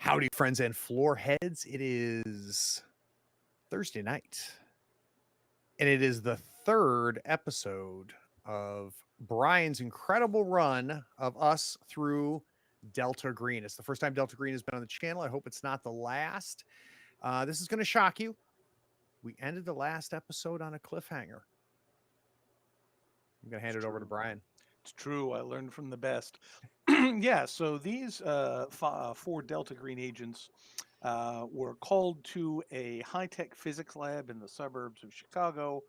Howdy, friends and floor heads. It is Thursday night, and it is the third episode of Brian's incredible run of us through Delta Green. It's the first time Delta Green has been on the channel. I hope it's not the last. This is going to shock you. We ended the last episode on a cliffhanger. I'm going to hand it over to Brian. It's true. I learned from the best. Yeah, so these four Delta Green agents were called to a high-tech physics lab in the suburbs of Chicago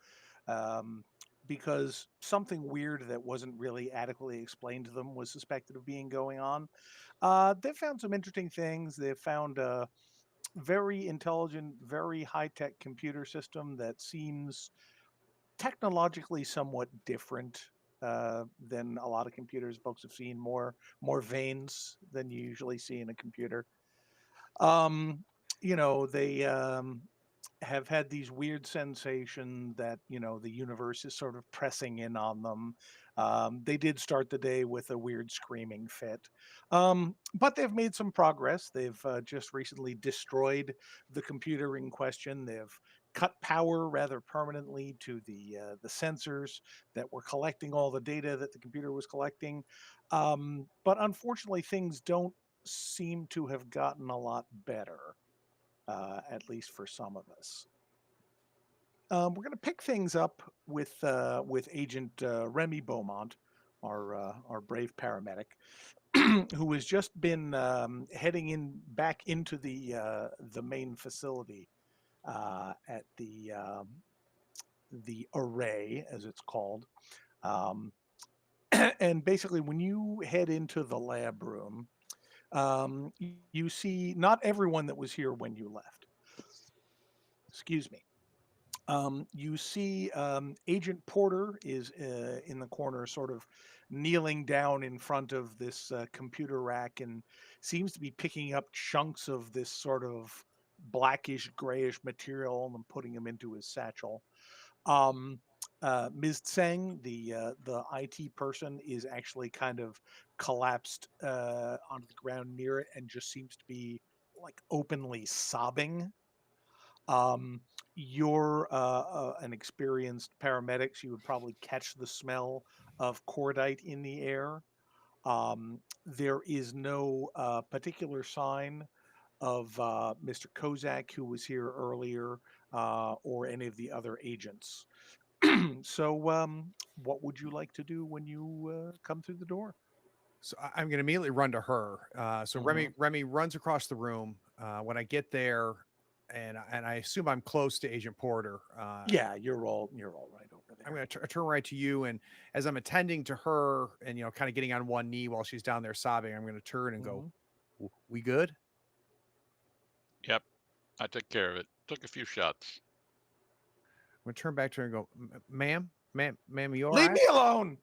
because something weird that wasn't really adequately explained to them was suspected of being going on. They found some interesting things. They found a very intelligent, very high-tech computer system that seems technologically somewhat different than a lot of computers folks have seen. More veins than you usually see in a computer. Um, they have had these weird sensation that the universe is sort of pressing in on them. They did start the day with a weird screaming fit, but they've made some progress. They've just recently destroyed the computer in question. They've cut power rather permanently to the sensors that were collecting all the data that the computer was collecting. But unfortunately, things don't seem to have gotten a lot better, at least for some of us. We're going to pick things up with Agent Remy Beaumont, our brave paramedic, who has just been heading back into the main facility at the array, as it's called. Um, and basically, when you head into the lab room, you see not everyone that was here when you left. Excuse me. You see Agent Porter is in the corner, sort of kneeling down in front of this computer rack and seems to be picking up chunks of this sort of blackish, grayish material and putting them into his satchel. Ms. Tseng, the IT person, is actually kind of collapsed onto the ground near it and just seems to be like openly sobbing. Um, you're an experienced paramedic, so you would probably catch the smell of cordite in the air. There is no particular sign of Mr. Kozak, who was here earlier, or any of the other agents. So, what would you like to do when you come through the door? So I'm going to immediately run to her. So Remy runs across the room. When I get there, and I assume I'm close to Agent Porter. Yeah, you're all right over there. I'm going to turn right to you, and as I'm attending to her, and kind of getting on one knee while she's down there sobbing, I'm going to turn and go, "We good?" Yep, I took care of it. Took a few shots. I'm going to turn back to her and go, "Ma'am, are you all Leave right?" me alone.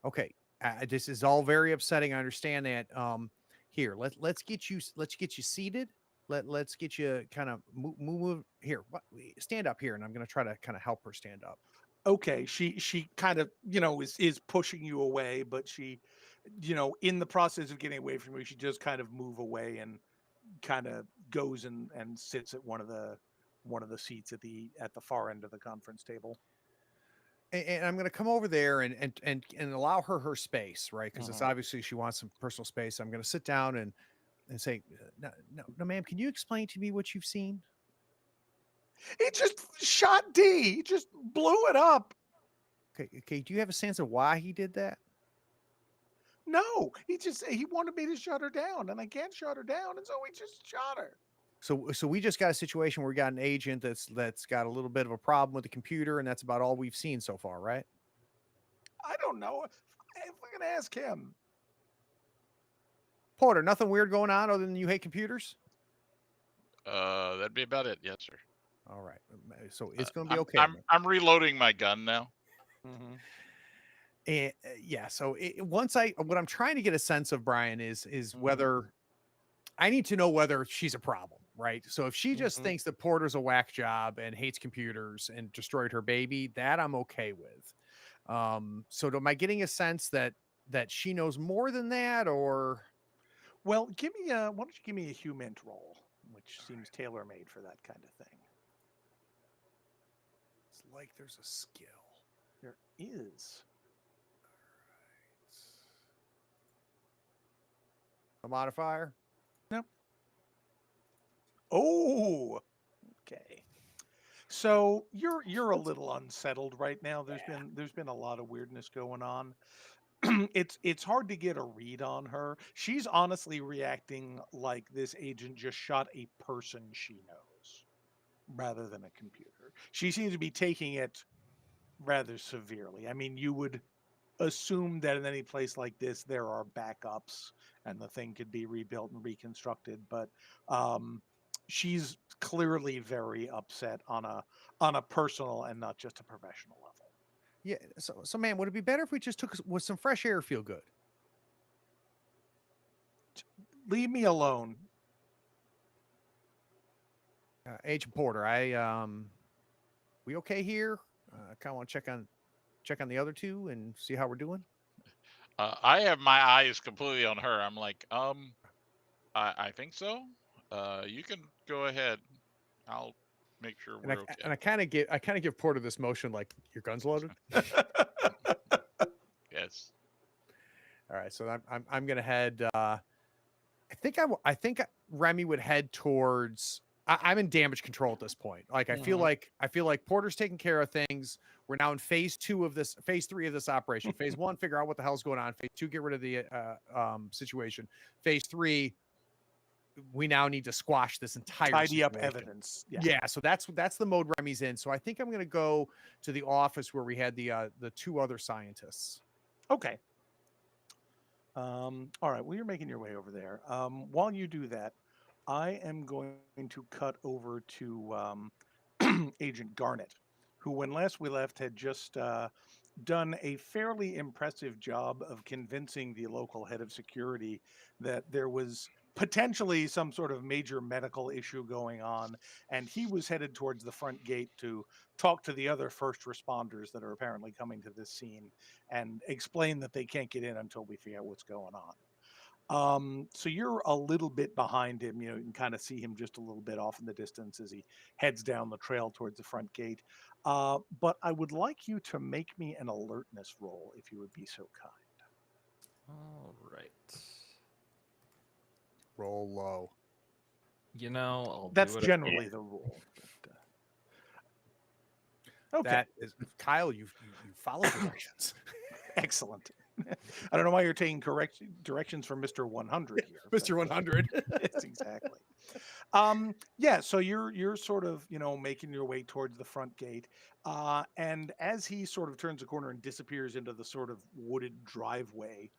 Okay, this is all very upsetting. I understand that. Here, let's get you seated. Let's get you kind of move here. Stand up here, and I'm going to try to kind of help her stand up. Okay, she kind of is pushing you away, but she, in the process of getting away from you, she just kind of move away and kind of goes and sits at one of the seats at the far end of the conference table. And I'm going to come over there and allow her space, right? Because it's obviously she wants some personal space. I'm going to sit down and say, no, ma'am, can you explain to me what you've seen? He just shot D. He just blew it up. Okay. Do you have a sense of why he did that? No, he wanted me to shut her down, and I can't shut her down, and so we just shot her. So we just got a situation where we got an agent that's got a little bit of a problem with the computer, and that's about all we've seen so far, right? I don't know. If we're gonna ask him. Porter, nothing weird going on other than you hate computers? That'd be about it. Yes, sir. All right. So it's going to be okay. I'm reloading my gun now. And yeah. So what I'm trying to get a sense of, Brian, is whether I need to know whether she's a problem, right? So if she just thinks that Porter's a whack job and hates computers and destroyed her baby, that I'm okay with. So am I getting a sense that she knows more than that, or? Well, give me a. Why don't you give me a humint roll, which seems tailor-made for that kind of thing. It's like there's a skill. There is. A modifier? No. Oh, okay. So you're a little unsettled right now. There's been a lot of weirdness going on. It's hard to get a read on her. She's honestly reacting like this agent just shot a person she knows rather than a computer. She seems to be taking it rather severely. I mean, you would assume that in any place like this there are backups and the thing could be rebuilt and reconstructed, but she's clearly very upset on a personal and not just a professional level. Yeah. So man, would it be better if we just took with some fresh air? Feel good. Leave me alone. Agent Porter, we okay here? Kind of want to check on the other two and see how we're doing. I have my eyes completely on her. I'm like, I think so. You can go ahead. I'll make sure we're okay. And I kind of give Porter this motion like your gun's loaded. Yes. All right, so I'm gonna head. I think Remy would head towards. I'm in damage control at this point. Like I feel like Porter's taking care of things. We're now in phase 3 of this operation. Phase 1, figure out what the hell's going on. Phase 2, get rid of the situation. Phase 3, we now need to squash this entire tidy up situation. Evidence. Yeah, so that's the mode Remy's in. So I think I'm gonna go to the office where we had the 2 other scientists. Okay. All right. Well, you're making your way over there. While you do that, I am going to cut over to Agent Garnett, who, when last we left, had just done a fairly impressive job of convincing the local head of security that there was potentially some sort of major medical issue going on, and he was headed towards the front gate to talk to the other first responders that are apparently coming to this scene and explain that they can't get in until we figure out what's going on. So you're a little bit behind him. You can kind of see him just a little bit off in the distance as he heads down the trail towards the front gate. But I would like you to make me an alertness roll, if you would be so kind. All right. Roll low. That's generally the rule. Okay. That is Kyle. You follow directions. Excellent. I don't know why you're taking directions from Mr. 100 here. Mr. 100. Yes, exactly. Yeah, so you're sort of, making your way towards the front gate. And as he sort of turns the corner and disappears into the sort of wooded driveway,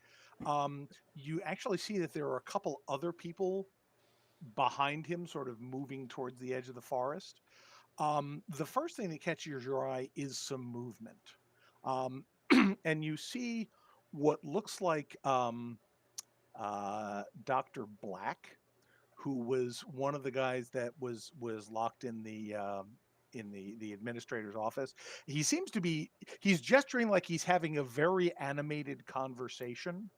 you actually see that there are a couple other people behind him sort of moving towards the edge of the forest. The first thing that catches your eye is some movement. And you see what looks like Dr. Black, who was one of the guys that was locked in the administrator's office. He seems to be, he's gesturing like he's having a very animated conversation.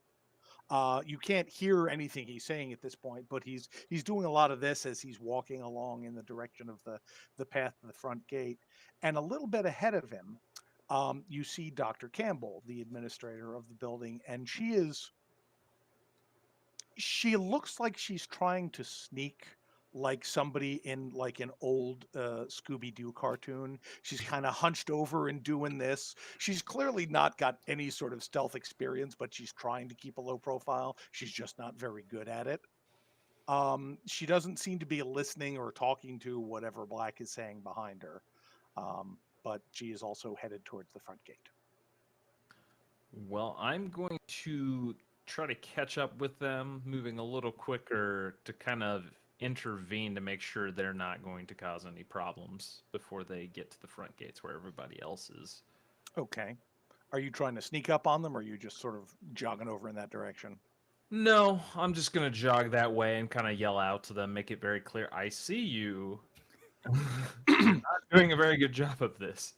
You can't hear anything he's saying at this point, but he's doing a lot of this as he's walking along in the direction of the path to the front gate. And a little bit ahead of him, you see Dr. Campbell, the administrator of the building, and she looks like she's trying to sneak like somebody in like an old Scooby-Doo cartoon. She's kind of hunched over and doing this. She's clearly not got any sort of stealth experience, but she's trying to keep a low profile. She's just not very good at it. She doesn't seem to be listening or talking to whatever Black is saying behind her. But she is also headed towards the front gate. Well, I'm going to try to catch up with them, moving a little quicker to kind of intervene to make sure they're not going to cause any problems before they get to the front gates where everybody else is. Okay. Are you trying to sneak up on them, or are you just sort of jogging over in that direction? No, I'm just going to jog that way and kind of yell out to them, make it very clear, I see you. You're not doing a very good job of this.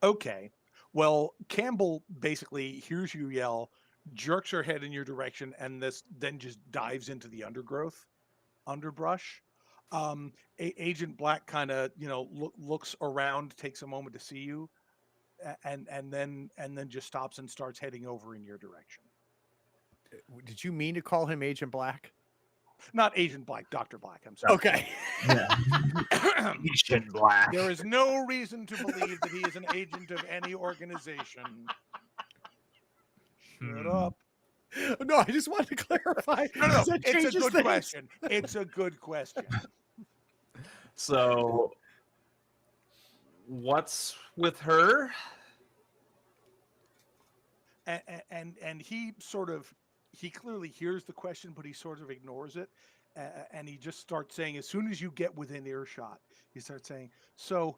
Okay. Well, Campbell basically hears you yell, jerks her head in your direction, and this then just dives into the underbrush. Agent Black kind of looks around, takes a moment to see you, and then just stops and starts heading over in your direction. Did you mean to call him Agent Black? Not Agent Black, Dr. Black. I'm sorry. Okay. Agent Black. There is no reason to believe that he is an agent of any organization. Shut up. No, I just wanted to clarify. No, That it's a changes good things. question. It's a good question. So, what's with her? And he clearly hears the question, but he sort of ignores it. And he just starts saying, as soon as you get within earshot, he starts saying, so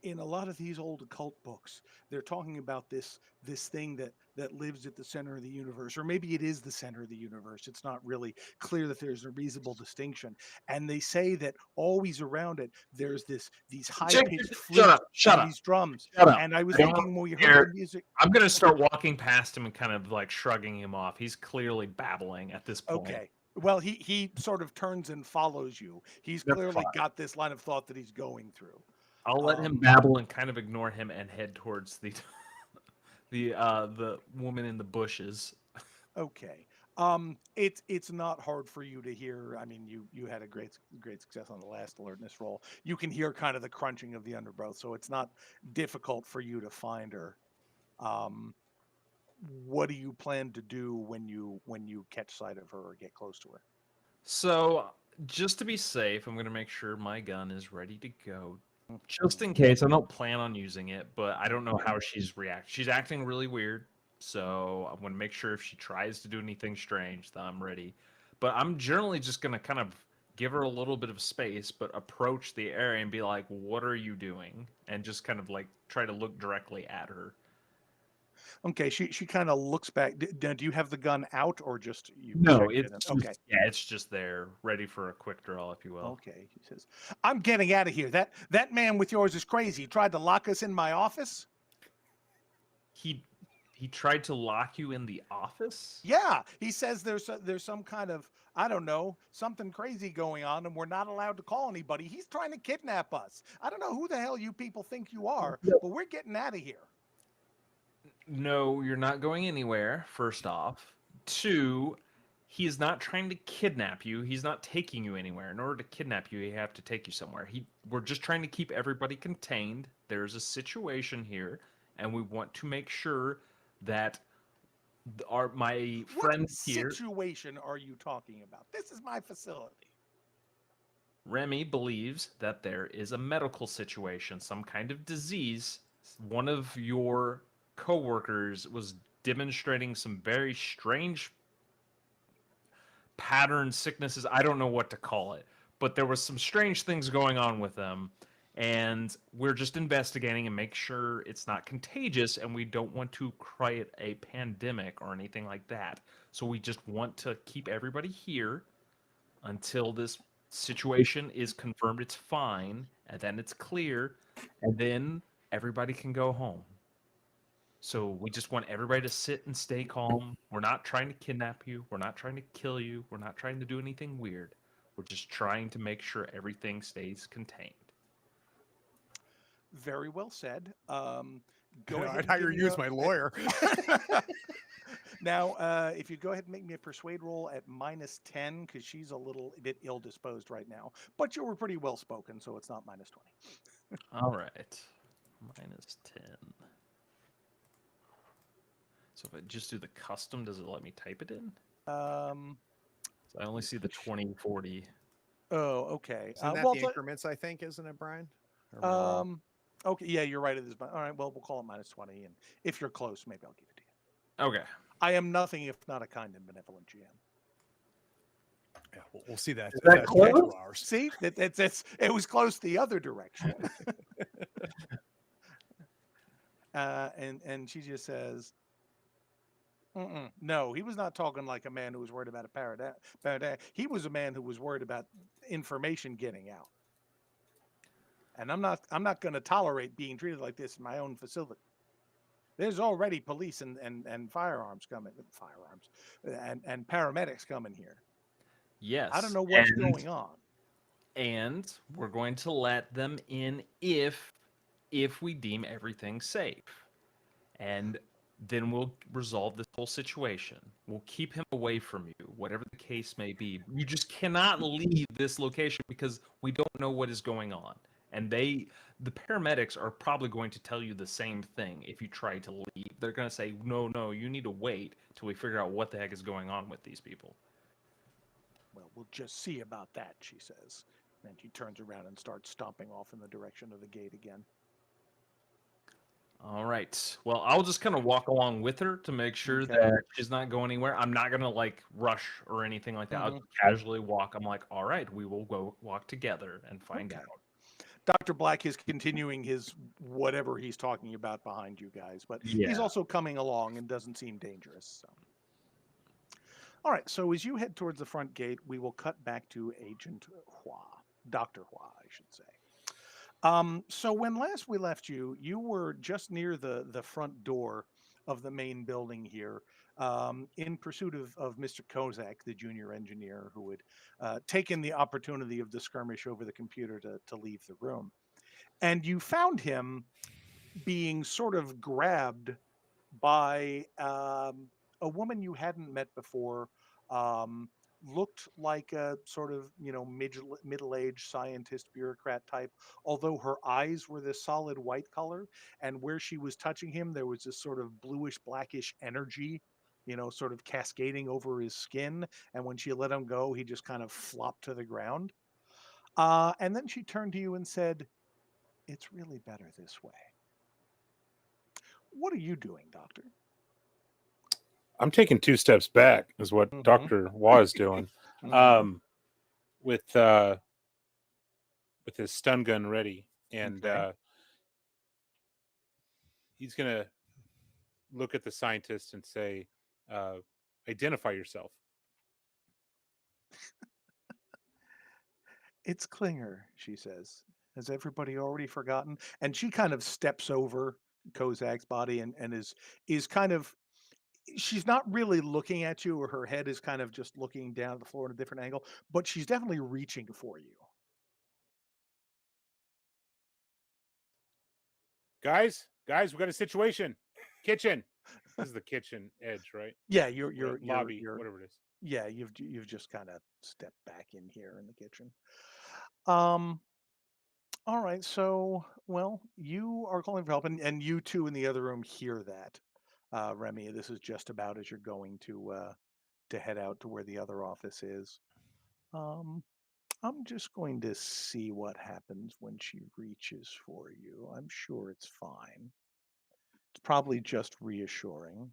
in a lot of these old occult books, they're talking about this thing that lives at the center of the universe, or maybe it is the center of the universe. It's not really clear that there's a reasonable distinction. And they say that always around it, there's these high-pitched flutes and these drums. Shut up. And I was I don't thinking, well, you care. heard the music. I'm going to start walking past him and kind of like shrugging him off. He's clearly babbling at this point. Okay. Well, he sort of turns and follows you. He's That's clearly fine. got this line of thought that he's going through. I'll let him babble and kind of ignore him and head towards the the woman in the bushes. Okay. It's not hard for you to hear. I mean, you had a great success on the last alertness roll. You can hear kind of the crunching of the undergrowth, so it's not difficult for you to find her. What do you plan to do when you catch sight of her or get close to her? So, just to be safe, I'm going to make sure my gun is ready to go. Just in case. I don't plan on using it, but I don't know how she's reacting. She's acting really weird, so I'm going to make sure if she tries to do anything strange that I'm ready. But I'm generally just going to kind of give her a little bit of space, but approach the area and be like, what are you doing? And just kind of like try to look directly at her. Okay, she kind of looks back. Do you have the gun out or just you? No, checked it's it? just, Okay. yeah, it's just there, ready for a quick draw, if you will. Okay, he says, "I'm getting out of here. That man with yours is crazy. He tried to lock us in my office." He tried to lock you in the office? Yeah, he says there's some kind of, I don't know, something crazy going on, and we're not allowed to call anybody. He's trying to kidnap us. I don't know who the hell you people think you are, but we're getting out of here. No, you're not going anywhere, first off. Two, he's not trying to kidnap you. He's not taking you anywhere. In order to kidnap you, he have to take you somewhere. We're just trying to keep everybody contained. There's a situation here, and we want to make sure that my friends here. What situation are you talking about? This is my facility. Remy believes that there is a medical situation, some kind of disease. One of your coworkers was demonstrating some very strange pattern sicknesses. I don't know what to call it, but there was some strange things going on with them, and we're just investigating and make sure it's not contagious, and we don't want to create a pandemic or anything like that. So we just want to keep everybody here until this situation is confirmed it's fine, and then it's clear, and then everybody can go home. So we just want everybody to sit and stay calm. We're not trying to kidnap you. We're not trying to kill you. We're not trying to do anything weird. We're just trying to make sure everything stays contained. Very well said. Go I ahead. thought you were using my lawyer. Now, if you go ahead and make me a persuade roll at -10, because she's a little bit ill-disposed right now, but you were pretty well spoken, so it's not -20. All right. -10. So if I just do the custom, does it let me type it in? So I only see the 2040. Oh, okay. Isn't that the increments, I think, isn't it, Brian? Or am I wrong? Okay, yeah, you're right. It is. All right, well, we'll call it -20, and if you're close, maybe I'll give it to you. Okay. I am nothing if not a kind and benevolent GM. Yeah, we'll see that. Is that close? 2 hours. See, it was close the other direction. And she just says, no, he was not talking like a man who was worried about a paradigm. He was a man who was worried about information getting out. And I'm not going to tolerate being treated like this in my own facility. There's already police and firearms coming, and paramedics coming here. Yes. I don't know what's going on. And we're going to let them in if we deem everything safe. And then we'll resolve this whole situation. We'll keep him away from you, whatever the case may be. You just cannot leave this location because we don't know what is going on. And the paramedics are probably going to tell you the same thing if you try to leave. They're going to say, no, you need to wait till we figure out what the heck is going on with these people. Well, we'll just see about that, she says. And she turns around and starts stomping off in the direction of the gate again. All right. Well, I'll just kind of walk along with her to make sure Okay. that she's not going anywhere. I'm not going to like rush or anything like that. I'll just casually walk. I'm like, all right, we will go walk together and find out. Dr. Black is continuing his whatever he's talking about behind you guys, but he's also coming along and doesn't seem dangerous. So. All right, so as you head towards the front gate, we will cut back to Agent Hua, Dr. Hua, I should say. So when last we left you, you were just near the front door of the main building here, in pursuit of Mr. Kozak, the junior engineer who had taken the opportunity of the skirmish over the computer to leave the room. And you found him being sort of grabbed by a woman you hadn't met before, looked like a sort of, middle-aged scientist bureaucrat type, although her eyes were this solid white color, and where she was touching him, there was this sort of bluish blackish energy, sort of cascading over his skin. And when she let him go, he just kind of flopped to the ground. And then she turned to you and said, "It's really better this way." What are you doing, Doctor? I'm taking 2 steps back, is what Dr. Hua is doing. With his stun gun ready. And he's going to look at the scientist and say, identify yourself. "It's Klinger," she says. "Has everybody already forgotten?" And she kind of steps over Kozak's body and is kind of, she's not really looking at you, or her head is kind of just looking down at the floor at a different angle, but she's definitely reaching for you. Guys, we got a situation. Kitchen. This is the kitchen edge, right? Yeah, your lobby, whatever it is. Yeah, you've just kind of stepped back in here in the kitchen. All right, so, well, you are calling for help, and you two in the other room hear that. Remy, this is just about as you're going to head out to where the other office is. I'm just going to see what happens when she reaches for you. I'm sure it's fine. It's probably just reassuring.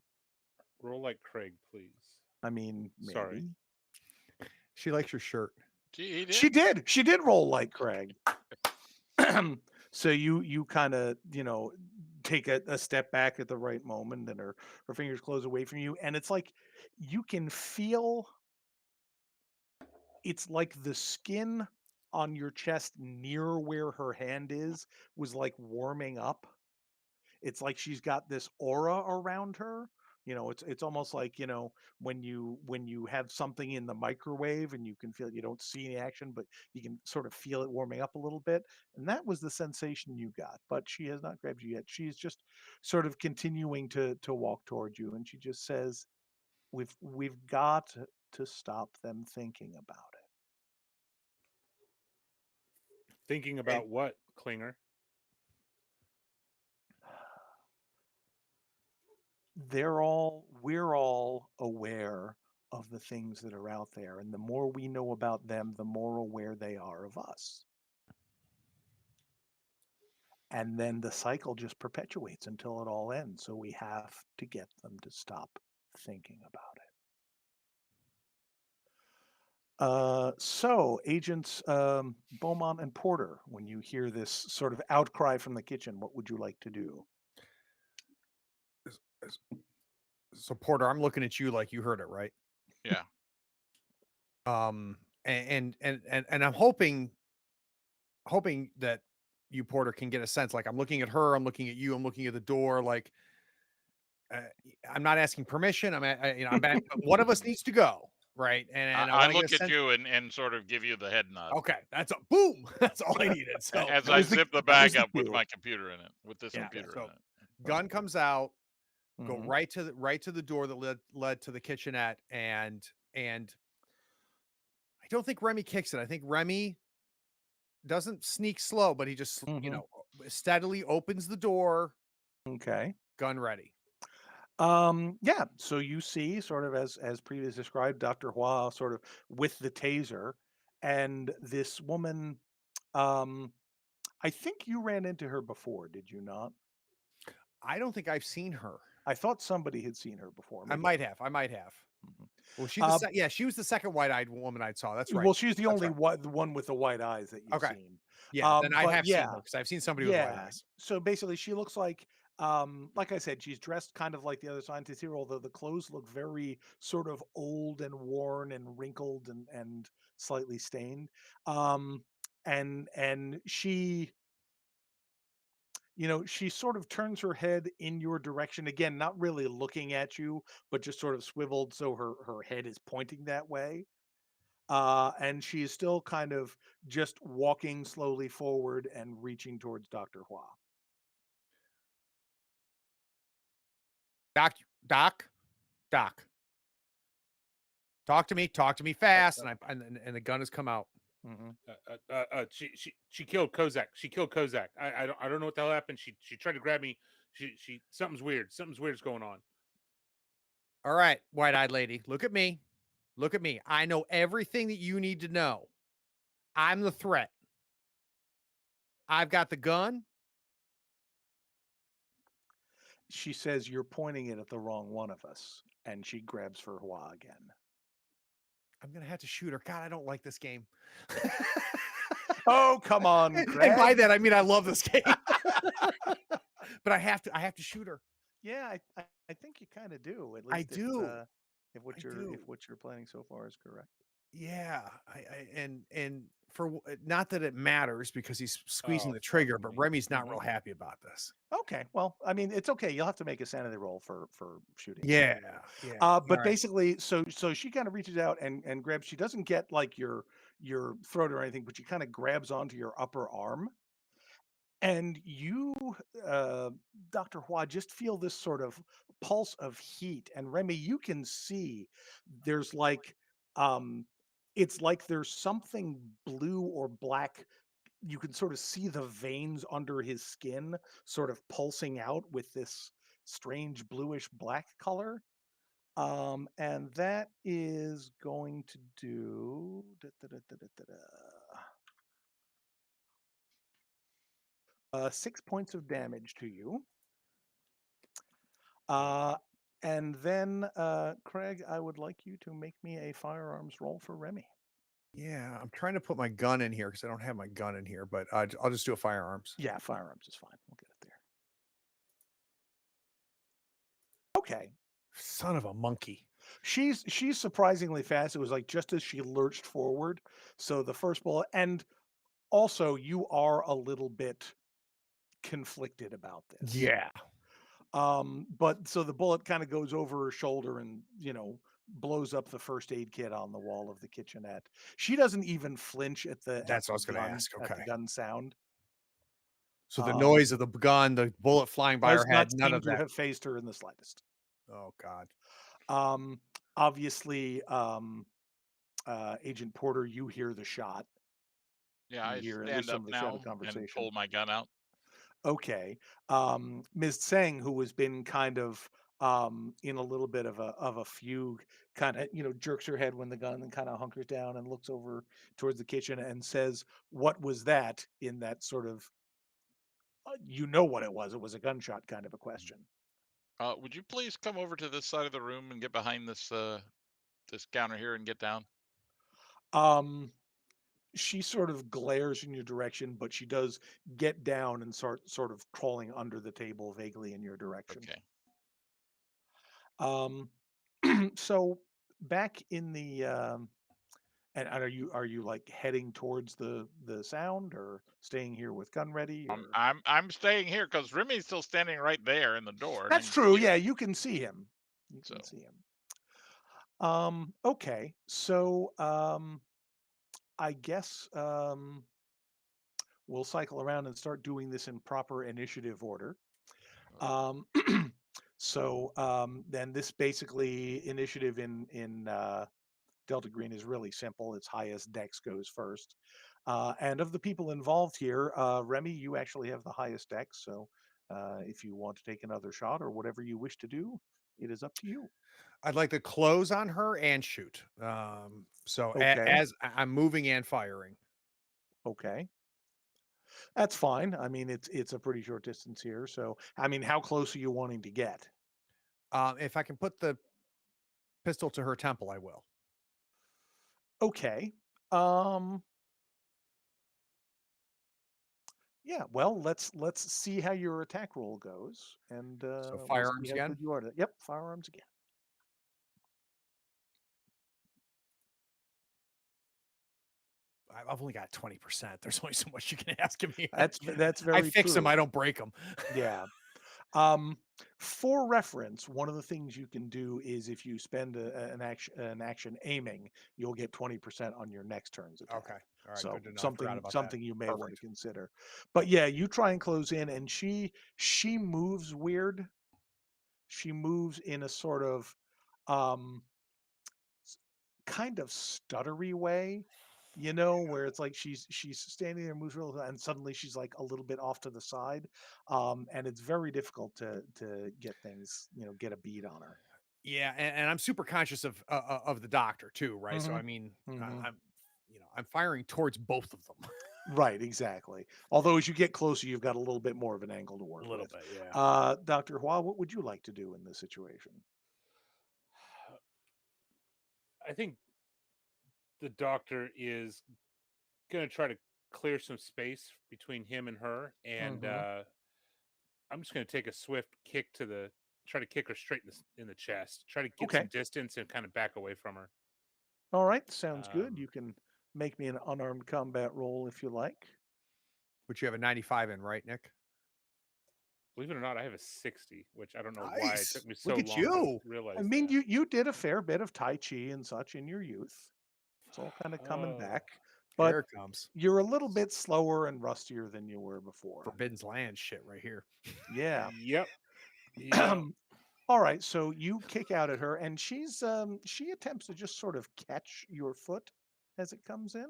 Roll like Craig, please. I mean, maybe. Sorry. She likes your shirt. She did roll like Craig. So you kind of, take a step back at the right moment, and her fingers close away from you, and it's like you can feel, it's like the skin on your chest near where her hand is was like warming up. It's like she's got this aura around her. It's almost like, when you have something in the microwave and you can feel, you don't see any action, but you can sort of feel it warming up a little bit. And that was the sensation you got. But she has not grabbed you yet. She's just sort of continuing to walk toward you, and she just says, "We've got to stop them thinking about it." Thinking about what, Klinger? We're all aware of the things that are out there, and the more we know about them, the more aware they are of us. And then the cycle just perpetuates until it all ends. So we have to get them to stop thinking about it. So agents Beaumont and Porter, when you hear this sort of outcry from the kitchen, what would you like to do? So Porter, I'm looking at you like you heard it, right? Yeah. And I'm hoping that you, Porter, can get a sense. Like, I'm looking at her, I'm looking at you, I'm looking at the door. Like, I'm not asking permission. One of us needs to go, right? And I I want to get look a at sense. you and sort of give you the head nod Okay, that's a boom. That's all I needed. So as that I was the- zip the that was bag the up with cue. my computer in it, with this Yeah, computer so in it. gun comes out, go Mhm. right to the door that led to the kitchenette, and I don't think Remy kicks it. I think Remy doesn't sneak slow, but he just Mhm. steadily opens the door, Okay. gun ready. Yeah. So you see, sort of as previously described, Dr. Hua sort of with the taser, and this woman. I think you ran into her before, did you not? I don't think I've seen her. I thought somebody had seen her before. I might have. Mhm. Well, she was the second white-eyed woman I saw. That's right. Well, she's the That's only right. the one with the white eyes that you've Okay. seen. Yeah, then I But have seen yeah, her because I've seen somebody with white eyes. So basically, she looks like I said, she's dressed kind of like the other scientists here, although the clothes look very sort of old and worn and wrinkled and slightly stained. And she, she sort of turns her head in your direction again, not really looking at you, but just sort of swiveled so her head is pointing that way. And she is still kind of just walking slowly forward and reaching towards Dr. Hua. Doc. Talk to me fast, and the gun has come out. Mhm. She killed Kozak. I don't know what the hell happened. She tried to grab me. She something's weird. Something's weird's going on. All right, white-eyed lady, look at me. I know everything that you need to know. I'm the threat. I've got the gun. She says, "You're pointing it at the wrong one of us." And she grabs for Hua again. I'm gonna have to shoot her. God, I don't like this game. Oh, come on, And by Greg. that I mean I love this game. But I have to shoot her. Yeah, I think you kind of do. At I least do. if what you're planning so far is correct. Yeah, and for not that it matters because he's squeezing Oh, the trigger, fuck but me. Remy's not real happy about this. Okay, well, I mean, it's okay. You'll have to make a sanity roll for shooting. Yeah. But All right. basically, so she kind of reaches out and grabs. She doesn't get like your throat or anything, but she kind of grabs onto your upper arm, and you, Dr. Hua, just feel this sort of pulse of heat. And Remy, you can see there's like, it's like there's something blue or black. You can sort of see the veins under his skin sort of pulsing out with this strange bluish black color. And that is going to do 6 points of damage to you. And then, Craig, I would like you to make me a firearms roll for Remy. Yeah, I'm trying to put my gun in here because I don't have my gun in here, but I'll just do a firearms. Yeah, firearms is fine. We'll get it there. Okay. Son of a monkey. She's surprisingly fast. It was like just as she lurched forward. So the first bullet, and also you are a little bit conflicted about this. Yeah. But so the bullet kind of goes over her shoulder and, blows up the first aid kit on the wall of the kitchenette. She doesn't even flinch at the That's what I was gonna ask. at the Okay. gun sound. So the noise of the gun, the bullet flying by Does her not head, none seem of to that. have phased her in the slightest. Oh God. Obviously, Agent Porter, you hear the shot. Yeah, You I hear at stand least some up of the shadow now and conversation. pull my gun out. Okay. Ms. Tseng, who has been kind of in a little bit of a fugue, kind of, jerks her head when the gun and kind of hunkers down and looks over towards the kitchen and says, "What was that?" in that sort of, you know what it was. It was a gunshot kind of a question. Would you please come over to this side of the room and get behind this this counter here and get down? She sort of glares in your direction, but she does get down and sort of crawling under the table vaguely in your direction. Okay. So back in the And are you like heading towards the sound, or staying here with gun ready? Or I'm staying here because Remy's still standing right there in the door. And I that's can true. see Yeah, her. you can see him. You So can see him. Okay. So I guess we'll cycle around and start doing this in proper initiative order. Um, so then this basically initiative in Delta Green is really simple. Its highest dex goes first. And of the people involved here, Remy, you actually have the highest dex. So if you want to take another shot or whatever you wish to do, it is up to you. I'd like to close on her and shoot. So Okay. as I'm moving and firing. Okay. That's fine. I mean, it's a pretty short distance here. So, I mean, how close are you wanting to get? If I can put the pistol to her temple, I will. Okay. Yeah, well, let's see how your attack roll goes, and So we'll see firearms how again. good you are. Yep, firearms again. I've only got 20%. There's only so much you can ask of me. That's I very fix them. true. I don't break them. Yeah. For reference, one of the things you can do is if you spend an action aiming, you'll get 20% on your next turn's attack. Okay. All right. So Good to know. I forgot about something that. you may want to Perfect. consider. But yeah, you try and close in, and she moves weird. She moves in a sort of um kind of stuttery way, where it's like she's standing there, moves real, and suddenly she's like a little bit off to the side, and it's very difficult to get things, get a beat on her. Yeah, and I'm super conscious of the doctor too, right? So Hmm. I mean, Hmm. I'm firing towards both of them. Right, exactly. Although as you get closer, you've got a little bit more of an angle to A work little with. bit, yeah. Dr. Hua, what would you like to do in this situation? I think the doctor is going to try to clear some space between him and her, and Hmm. I'm just going to take a swift kick try to kick her straight in the chest, try to get some Okay. distance and kind of back away from her. All right, sounds good. Um, You can make me an unarmed combat roll if you like. Which you have a 95 in, right, Nick? Believe it or not, I have a 60, which I don't know why it took Nice. me so Look at long to you. realize I mean, that. you did a fair bit of Tai Chi and such in your youth. It's all kind of coming Oh, back, Here but it comes. you're a little bit slower and rustier than you were before. Forbidden's land shit right here. Yeah. yep, yep. All right, so you kick out at her, and she attempts to just sort of catch your foot as it comes in.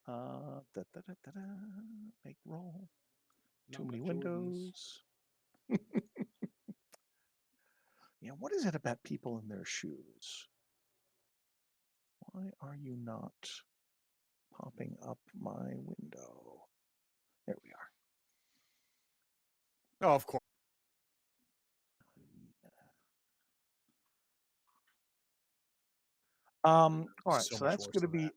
Oh shit! Make roll. Too Not my many Jordans. windows. Yeah, what is it about people in their shoes? Why are you not popping up my window? There we are. Oh, of course. All right, So so much that's worse going to than that. be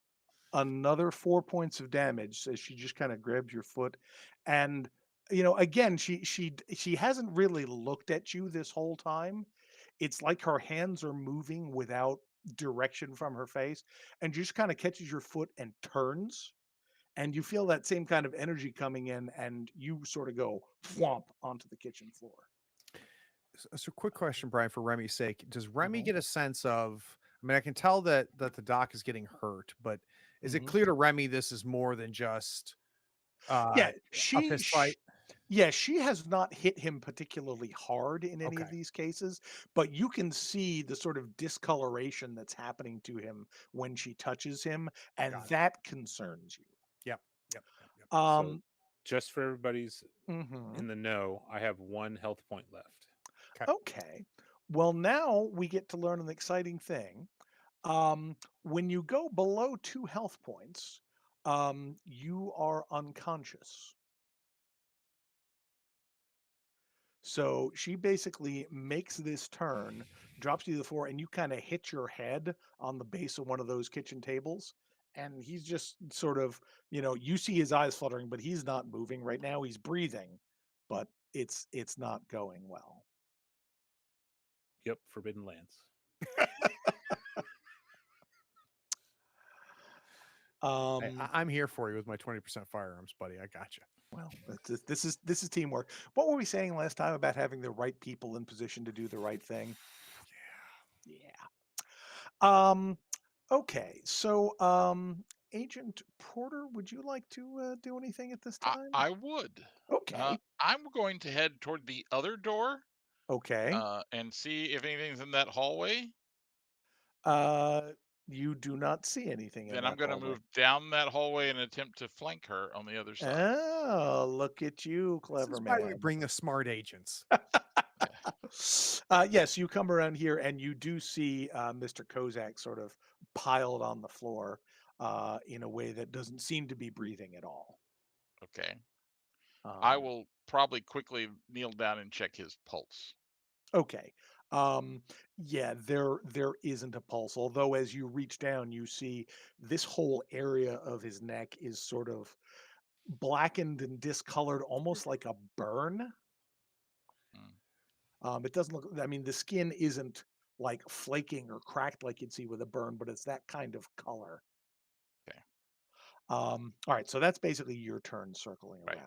another 4 points of damage as she just kind of grabs your foot, and again, she hasn't really looked at you this whole time. It's like her hands are moving without direction from her face, and just kind of catches your foot and turns, and you feel that same kind of energy coming in, and you sort of go thwomp onto the kitchen floor. So quick question, Brian, for Remy's sake. Does Remy Mhm. get a sense of, I mean, I can tell that the doc is getting hurt, but is it Mhm. clear to Remy this is more than just Yeah, a fist fight? yeah, she has not hit him particularly hard in any of Okay. these cases, but you can see the sort of discoloration that's happening to him when she touches him, and Got it. that concerns you. Yep. So, Um, just for everybody's mhm. in the know, I have 1 health point left. Okay. Well, now we get to learn an exciting thing. When you go below 2 health points, you are unconscious. So she basically makes this turn, drops you to the floor, and you kind of hit your head on the base of one of those kitchen tables. And he's just sort of, you see his eyes fluttering, but he's not moving right now. He's breathing, but it's not going well. Yep, Forbidden Lands. I'm here for you with my 20% firearms, buddy. I got you. Well, this is teamwork. What were we saying last time about having the right people in position to do the right thing? Yeah. Okay. So, Agent Porter, would you like to do anything at this time? I would. Okay. I'm going to head toward the other door Okay. and see if anything's in that hallway. You do not see anything in Then I'm that going to hallway. move down that hallway and attempt to flank her on the other side. Oh, look at you, This clever is why we man. bring the smart agents. Yes, you come around here and you do see Mr. Kozak sort of piled on the floor in a way that doesn't seem to be breathing at all. Okay. I Um, will probably quickly kneel down and check his pulse. Okay. Yeah, there isn't a pulse. Although as you reach down, you see this whole area of his neck is sort of blackened and discolored, almost like a burn. It doesn't look. I mean, the skin isn't like flaking or cracked like you'd see with a burn, but it's that kind of color. Okay. All right, so that's basically your turn circling Right.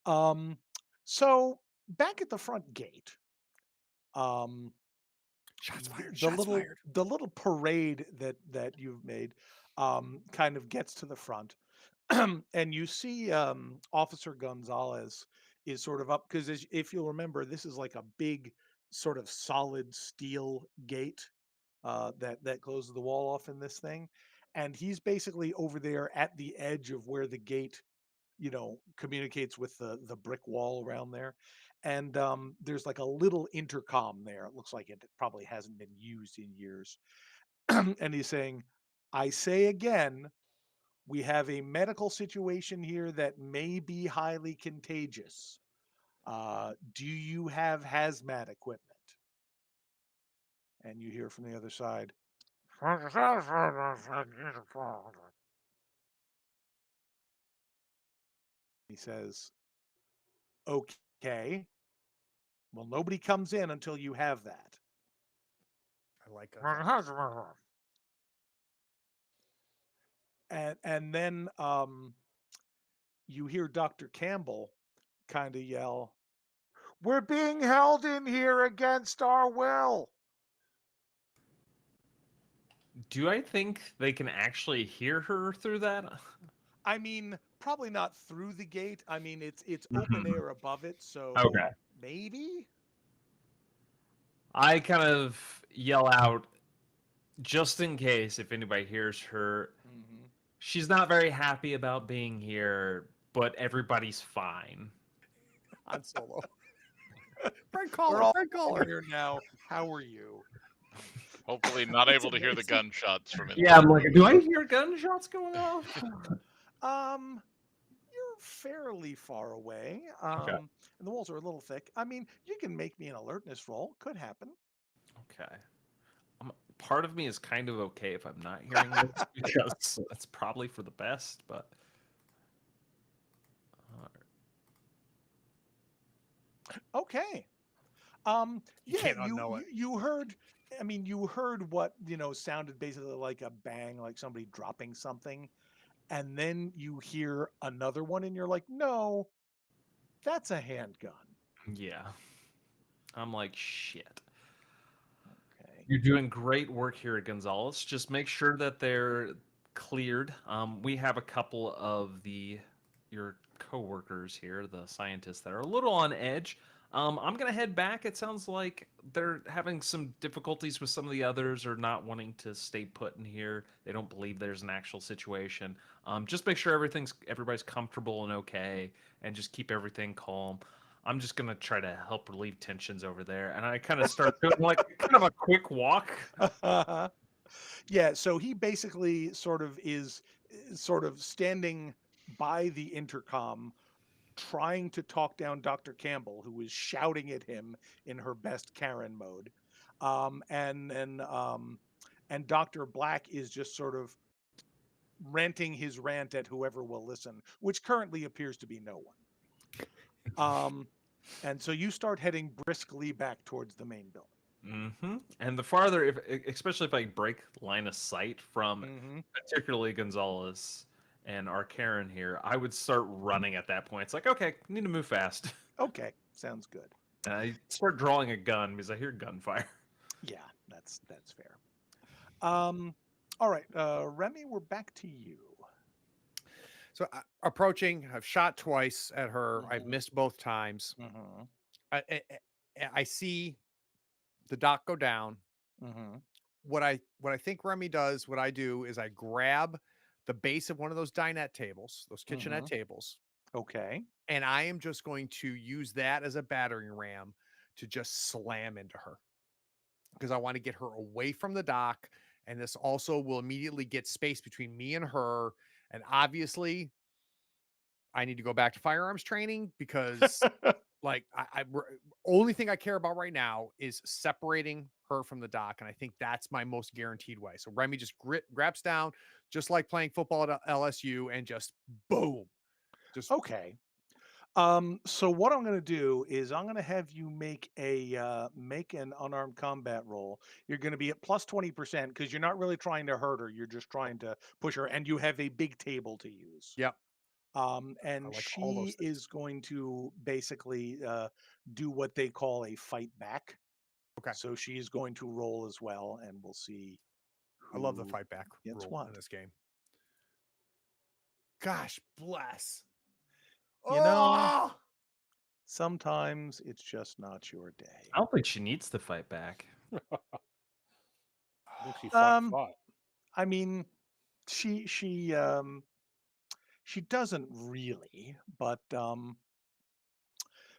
around. So back at the front gate, um, Shots fired. the Shots little fired. the little parade that you've made kind of gets to the front, and you see Officer Gonzalez is sort of up because if you'll remember, this is like a big sort of solid steel gate that closes the wall off in this thing, and he's basically over there at the edge of where the gate communicates with the brick wall around there. And there's like a little intercom there. It looks like it probably hasn't been used in years. And he's saying, I say again, we have a medical situation here that may be highly contagious. Do you have hazmat equipment? And you hear from the other side, he says, okay. Well, nobody comes in until you have that. I like Gonzalez. And then you hear Dr. Campbell kind of yell, "We're being held in here against our will." Do I think they can actually hear her through that? I mean, probably not through the gate. I mean, it's open air above it, so Okay. maybe. I kind of yell out just in case if anybody hears her. Mm-hmm. She's not very happy about being here, but everybody's fine. Han Solo. Fred We're Caller. all Fred Caller. here now. How are you? Hopefully not able to hear the gunshots from it. Yeah, I'm like, do I hear gunshots going off? You're fairly far away. Okay. And the walls are a little thick. I mean, you can make me an alertness roll. Could happen. Okay. Part of me is kind of okay if I'm not hearing this because it's probably for the best, but Okay. You Yeah, can't unknow it. you heard. I mean, you heard what sounded basically like a bang, like somebody dropping something, and then you hear another one, and you're like, "No, that's a handgun." yeah. I'm like, shit. Okay. You're doing great work here at Gonzalez. Just make sure that they're cleared. We have a couple of your coworkers here, the scientists that are a little on edge. I'm gonna head back. It sounds like they're having some difficulties with some of the others, or not wanting to stay put in here. They don't believe there's an actual situation. Just make sure everybody's comfortable and okay, and just keep everything calm. I'm just gonna try to help relieve tensions over there, and I kind of start doing like kind of a quick walk. Yeah, so he basically sort of is sort of standing by the intercom trying to talk down Dr. Campbell, who is shouting at him in her best Karen mode. And Dr. Black is just sort of ranting his rant at whoever will listen, which currently appears to be no one. And so you start heading briskly back towards the main building. And the farther, especially if I break line of sight from Mm-hmm. particularly Gonzalez and our Karen here, I would start running at that point. It's like, okay, need to move fast. Okay, sounds good. And I start drawing a gun because I hear gunfire. Yeah, that's fair. All right, Remy, we're back to you. So approaching, I've shot twice at her. I've Mhm. missed both times. Mm-hmm. I see the dock go down. Mm-hmm. What I think Remy does, what I do is I grab the base of one of those dinette tables, those kitchenette tables, Okay. and I am just going to use that as a battering ram to just slam into her because I want to get her away from the dock. And this also will immediately get space between me and her. And obviously, I need to go back to firearms training because like only thing I care about right now is separating her from the dock, and I think that's my most guaranteed way. So Remy just grabs down, just like playing football at LSU, and just boom, just Okay. So what I'm going to do is I'm going to have you make an unarmed combat roll. You're going to be at plus 20% because you're not really trying to hurt her. You're just trying to push her, and you have a big table to use. yep. And like all those she things. is going to basically do what they call a fight back. Okay, So she's going to roll as well, and we'll see. I love the who fight back gets rule what. in this game. Gosh bless. You know, Oh! sometimes it's just not your day. I don't think she needs to fight back. I think she Um, fought. I mean, she doesn't really, but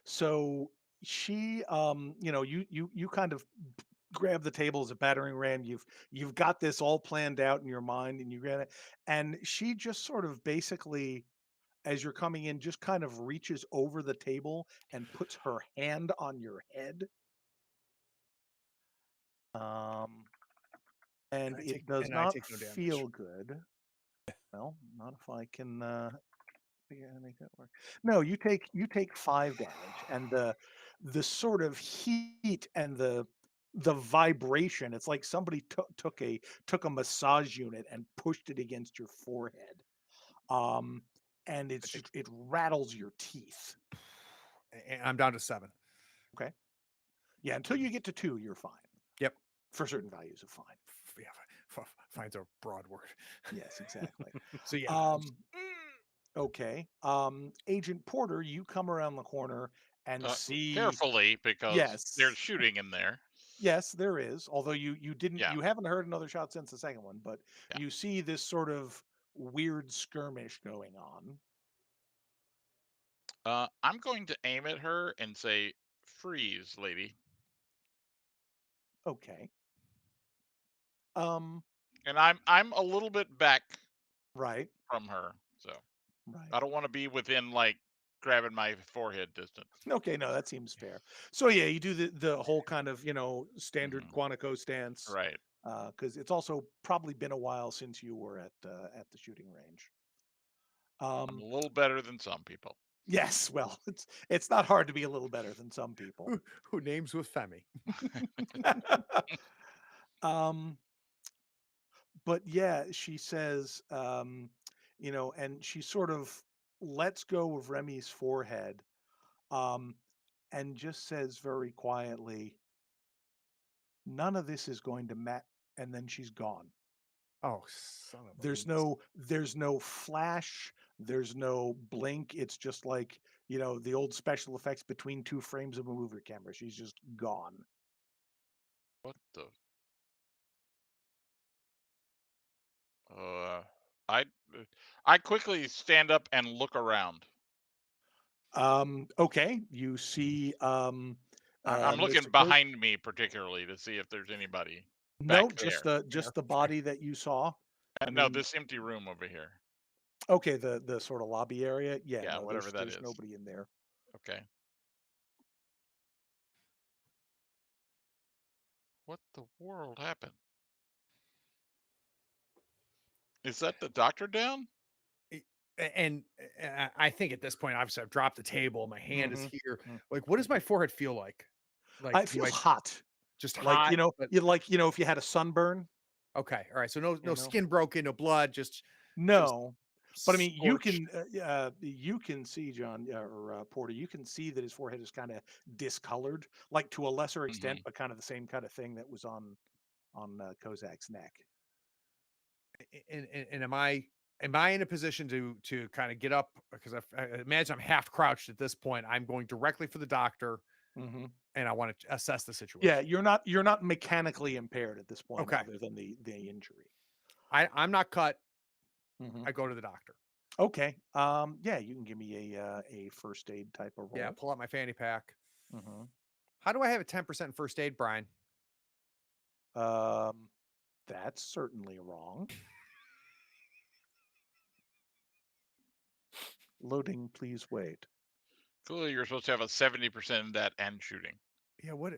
so she you kind of grab the table as a battering ram. You've got this all planned out in your mind, and you grab it, and she just sort of basically, as you're coming in, just kind of reaches over the table and puts her hand on your head. And it does I not take no damage. feel good. Well, not if I can figure out how to make that work. No, you take 5 damage, and the sort of heat and the vibration. It's like somebody took a massage unit and pushed it against your forehead. Um, and it rattles your teeth. And I'm down to 7. Okay. Yeah, until you get to 2, you're fine. Yep. For certain values of fine. Yeah, fine's a broad word. Yes, exactly. So yeah. Okay. Agent Porter, you come around the corner and see. Carefully, because Yes. there's shooting in there. Yes, there is. Although you didn't, Yeah. you haven't heard another shot since the second one, but Yeah. you see this sort of weird skirmish going on. I'm going to aim at her and say, "Freeze, lady." Okay. And I'm a little bit back Right. from her, so Right. I don't want to be within like grabbing my forehead distance. Okay, no, that seems fair. So yeah, you do the whole kind of standard Quantico stance, Right. Because it's also probably been a while since you were at the shooting range. I'm a little better than some people. Yes, well, it's not hard to be a little better than some people. Who names with Femi? But yeah, she says, and she sort of lets go of Remy's forehead, and just says very quietly, "None of this is going to matter." And then she's gone. Oh, son of a There's no flash, there's no blink. It's just like, the old special effects between 2 frames of a movie camera. She's just gone. What the? I quickly stand up and look around. Okay, you see I'm looking Mr. Kurt. behind me particularly to see if there's anybody. No, back just there. the body that you saw. No, mean- this empty room over here. Okay, the sort of lobby area. Yeah, Yeah, no, whatever that there's is. nobody in there. Okay. What the world happened? Is that the doctor down? And I think at this point, obviously, I've dropped the table. My hand is Mhm. here. Like, what does my forehead feel like? It feels hot. Just like hot. But, if you had a sunburn. okay, all right. So no know? skin broken, no blood, just No, but I mean, scorched. you can see, John, or Porter, you can see that his forehead is kind of discolored, like to a lesser extent, but kind of the same kind of thing that was on Kozak's neck. And am I in a position to kind of get up, because I imagine I'm half crouched at this point. I'm going directly for the doctor, Mm-hmm. and I want to assess the situation. Yeah, you're not mechanically impaired at this point, Okay. other than the injury. I'm not cut. Mm-hmm. I go to the doctor. Okay. Yeah, you can give me a first aid type of roll. Yeah, pull out my fanny pack. Mm-hmm. How do I have a 10% first aid, Brian? That's certainly wrong. Loading, please wait. Clearly, you're supposed to have a 70% in that and shooting. Yeah, what?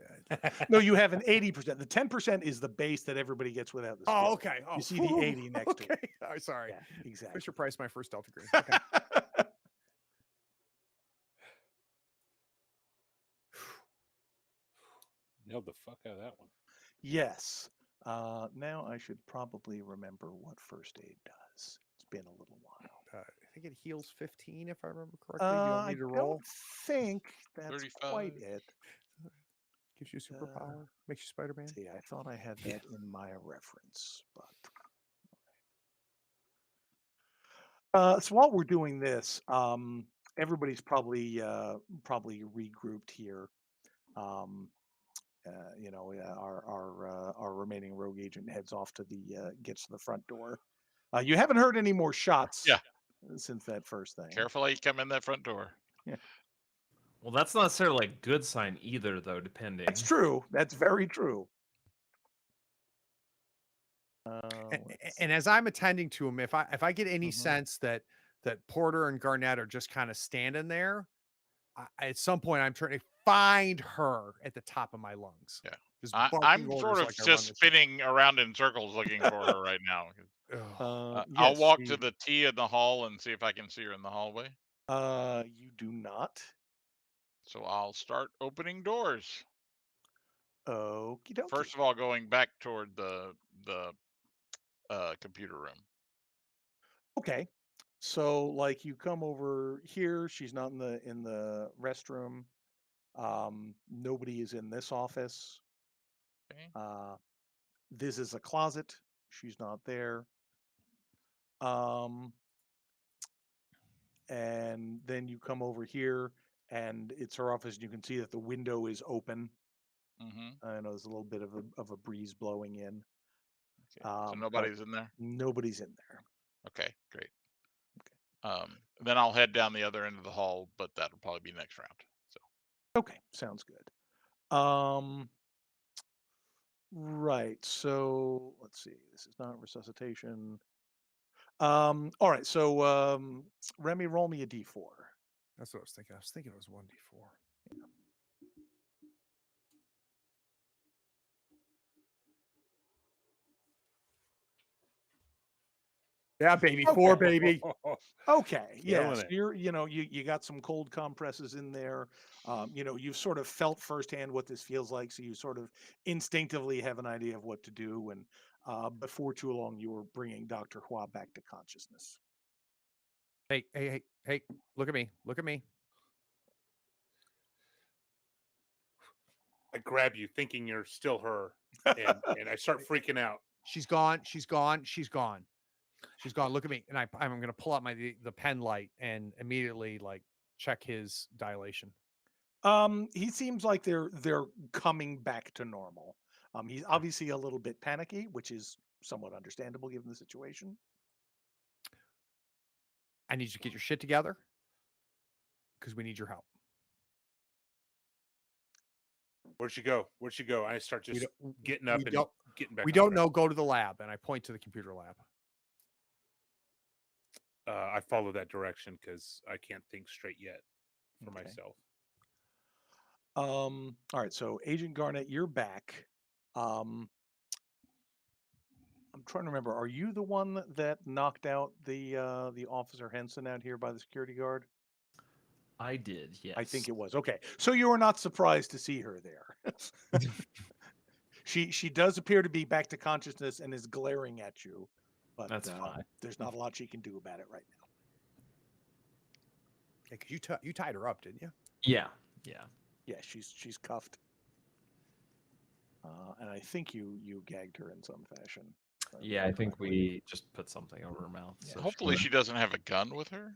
No, you have an 80%. The 10% is the base that everybody gets without the skill. Oh, okay. Oh, You see the 80 next to it. Okay. Oh, sorry. Yeah, exactly. Fisher Price, my first Delta Green. Okay. Nailed the fuck out of that one. Yes. Now I should probably remember what first aid does. It's been a little while. I think it heals 15, if I remember correctly. Do you want me to I roll? don't think that's 35. quite it. Gives you a superpower. Makes you Spider-Man. See, I thought I had that in my reference, but so while we're doing this, everybody's probably regrouped here. Our remaining rogue agent heads off to gets to the front door. You haven't heard any more shots. Yeah. Since that first thing. Careful how you come in that front door. Yeah. Well, that's not necessarily a good sign either, though, depending. That's true. That's very true. And as I'm attending to him, if I get any sense that Porter and Garnett are just kind of standing there, at some point I'm trying to find her at the top of my lungs. Yeah. Just I'm sort of just spinning around in circles looking for her right now. I'll walk to the T in the hall and see if I can see her in the hallway. You do not. So I'll start opening doors. Okie dokie. First of all, going back toward the computer room. Okay. So like you come over here, she's not in the restroom. Nobody is in this office. Okay. This is a closet. She's not there. And then you come over here and it's her office, and you can see that the window is open. I know there's a little bit of a breeze blowing in. Okay. So nobody's in there? Nobody's in there. Okay, great. Okay. Then I'll head down the other end of the hall, but that'll probably be next round. So okay, sounds good. Right. So let's see. This is not resuscitation. All right. So Remy, roll me a d4. That's what I was thinking. I was thinking it was 1d4. Yeah. Yeah, baby. 4, baby. Okay. Killing Yes. it. You're, you got some cold compresses in there. You've sort of felt firsthand what this feels like. So you sort of instinctively have an idea of what to do. And before too long, you were bringing Dr. Hua back to consciousness. Hey, look at me. Look at me. I grab you thinking you're still her, and I start freaking out. She's gone. She's gone. She's gone. She's gone. Look at me. And I'm going to pull out the pen light and immediately like check his dilation. He seems like they're coming back to normal. He's obviously a little bit panicky, which is somewhat understandable given the situation. I need you to get your shit together because we need your help. Where'd she go? Where'd she go? I start just getting up and getting back. We don't know. Go to the lab, and I point to the computer lab. I follow that direction because I can't think straight yet for myself. All right, so Agent Garnett, you're back. I'm trying to remember. Are you the one that knocked out the Officer Henson out here by the security guard? I did, yes. I think it was. Okay, so you were not surprised to see her there. She does appear to be back to consciousness and is glaring at you, but That's fine. there's not a lot she can do about it right now. Yeah, because you tied her up, didn't you? Yeah. Yeah, she's cuffed, and I think you gagged her in some fashion. if I Yeah, I remember think correctly. we just put something over her mouth. Yeah. So Hopefully she doesn't have a gun with her.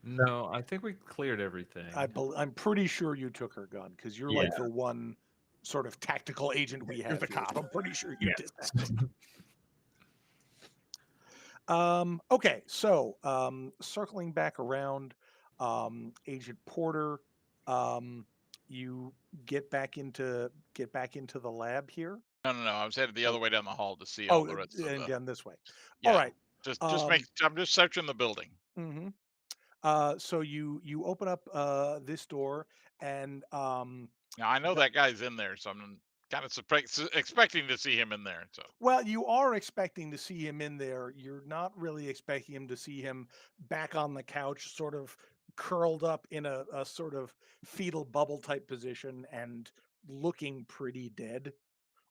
No, I think we cleared everything. I'm pretty sure you took her gun because you're like the one sort of tactical agent we have the here. cop. So I'm pretty sure you Yeah. did that. Okay, so circling back around, Agent Porter, you get back into the lab here. No. I was headed the other way down the hall to see Oh, all the rest of and the. down this way. Yeah, All right. just I'm just searching the building. Mm-hmm. So you open up this door, and Now I know that guy's in there, so I'm kind of expecting to see him in there. So well, you are expecting to see him in there. You're not really expecting him to see him back on the couch, sort of curled up in a sort of fetal bubble type position and looking pretty dead,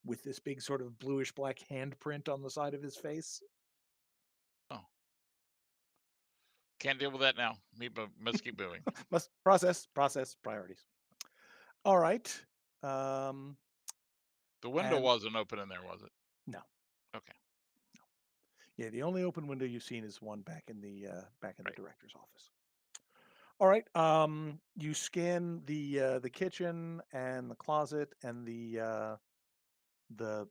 with this big sort of bluish black handprint on the side of his face. can't deal with that now. Must keep moving. Must process priorities. All right. Um, The window And- wasn't open in there, was it? No. Okay. Yeah, the only open window you've seen is one back in the Right. director's office. All right. You scan the kitchen and the closet and the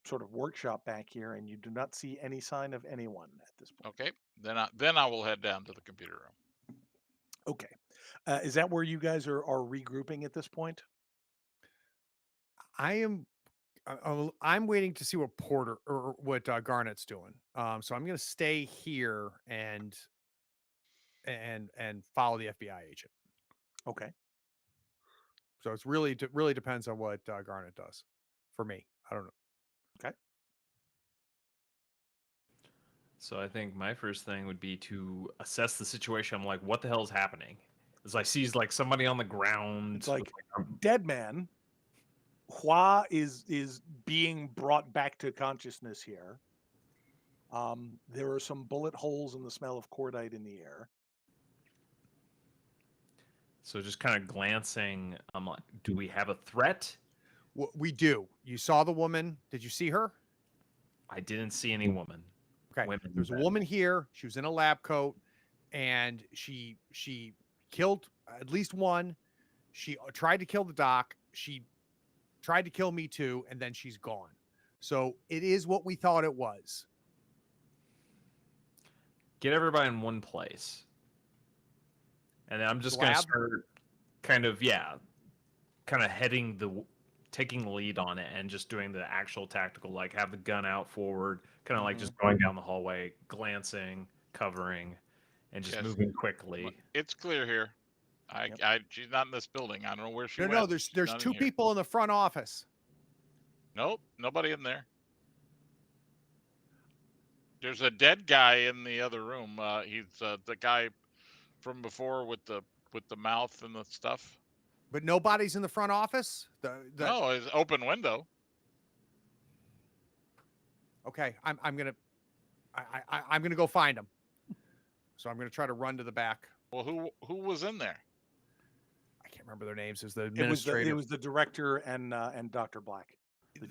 sort of workshop back here, and you do not see any sign of anyone at this point. Okay. Then I will head down to the computer room. Okay. Is that where you guys are regrouping at this point? I'm waiting to see what Porter or what Garnett's doing. So I'm going to stay here and follow the FBI agent. Okay. So it's really depends on what Garnett does. For me, I don't know. So I think my first thing would be to assess the situation. I'm like, what the hell is happening? As I see like somebody on the ground. It's like with, dead man. Hua is being brought back to consciousness here. There are some bullet holes and the smell of cordite in the air. So just kind of glancing, I'm like, do we have a threat? We do. You saw the woman. Did you see her? I didn't see any woman. Okay. Women There's a then. woman here. She was in a lab coat, and she killed at least one. She tried to kill the doc. She tried to kill me too, and then she's gone. So it is what we thought it was. Get everybody in one place. And then I'm just going to Lab? start kind of taking the lead on it and just doing the actual tactical, like have the gun out forward, kind of like just going down the hallway, glancing, covering, and just Yes. moving quickly. It's clear here. She's not in this building. I don't know where she went. No, there's She's not in two here. people in the front office. Nope, nobody in there. There's a dead guy in the other room. He's the guy from before with the mouth and the stuff. But nobody's in the front office. No, it's open window. Okay, I'm gonna go find him. So I'm gonna try to run to the back. Well, who was in there? I can't remember their names. It was the administrator. It was the director and Dr. Black.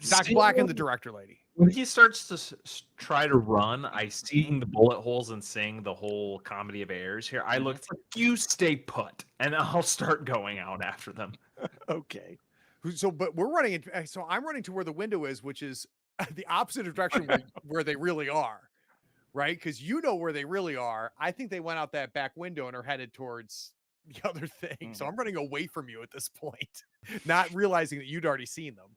Dr. Black and the director lady. When he starts to try to run, I seeing the bullet holes and seeing the whole comedy of errors here. I look like, you stay put, and I'll start going out after them. Okay. So, but we're running. So I'm running to where the window is, which is the opposite direction where they really are, right? Because you know where they really are. I think they went out that back window and are headed towards the other thing. So I'm running away from you at this point, not realizing that you'd already seen them.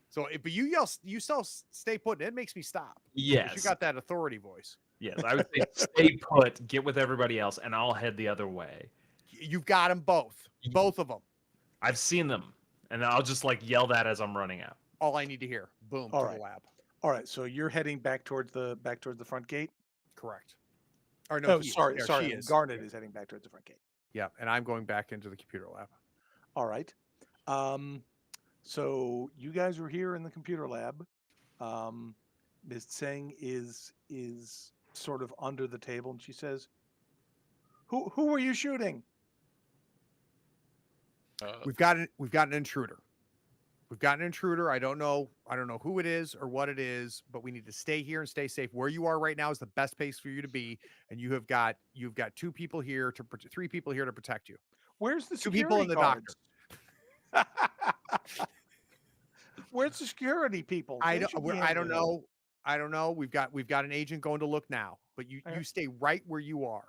So, but you still stay put, and it makes me stop. Yes. You got that authority voice. Yes, I would say stay put, get with everybody else, and I'll head the other way. You've got them both of them. I've seen them, and I'll just like yell that as I'm running out. All I need to hear. Boom. All to right. the lab. All right. So you're heading back towards the front gate. Correct. Or no, sorry. she is. Garnett is heading back towards the front gate. Yeah, and I'm going back into the computer lab. All right. So you guys are here in the computer lab. Ms. Tseng is sort of under the table, and she says, "Who were you shooting?" We've got an intruder. We've got an intruder. I don't know who it is or what it is, but we need to stay here and stay safe. Where you are right now is the best place for you to be, and you've got 2 people here to 3 people here to protect you. Where's the 2 people and the security doctor. guards? Where's the security people? I They don't should be I don't handling it. know. I don't know. We've got an agent going to look now, but you stay right where you are.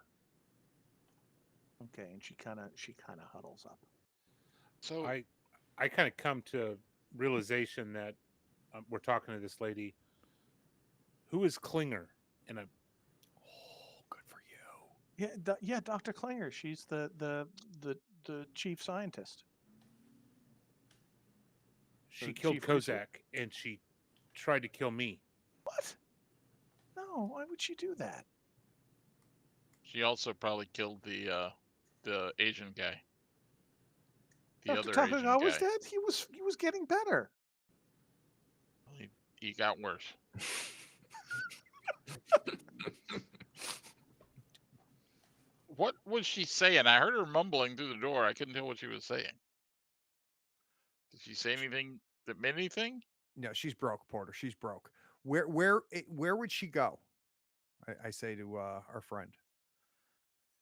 Okay, and she kind of huddles up. So I kind of come to realization that we're talking to this lady. Who is Klinger? And Oh, good for you. Yeah, Dr. Klinger. She's the chief scientist. she Or killed chief researcher. Kozak, and she tried to kill me. What? No, why would she do that? she also probably killed the Asian guy. The Dr. other Asian Takagawa's guy. dead? He was getting better. He got worse. What was she saying? I heard her mumbling through the door. I couldn't tell what she was saying. Did she say anything that meant anything? No, she's broke, Porter. She's broke. Where would she go? I say to our friend.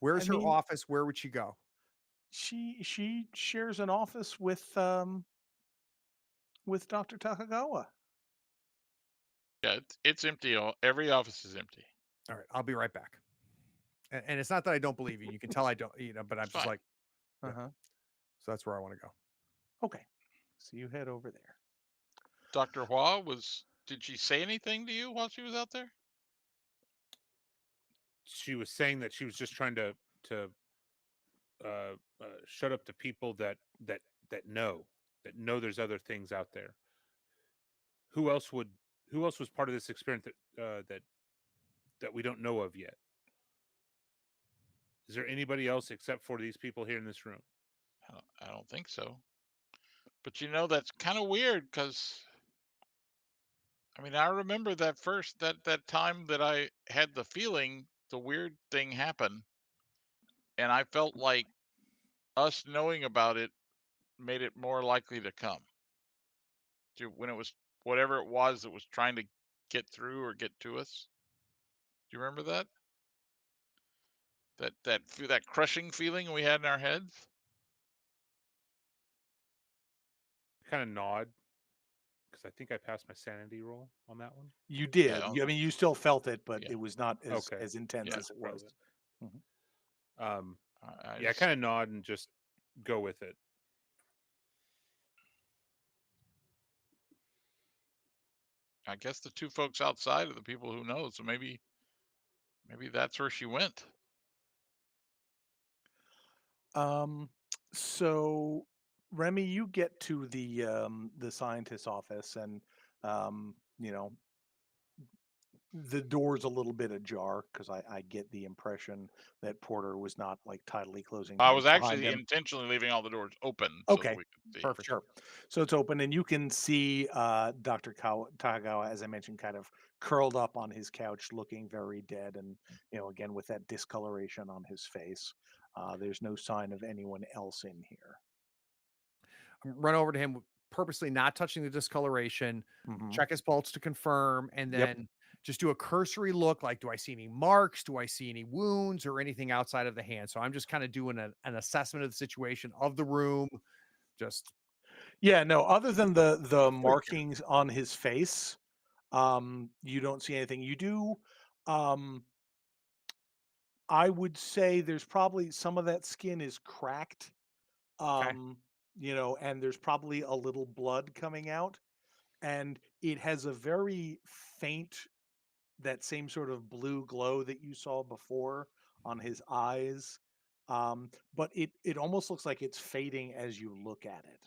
Where's her office? Where would she go? She shares an office with Dr. Takagawa. Yeah, it's empty. Every office is empty. All right, I'll be right back. And it's not that I don't believe you. You can tell I don't, but I'm It's just fine. like, yeah. So that's where I want to go. Okay, so you head over there. Dr. Hua did she say anything to you while she was out there? She was saying that she was just trying to shut up the people that know there's other things out there. Who else was part of this experiment that we don't know of yet? Is there anybody else except for these people here in this room? I don't think so. But that's kind of weird because I remember that that time that I had the feeling the weird thing happened, and I felt like us knowing about it made it more likely to come. When it was whatever it was that was trying to get through or get to us. Do you remember that? That crushing feeling we had in our heads? Kind of nod, because I think I passed my sanity roll on that one. You did. Yeah, you still felt it, but Yeah. it was not as Okay. intense Yeah, as it was. I kind of nod and just go with it. I guess the 2 folks outside are the people who know. So maybe that's where she went. So Remy, you get to the scientist's office, and the door's a little bit ajar because I get the impression that Porter was not like tidily closing. I doors was behind actually him. intentionally leaving all the doors open so Okay, that we could see. Perfect. Sure. So it's open, and you can see Dr. Takagawa, as I mentioned, kind of curled up on his couch, looking very dead, and again with that discoloration on his face. There's no sign of anyone else in here. Run over to him, purposely not touching the discoloration, Mhm. check his pulse to confirm, and Yep. then just do a cursory look. Like, do I see any marks? Do I see any wounds or anything outside of the hand? So I'm just kind of doing an assessment of the situation of the room. Just Yeah, no, other than the markings on his face, you don't see anything. You do, I would say there's probably some of that skin is cracked, okay. And there's probably a little blood coming out, and it has a very faint, that same sort of blue glow that you saw before on his eyes. But it almost looks like it's fading as you look at it.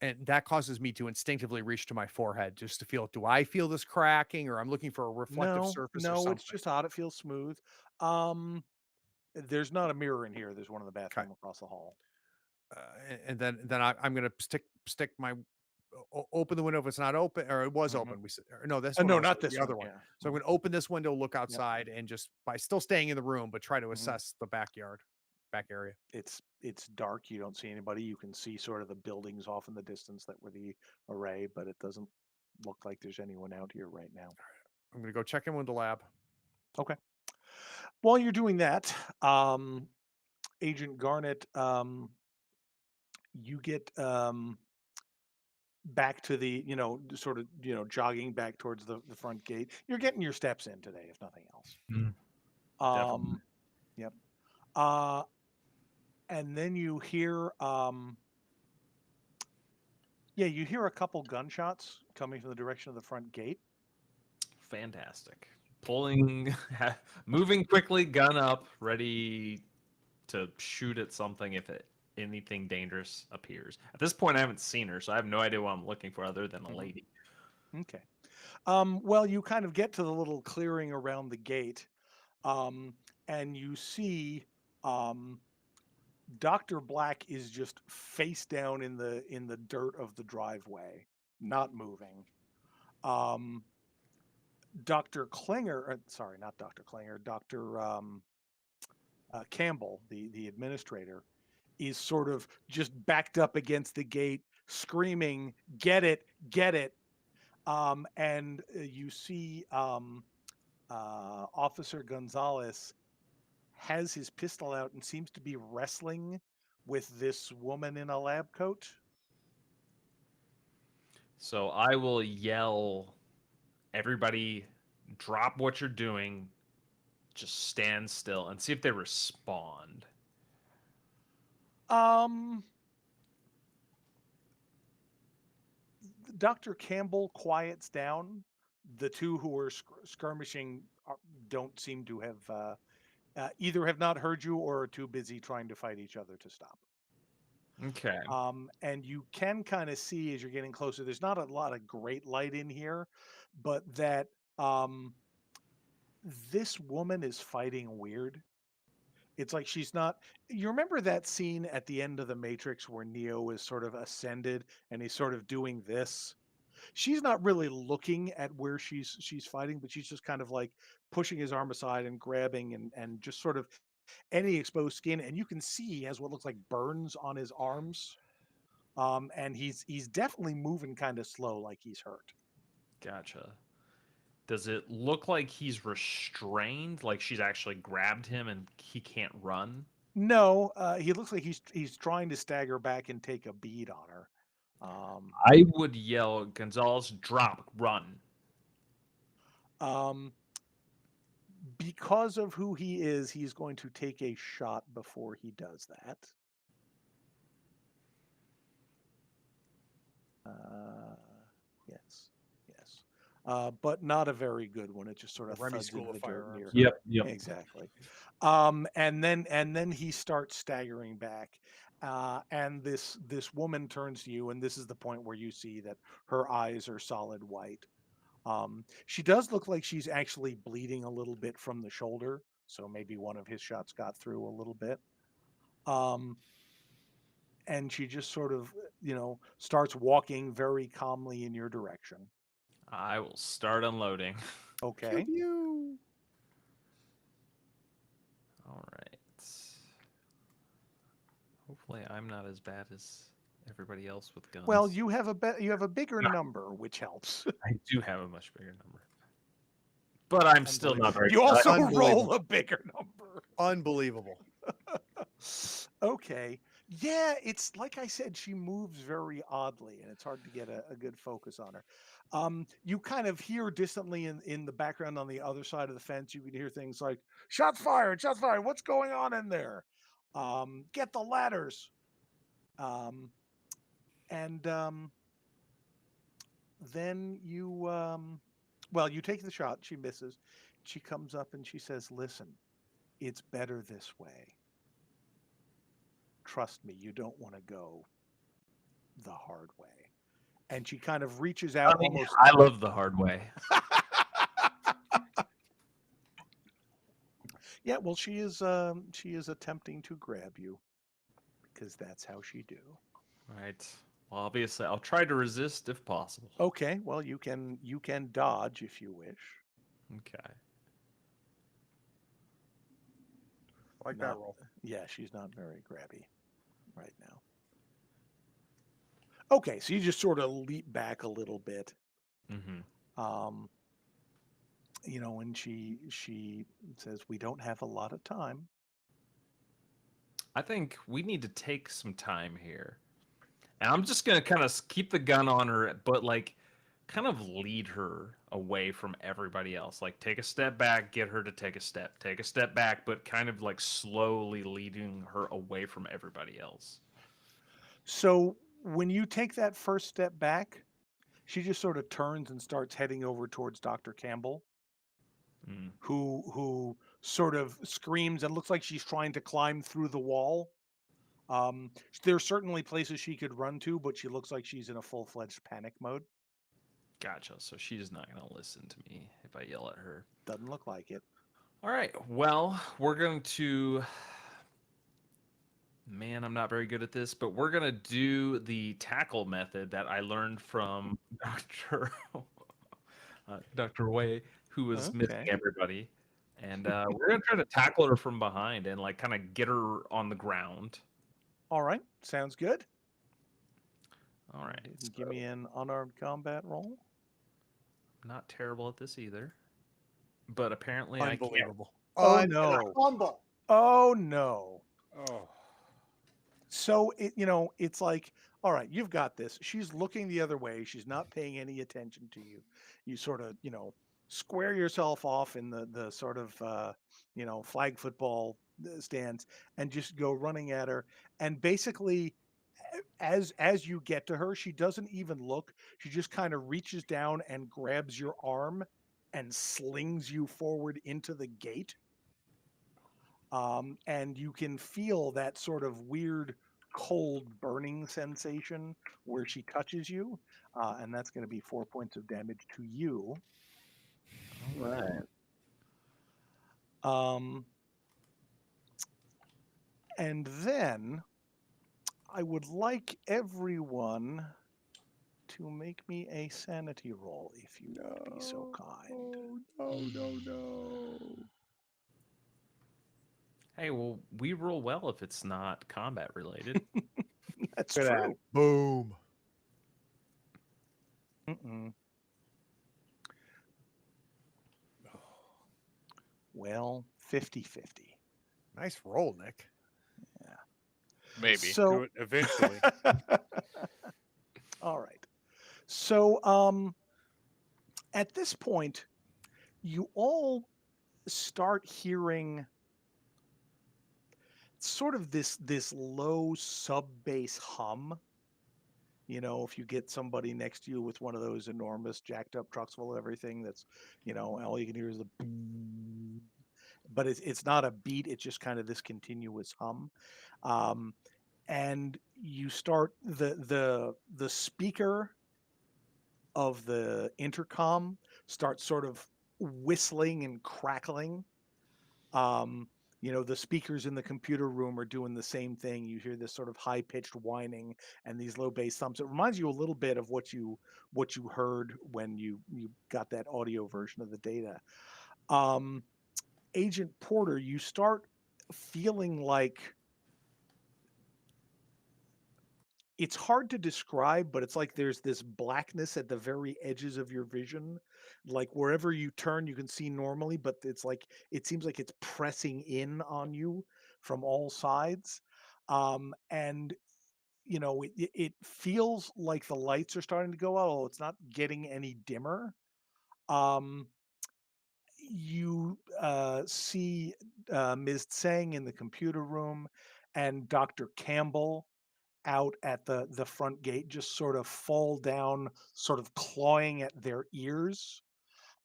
And that causes me to instinctively reach to my forehead just to feel, do I feel this cracking, or I'm looking for a reflective surface or No, something? it's just odd. It feels smooth. There's not a mirror in here. There's one in the bathroom across the hall. And then I'm going to stick my open the window if it's not open, or it was Mhm. open. We said, or no, this No, one. not The this other one. one. Yeah. So I'm going to open this window, look outside, and just by still staying in the room, but try to assess the back area. It's dark. You don't see anybody. You can see sort of the buildings off in the distance that were the array, but it doesn't look like there's anyone out here right now. I'm going to go check in with the lab. Okay. While you're doing that, Agent Garnett, you get back to the, sort of, jogging back towards the front gate. You're getting your steps in today, if nothing else. Definitely. Yep. And then you hear, you hear a couple gunshots coming from the direction of the front gate. Fantastic. Pulling, moving quickly, gun up, ready to shoot at something if anything dangerous appears. At this point, I haven't seen her, so I have no idea what I'm looking for other than a lady. Okay. Well, you kind of get to the little clearing around the gate, and you see Dr. Black is just face down in the dirt of the driveway, not moving. Dr. Klinger, sorry, not Dr. Klinger, Dr. Campbell, the administrator, is sort of just backed up against the gate, screaming, "Get it, get it!" And you see Officer Gonzalez has his pistol out and seems to be wrestling with this woman in a lab coat. So I will yell, everybody, drop what you're doing, just stand still, and see if they respond. Dr. Campbell quiets down. The two who were skirmishing don't seem to have either have not heard you or are too busy trying to fight each other to stop. Okay. And you can kind of see as you're getting closer, there's not a lot of great light in here, but that this woman is fighting weird. It's like she's not. You remember that scene at the end of The Matrix where Neo is sort of ascended and he's sort of doing this? She's not really looking at where she's fighting, but she's just kind of like pushing his arm aside and grabbing and just sort of any exposed skin, and you can see he has what looks like burns on his arms. And he's definitely moving kind of slow, like he's hurt. Gotcha. Does it look like he's restrained, like she's actually grabbed him and he can't run? No, he looks like he's trying to stagger back and take a bead on her. I would yell, Gonzalez, drop, run. Because of who he is, he's going to take a shot before he does that. Yes. But not a very good one. It just sort of Remy thuds School into of the dirt near Firearms. her. Yep. Exactly. And then he starts staggering back. And this woman turns to you, and this is the point where you see that her eyes are solid white. She does look like she's actually bleeding a little bit from the shoulder, so maybe one of his shots got through a little bit. And she just sort of, starts walking very calmly in your direction. I will start unloading. Okay. Pew, All right. Hopefully, I'm not as bad as everybody else with guns. Well, you have a bigger number, which helps. I do have a much bigger number, but I'm still not very. You also Unbelievable. roll a bigger number. Unbelievable. Okay. Yeah, it's like I said, she moves very oddly, and it's hard to get a good focus on her. You kind of hear distantly in the background on the other side of the fence, you can hear things like, shots fired, what's going on in there? Get the ladders. And then you take the shot, she misses. She comes up and she says, listen, it's better this way. Trust me, you don't want to go the hard way. And she kind of reaches out almost. I love the hard way. Yeah, well, she is attempting to grab you because that's how she do. Right. Well, obviously, I'll try to resist if possible. Okay, well you can dodge if you wish. Okay. I like that Not- roll. Yeah, she's not very grabby right now. Okay, so you just sort of leap back a little bit. Mm-hmm. And she says, "We don't have a lot of time." I think we need to take some time here. And I'm just going to kind of keep the gun on her, but like kind of lead her away from everybody else. Like take a step back, get her to take a step back, but kind of like slowly leading her away from everybody else. So when you take that first step back, she just sort of turns and starts heading over towards Dr. Campbell, Mm. who sort of screams and looks like she's trying to climb through the wall. There's certainly places she could run to, but she looks like she's in a full-fledged panic mode. Gotcha. So she's not going to listen to me if I yell at her. Doesn't look like it. All right. Well, we're going to. Man, I'm not very good at this, but we're going to do the tackle method that I learned from Dr. Way, who was missing Okay. everybody. And we're going to try to tackle her from behind and like kind of get her on the ground. All right, sounds good. All right. You can So give me an unarmed combat roll. not terrible at this either. But apparently I can't. Unbelievable. Oh, no. Humble. Oh no. Oh, So it's like, all right, you've got this. She's looking the other way. She's not paying any attention to you. You sort of, square yourself off in the sort of, flag football stands and just go running at her. And basically, as you get to her, she doesn't even look. She just kind of reaches down and grabs your arm and slings you forward into the gate. And you can feel that sort of weird cold burning sensation where she touches you, and that's going to be 4 points of damage to you. All right. And then I would like everyone to make me a sanity roll, if you would be so kind. No. Hey, well, we roll well if it's not combat related. That's Look at that. true. Boom. Mm-mm. Well, 50-50. Nice roll, Nick. Maybe. do So it eventually. all right. So at this point, you all start hearing sort of this low sub bass hum. If you get somebody next to you with one of those enormous jacked up trucks full of everything, that's all you can hear is the boom. But it's not a beat, it's just kind of this continuous hum. And you start the speaker of the intercom starts sort of whistling and crackling. The speakers in the computer room are doing the same thing. You hear this sort of high pitched whining and these low bass thumps. It reminds you a little bit of what you heard when you got that audio version of the data. Agent Porter, you start feeling like it's hard to describe, but it's like there's this blackness at the very edges of your vision. Like wherever you turn, you can see normally, but it's like it seems like it's pressing in on you from all sides. And it feels like the lights are starting to go out, although it's not getting any dimmer. Um, you see Ms. Tseng in the computer room and Dr. Campbell out at the front gate just sort of fall down, sort of clawing at their ears.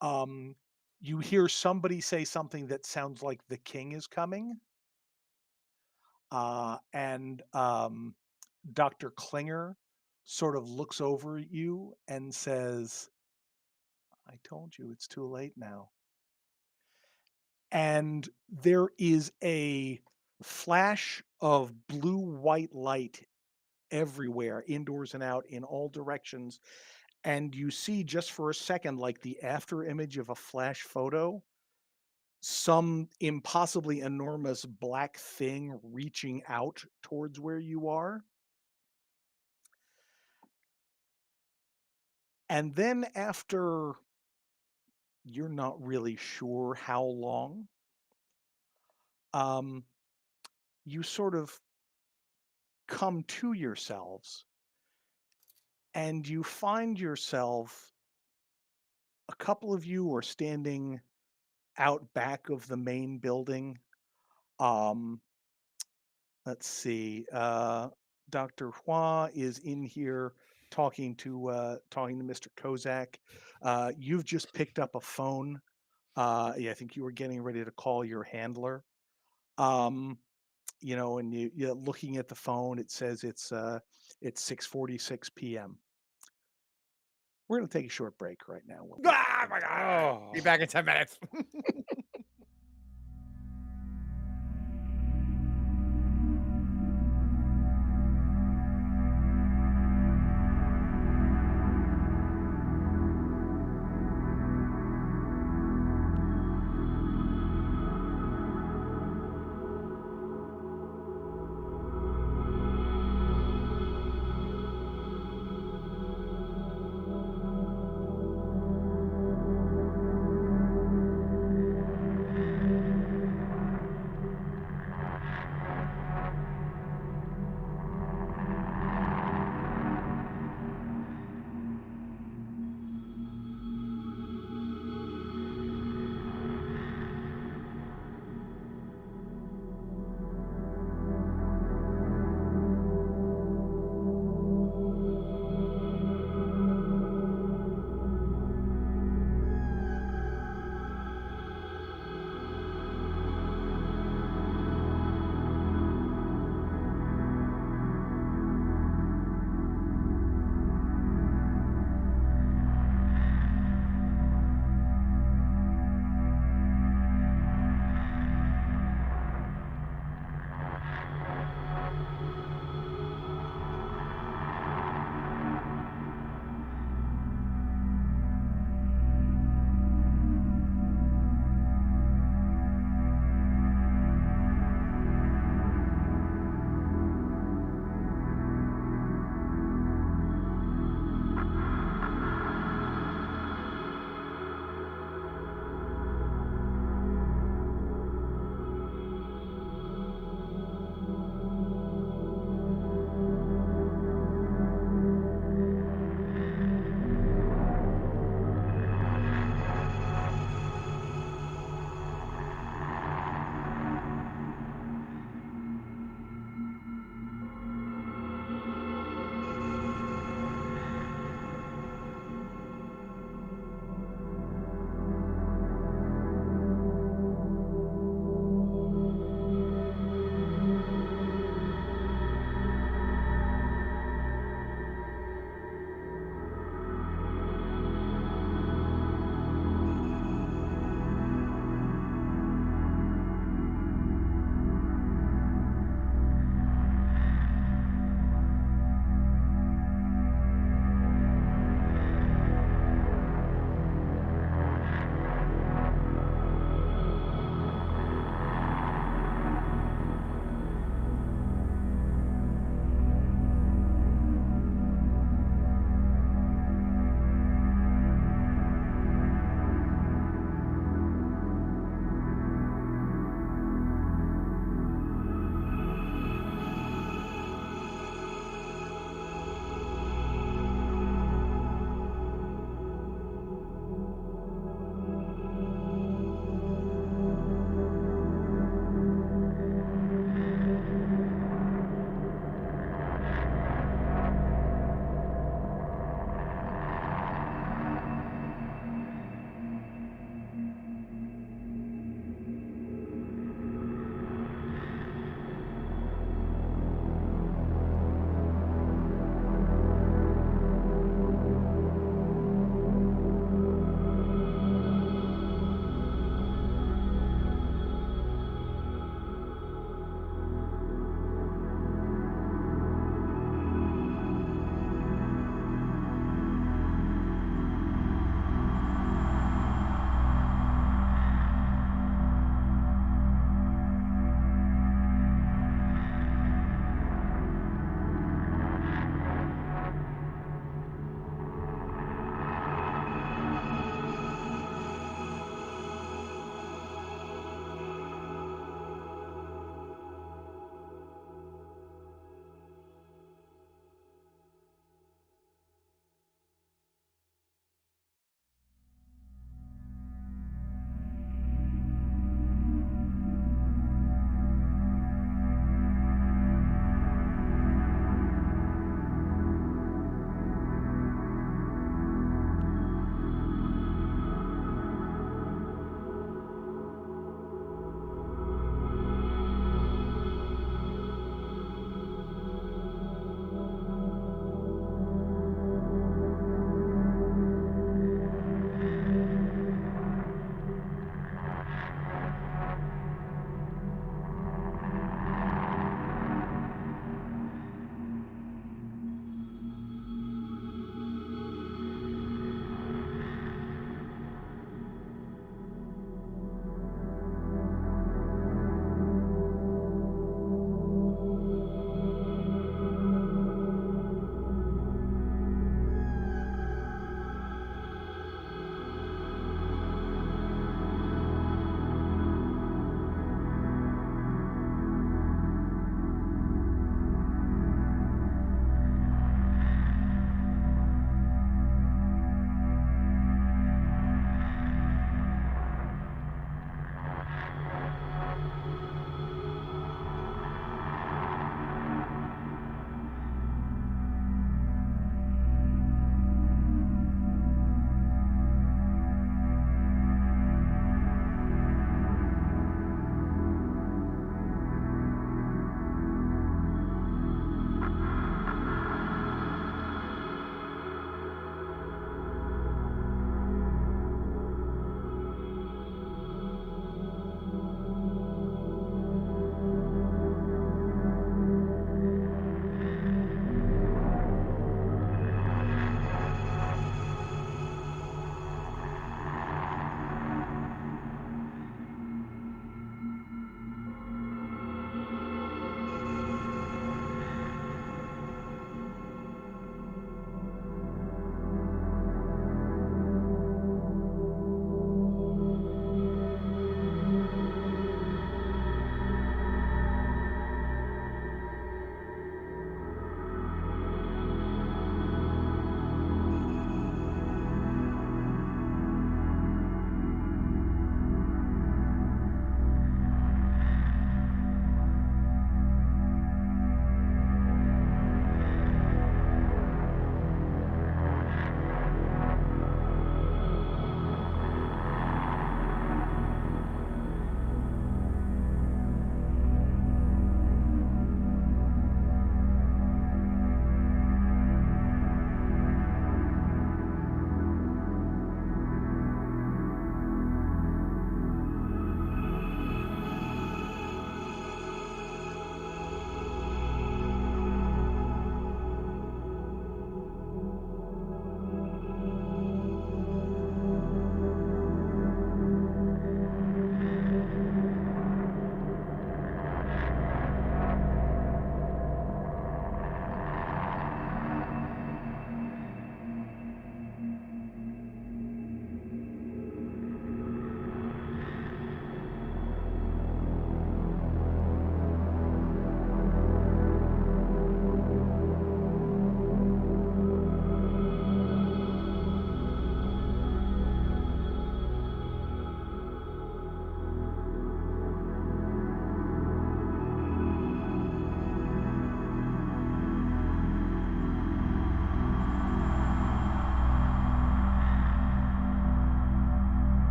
Um, you hear somebody say something that sounds like the king is coming. And Dr. Klinger sort of looks over at you and says, "I told you it's too late now." And there is a flash of blue white light everywhere, indoors and out, in all directions. And you see just for a second, like the after image of a flash photo, some impossibly enormous black thing reaching out towards where you are. And then after, you're not really sure how long, you sort of come to yourselves and you find yourself, a couple of you are standing out back of the main building. Let's see, Dr. Hua is in here talking to Mr. Kozak. You've just picked up a phone. Yeah, I think you were getting ready to call your handler. You know, and you're looking at the phone. It says it's 6:46 p.m. We're going to take a short break right now. We'll be Ah, my God. Be Oh. back in 10 minutes.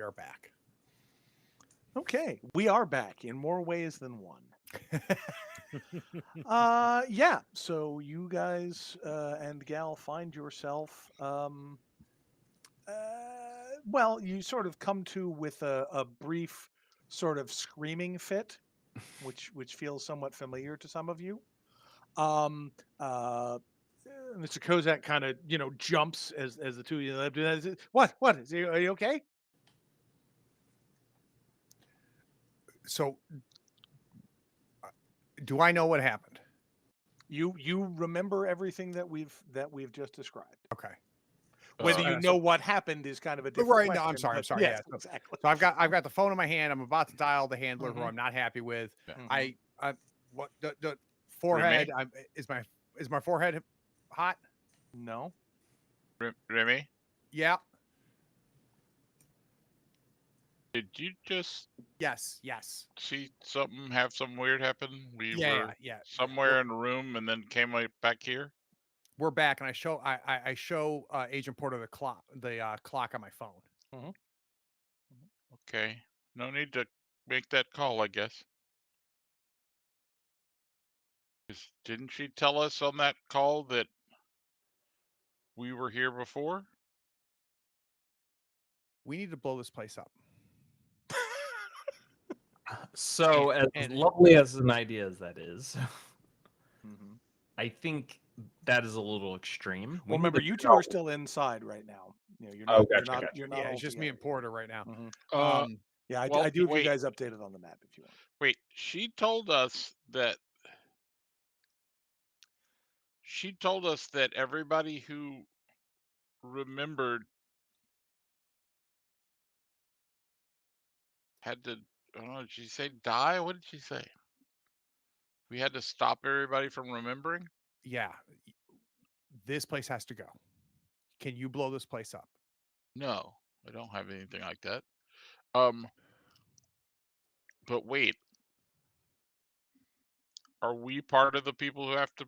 are back. Okay, we are back in more ways than one. Yeah. So you guys and gal find yourself. Well, you sort of come to with a brief sort of screaming fit, which feels somewhat familiar to some of you. Um, Mr. Kozak kind of jumps as the two of you do that. What is he, are you okay? So, do I know what happened? You remember everything that we've just described. Okay. Whether you know what happened is kind of a different Right. question. No, I'm sorry. I'm but sorry. Yes, Yeah. exactly. So I've got the phone in my hand. I'm about to dial the handler who Mhm. I'm not happy with. Yeah. I what the forehead? Remy? Is my forehead hot? No. Remy, Yeah. did you just Yes. see something have some weird happen? We Yeah. were Yeah. somewhere in a room and then came right back here. We're back, and I show Agent Porter the clock on my phone. Okay. No need to make that call, I guess. 'Cause didn't she tell us on that call that we were here before? We need to blow this place up. So, as and- lovely as an idea as that is, Mhm. I think that is a little extreme. Well, need remember, to you figure two are out- still inside right now. You're Oh, not. gotcha, gotcha. You're not. Yeah, all it's just me and together. Porter right now. Mhm. Yeah, Well, I do have you wait. guys updated on the map if you want. Wait, she told us that everybody who remembered had to, I don't know, did she say die? What did she say? We had to stop everybody from remembering? Yeah, this place has to go. Can you blow this place up? No, I don't have anything like that. But wait, are we part of the people who have to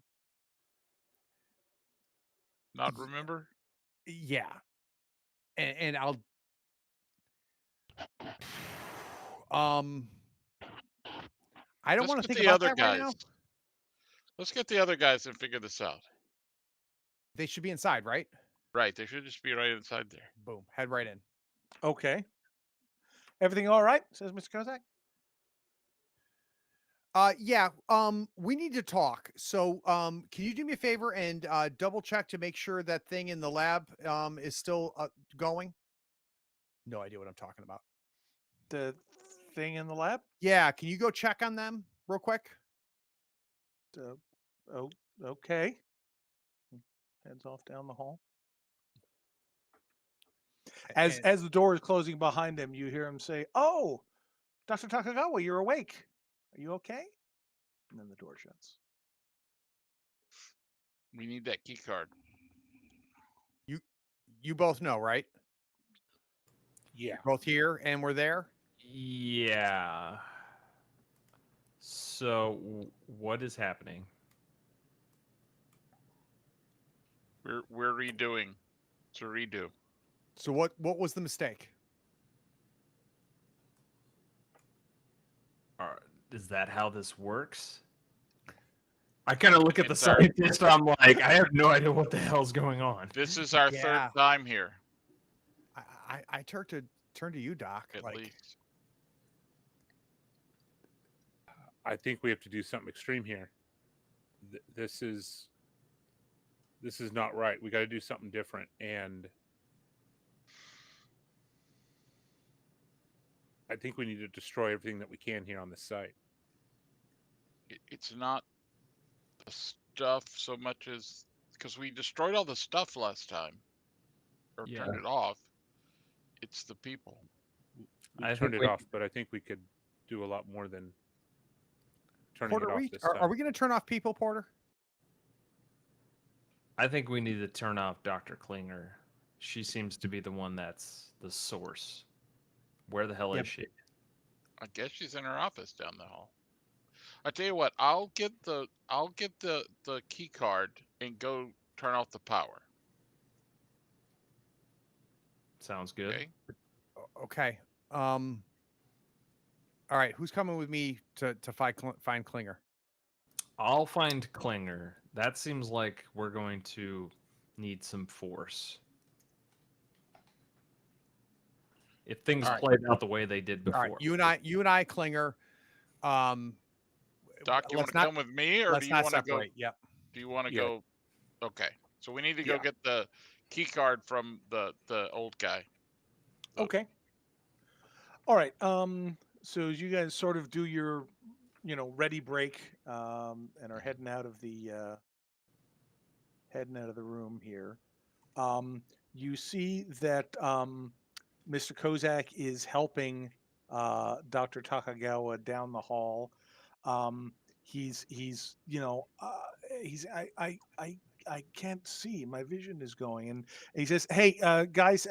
not remember? Yeah, and I'll I don't Let's want to get think the about other that right now. guys. Let's get the other guys and figure this out. They should be inside, right? Right, they should just be right inside there. Boom, head right in. Okay. Everything all right? Says Mr. Kozak. Yeah, we need to talk. So, can you do me a favor and double check to make sure that thing in the lab is still going? No idea what I'm talking about. The thing in the lab. Yeah, can you go check on them real quick? Oh, okay. Heads off down the hall. As the door is closing behind him, you hear him say, "Oh, Dr. Takagawa, you're awake. Are you okay?" And then the door shuts. We need that key card. You both know, right? Yeah. Both here and we're there. Yeah. So, what is happening? We're redoing. It's a redo. So what was the mistake? Is that how this works? I kind of look at the It's our- scientist. I'm like, I have no idea what the hell's going on. This is our Yeah. third time here, I turn to you, Doc. at Like, least. I think we have to do something extreme here. This is not right. We got to do something different, and I think we need to destroy everything that we can here on this site. It's not the stuff so much as because we destroyed all the stuff last time, or Yeah. turned it off. It's the people. We I turned think it off, but I think we could do a lot more than turning Porter, it off this are time. we going to turn off people, Porter? I think we need to turn off Dr. Klinger. She seems to be the one that's the source. Where the hell Yep. is she? I guess she's in her office down the hall. I tell you what, I'll get the key card and go turn off the power. Sounds good. Okay. Okay. All right, who's coming with me to find Klinger? I'll find Klinger. That seems like we're going to need some force. If things All right. played out the way they did before. All right, you and I, Klinger. Doc, you want let's to not come with me, or do let's you not want to go? separate. Yep. Do you want to Yeah. go? Okay, so we need to go Yeah. get the key card from the old guy. Okay. All right. So as you guys sort of do your, ready break, and are heading out of the room here, you see that Mr. Kozak is helping Dr. Takagawa down the hall. He's I can't see. My vision is going, and he says, "Hey, guys,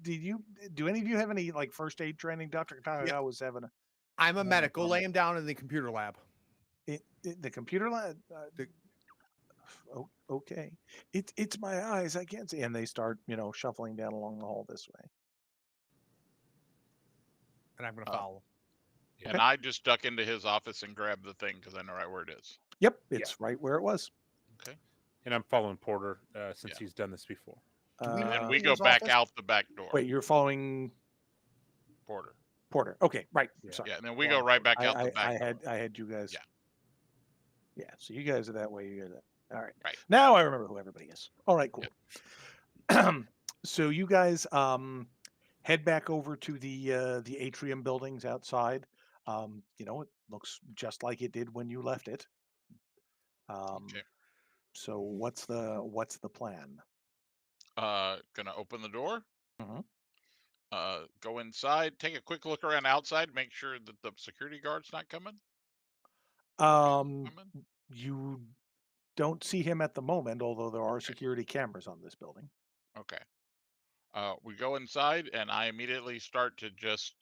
do any of you have any like first aid training?" Dr. Takagawa was having I'm a medic. Go lay him down in the computer lab. the computer lab. Okay, it's my eyes. I can't see. And they start, shuffling down along the hall this way. And I'm going to follow. And I just duck into his office and grab the thing because I know right where it is. Yep, it's right where it was. Okay. And I'm following Porter since he's done this before. And then we go back out the back door. Wait, you're following Porter. Porter. Okay, right. Yeah. Sorry. Yeah, and then we go right back out the back. I had you guys. Yeah. Yeah. So you guys are that way. You guys are that. All right. Right. Now I remember who everybody is. All right. Cool. Yep. So you guys head back over to the atrium buildings outside. It looks just like it did when you left it. Okay. So what's the plan? Gonna open the door. Mhm. Go inside. Take a quick look around outside. Make sure that the security guard's not coming. You don't see him at the moment, although there are security cameras on this building. Okay. We go inside, and I immediately start to just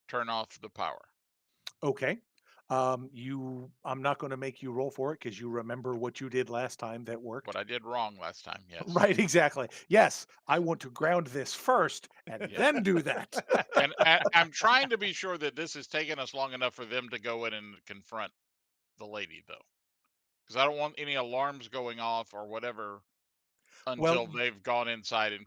turn off the power. Okay. I'm not going to make you roll for it because you remember what you did last time that worked. What I did wrong last time, yes. Right, exactly. Yes, I want to ground this first and then do that. And I'm trying to be sure that this has taken us long enough for them to go in and confront the lady, though, because I don't want any alarms going off or whatever until they've gone inside and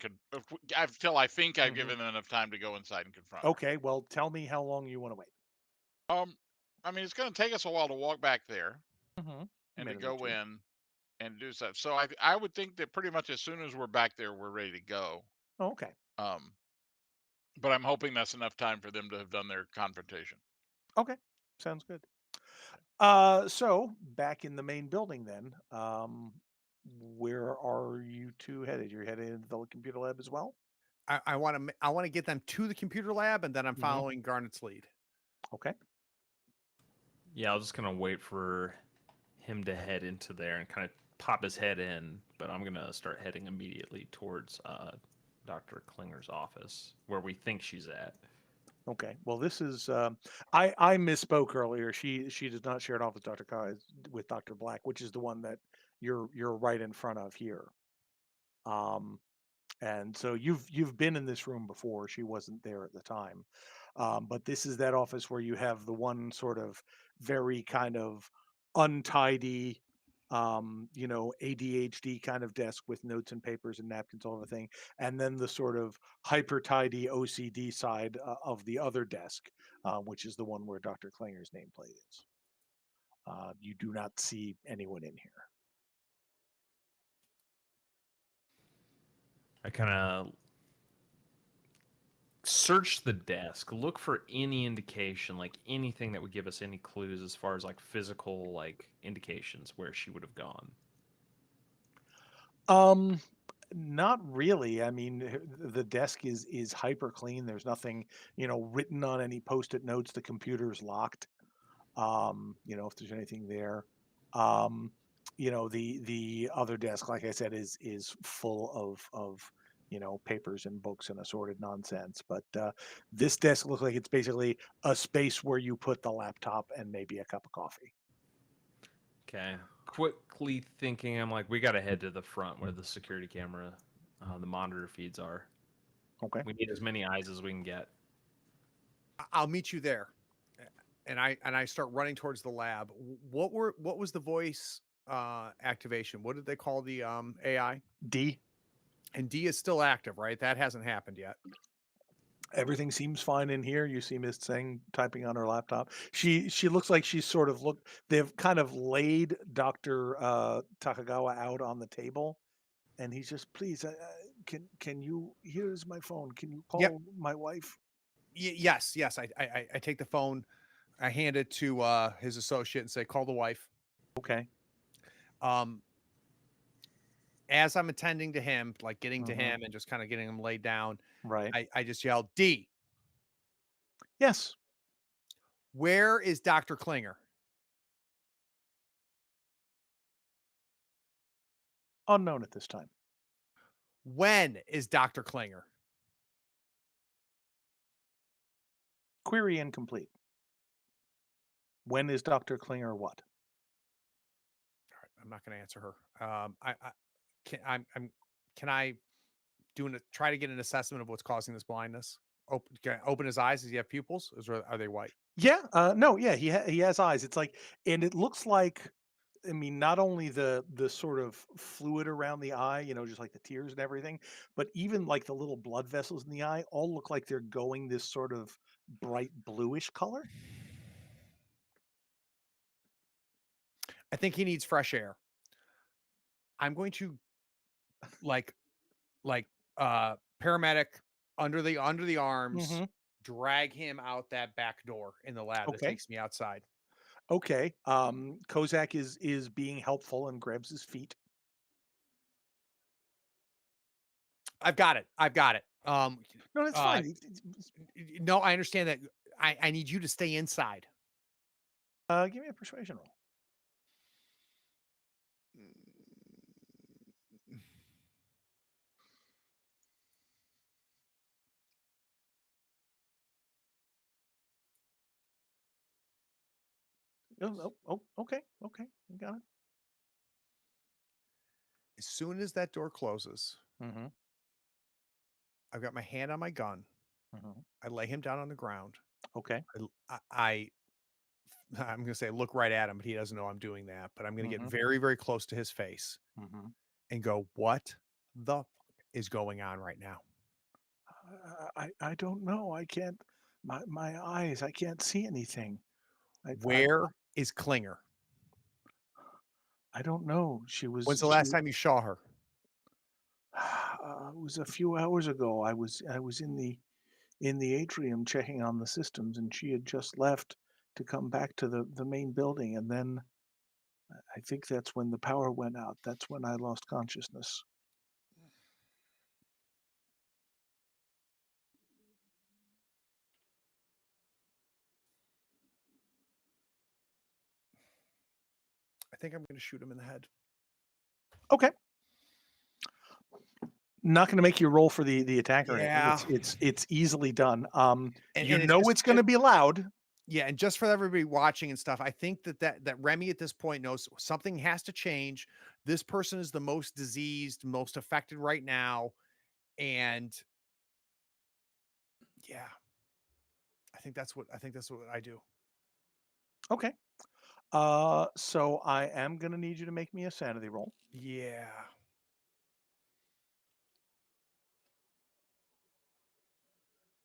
until I think I've given them enough time to go inside and confront. Okay, well, tell me how long you want to wait. I mean, it's going to take us a while to walk back there and to Minute or go two. in and do stuff. So I would think that pretty much as soon as we're back there, we're ready to go. Oh, okay. But I'm hoping that's enough time for them to have done their confrontation. Okay, sounds good. So back in the main building then, where are you two headed? You're headed into the computer lab as well? I want to get them to the computer lab, and then I'm following Garnett's lead. Okay. Yeah, I was just gonna wait for him to head into there and kind of pop his head in, but I'm gonna start heading immediately towards Dr. Klinger's office, where we think she's at. Okay. Well, this is I misspoke earlier. She does not share an office with Dr. Black, which is the one that you're right in front of here. And so you've been in this room before. She wasn't there at the time. But this is that office where you have the one sort of very kind of untidy, ADHD kind of desk with notes and papers and napkins, all everything, and then the sort of hyper tidy OCD side of the other desk, which is the one where Dr. Klinger's nameplate is. You do not see anyone in here. I kind of search the desk, look for any indication, like anything that would give us any clues as far as like physical like indications where she would have gone. Not really. I mean, the desk is hyper clean. There's nothing, written on any post-it notes. The computer's locked. If there's anything there. The other desk, like I said, is full of papers and books and assorted nonsense. But this desk looks like it's basically a space where you put the laptop and maybe a cup of coffee. Okay. Quickly thinking, I'm like, we got to head to the front where the security camera, the monitor feeds are. Okay. We need as many eyes as we can get. I'll meet you there. And I start running towards the lab. What was the voice activation? What did they call the AI? D. And D is still active, right? That hasn't happened yet. Everything seems fine in here. You see Miss Tseng typing on her laptop. She looks like she's sort of they've kind of laid Dr. Takagawa out on the table, and he's just, please, can you, here's my phone. Can you Yep. call my wife? Yes. I take the phone, I hand it to his associate and say, call the wife. Okay. As I'm attending to him, like getting to Mhm. him and just kind of getting him laid down, Right. I just yell, D, Yes. where is Dr. Klinger? Unknown at this time. When is Dr. Klinger? Query incomplete. When is Dr. Klinger what? All right, I'm not going to answer her. Can I try to get an assessment of what's causing this blindness? Open his eyes. Does he have pupils? Are they white? Yeah. No. Yeah. He has eyes. It's like, and it looks like, I mean, not only the sort of fluid around the eye, just like the tears and everything, but even like the little blood vessels in the eye all look like they're going this sort of bright bluish color. I think he needs fresh air. I'm going to like paramedic under the arms, Mhm. drag him out that back door in the lab that Okay. takes me outside. Okay. Kozak is being helpful and grabs his feet. I've got it. No, that's fine. No, I understand that. I need you to stay inside. Give me a persuasion roll. Oh, okay. You got it. As soon as that door closes, Mm-hmm. I've got my hand on my gun. Mm-hmm. I lay him down on the ground. Okay. I'm going to say look right at him, but he doesn't know I'm doing that. But I'm going to Mhm. get very, very close to his face Mm-hmm. and go, what the fuck is going on right now? I don't know. I can't. My eyes. I can't see anything. Where is Klinger? I don't know. She was. When's the last time you saw her? It was a few hours ago. I was in the atrium checking on the systems, and she had just left to come back to the main building, and then I think that's when the power went out. That's when I lost consciousness. I think I'm going to shoot him in the head. Okay. Not going to make you roll for the attack or anything. It's easily done. It's going to be loud. Yeah, and just for everybody watching and stuff, I think that Remy at this point knows something has to change. This person is the most diseased, most affected right now, and yeah, I think that's what I do. Okay. So I am going to need you to make me a sanity roll. Yeah.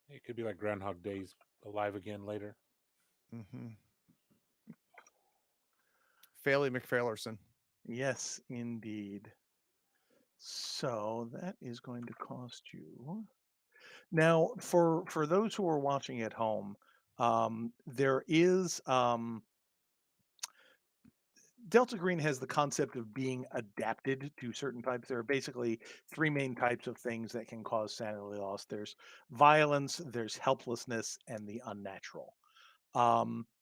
It could be like Groundhog Days, alive again later. Mm-hmm. Fairley McFailerson. Yes, indeed. So that is going to cost you. Now, for those who are watching at home, there is Delta Green has the concept of being adapted to certain types. There are basically three main types of things that can cause sanity loss. There's violence, there's helplessness, and the unnatural.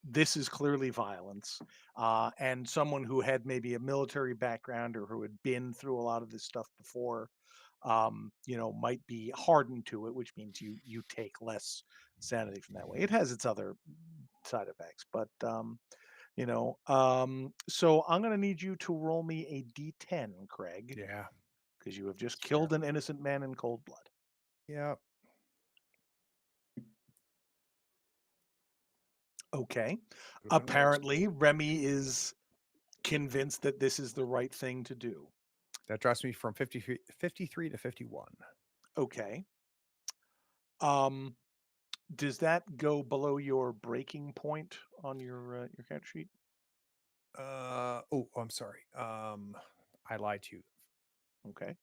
This is clearly violence, and someone who had maybe a military background or who had been through a lot of this stuff before, might be hardened to it, which means you take less sanity from that way. It has its other side effects, but so I'm going to need you to roll me a D10, Craig. Yeah. Because you have just killed an innocent man in cold blood. Yeah. Okay. Could've been worse. Apparently, Remy is convinced that this is the right thing to do. That drops me from 53 to 51. Okay. Does that go below your breaking point on your character sheet? I'm sorry. I lied to you. Okay.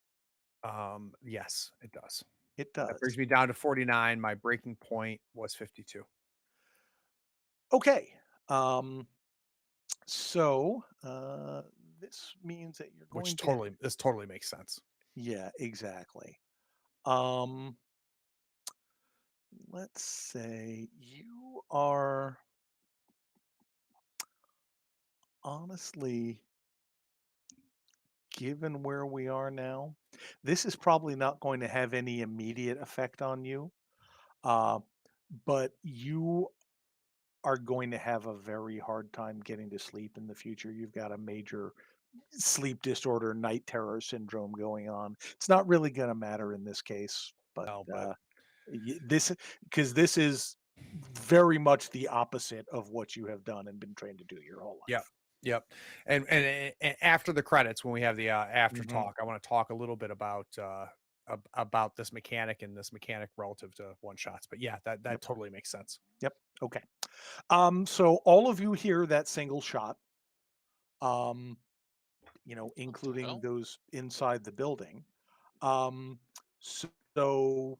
Yes, it does. It That does. brings me down to 49. My breaking point was 52. Okay. So this means that you're going to. This totally makes sense. Yeah, exactly. Um, let's say you are honestly, given where we are now, this is probably not going to have any immediate effect on you. Uh, but you are going to have a very hard time getting to sleep in the future. You've got a major sleep disorder, night terror syndrome going on. It's not really going to matter in this case, but No, but this this is very much the opposite of what you have done and been trained to do your whole life. yep. Yep. And after the credits, when we have the after Mhm. talk, I want to talk a little bit about this mechanic and this mechanic relative to one shots. But yeah, that Yep. totally makes sense. Yep. Okay. So all of you hear that single shot, um, including hell? those inside the building. Um, so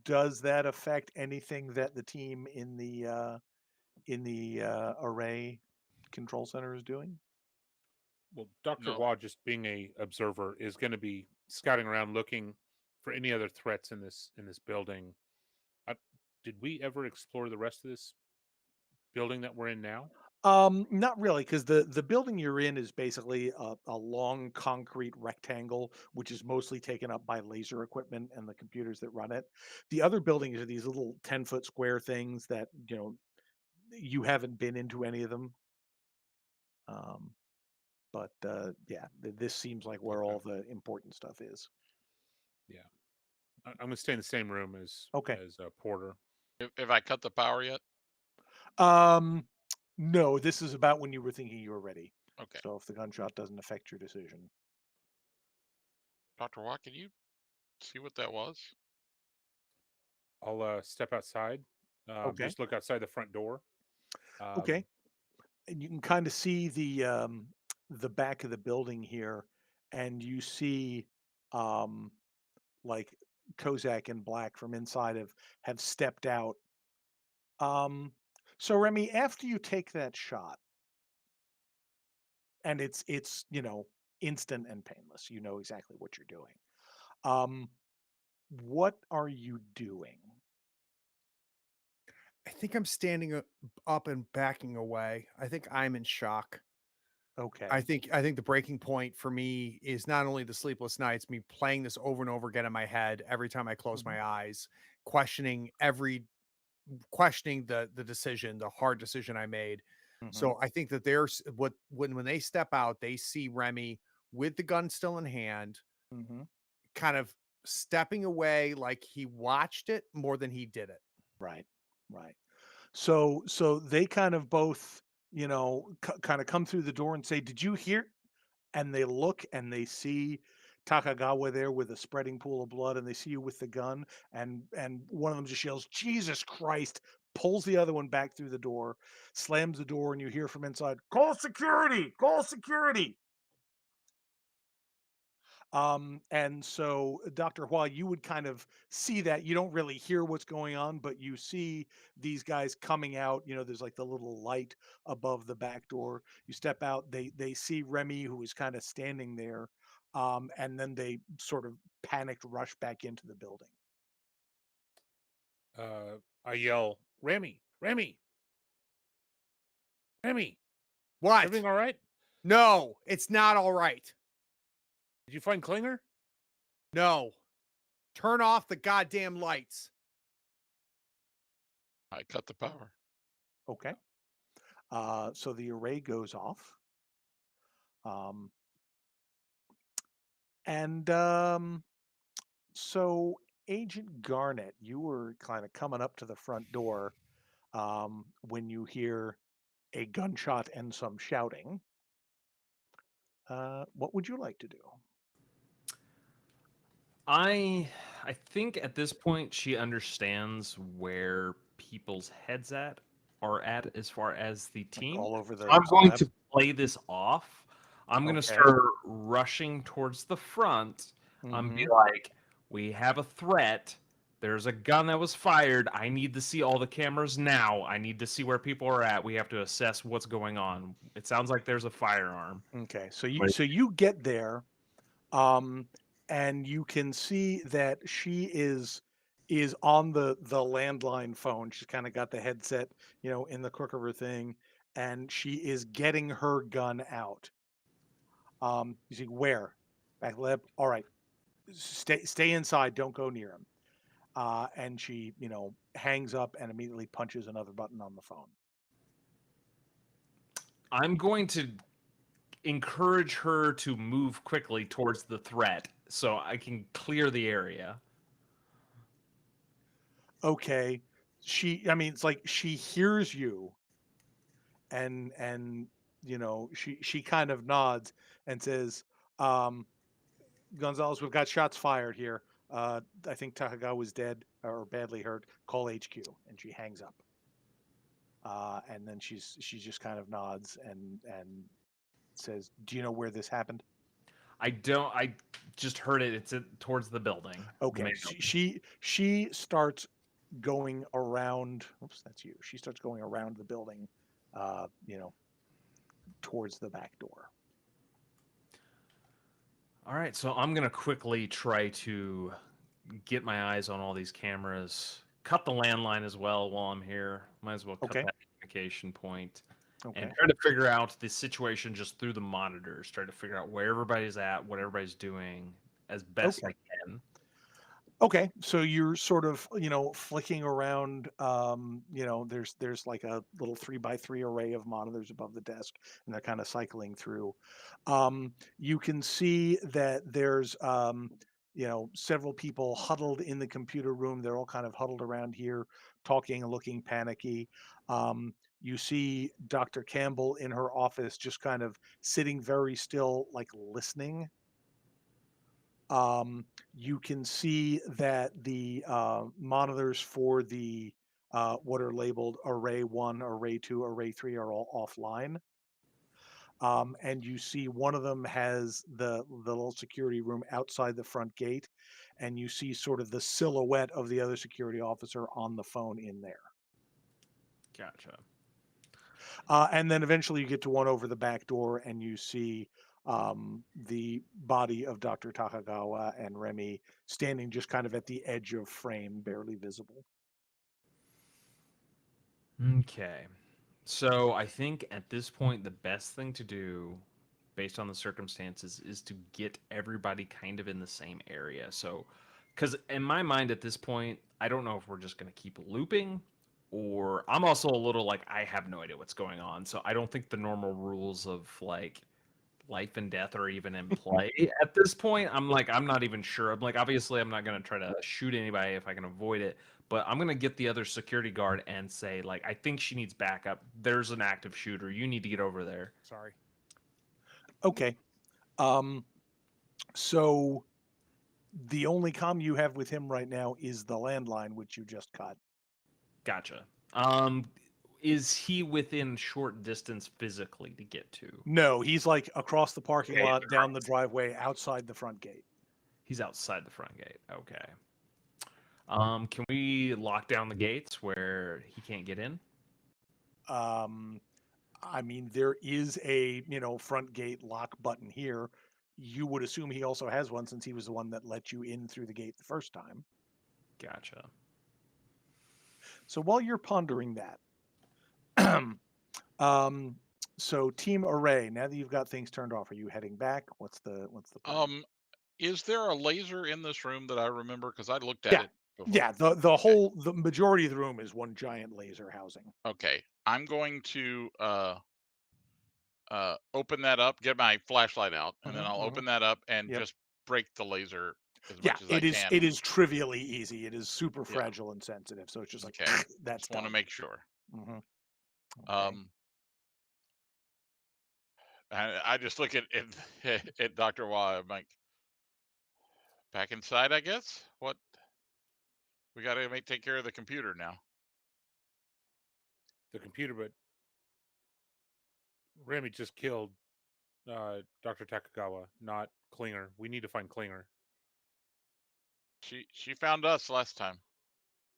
does that affect anything that the team in the array control center is doing? Well, Dr. No. Waugh, just being a observer, is going to be scouting around looking for any other threats in this building. I, did we ever explore the rest of this building that we're in now? Not really, because the building you're in is basically a long concrete rectangle, which is mostly taken up by laser equipment and the computers that run it. The other buildings are these little 10-foot square things that you haven't been into any of them. Um, but yeah, this seems like where Okay. all the important stuff is. Yeah, I'm going to stay in the same room as Okay. Porter. Have I cut the power yet? No, this is about when you were thinking you were ready. Okay. So if the gunshot doesn't affect your decision. Dr. Watt, can you see what that was? I'll step outside. Okay. Just look outside the front door. Okay. And you can kind of see the back of the building here, and you see um like Kozak and Black from inside have stepped out. So Remy, after you take that shot, and it's instant and painless, you know exactly what you're doing. Um, what are you doing? I think I'm standing up and backing away. I think I'm in shock. Okay. I think the breaking point for me is not only the sleepless nights, me playing this over and over again in my head every time I close Mhm. my eyes, questioning the decision, the hard decision I made. Mhm. So I think that there's when they step out, they see Remy with the gun still in hand, Mhm. kind of stepping away like he watched it more than he did it. Right. Right. So they kind of both, kind of come through the door and say, "Did you hear?" And they look and they see Takagawa there with a spreading pool of blood, and they see you with the gun, and one of them just yells, "Jesus Christ!" Pulls the other one back through the door, slams the door, and you hear from inside, "Call security! Call security!" And so, Dr. Hua, you would kind of see that. You don't really hear what's going on, but you see these guys coming out. There's like the little light above the back door. You step out, they see Remy, who is kind of standing there, and then they sort of panicked rush back into the building. I yell, Remy, Remy, Remy, What? everything all right? No, it's not all right. Did you find Klinger? No. Turn off the goddamn lights. I cut the power. Okay. So the array goes off. Um, and so Agent Garnett, you were kind of coming up to the front door. when you hear a gunshot and some shouting. What would you like to do? I think at this point she understands where people's heads are at as far as the team. All over the I'm going slab? to play this off. I'm going to Okay. start rushing towards the front. I'm be Mhm. like, we have a threat. There's a gun that was fired. I need to see all the cameras now. I need to see where people are at. We have to assess what's going on. It sounds like there's a firearm. Okay, so you get there, and you can see that she is on the landline phone. She's kind of got the headset, in the crook of her thing, and she is getting her gun out. You see where? Back left. All right, stay inside. Don't go near him. And she, hangs up and immediately punches another button on the phone. I'm going to encourage her to move quickly towards the threat so I can clear the area. Okay, it's like she hears you, and she kind of nods and says, Gonzalez, we've got shots fired here. I think Takagawa is dead or badly hurt. Call HQ. And she hangs up. And then she just kind of nods and says, do you know where this happened? I don't. I just heard it. It's towards the building. Okay. Main She starts going around. Oops, that's you. She starts going around the building, towards the back door. All right, so I'm gonna quickly try to get my eyes on all these cameras. Cut the landline as well while I'm here. Might as well cut Okay. that communication point. Okay. And try to figure out the situation just through the monitors. Try to figure out where everybody's at, what everybody's doing, as best I can. Okay, so you're sort of, flicking around. There's like a little 3x3 array of monitors above the desk, and they're kind of cycling through. You can see that there's, several people huddled in the computer room. They're all kind of huddled around here, talking and looking panicky. You see Dr. Campbell in her office, just kind of sitting very still, like listening. You can see that the monitors for the what are labeled Array 1, Array 2, Array 3 are all offline. And you see one of them has the little security room outside the front gate, and you see sort of the silhouette of the other security officer on the phone in there. Gotcha. And then eventually you get to one over the back door, and you see the body of Dr. Takagawa and Remy standing just kind of at the edge of frame, barely visible. Okay. So I think at this point, the best thing to do, based on the circumstances, is to get everybody kind of in the same area. So, because in my mind at this point, I don't know if we're just going to keep looping, or I'm also a little like, I have no idea what's going on. So I don't think the normal rules of like life and death are even in play at this point. I'm like, I'm not even sure. I'm like, obviously, I'm not going to try to shoot anybody if I can avoid it. But I'm going to get the other security guard and say, like, I think she needs backup. There's an active shooter. You need to get over there. Sorry. Okay. So the only comm you have with him right now is the landline, which you just cut. Gotcha. Is he within short distance physically to get to? No, he's like across the parking Okay, lot, down the driveway, outside the front gate. He's outside the front gate. Okay. Can we lock down the gates where he can't get in? I mean, there is a, front gate lock button here. You would assume he also has one since he was the one that let you in through the gate the first time. Gotcha. So while you're pondering that, so Team Array, now that you've got things turned off, are you heading back? What's the plan? Is there a laser in this room that I remember? Because I looked at Yeah. it before. Yeah, the majority of the room is one giant laser housing. Okay, I'm going to open that up, get my flashlight out, and then I'll open that up and Yep. just break the laser as Yeah, much as I can. it is trivially easy. It is super fragile and sensitive, so it's just like Okay. that's Just want to done. make sure. Mm-hmm. Okay. I just look at at Dr. Wah. I'm like, back inside, I guess. What? We got to take care of the computer now. The computer, but Remy just killed Dr. Takagawa, not Klinger. We need to find Klinger. She found us last time,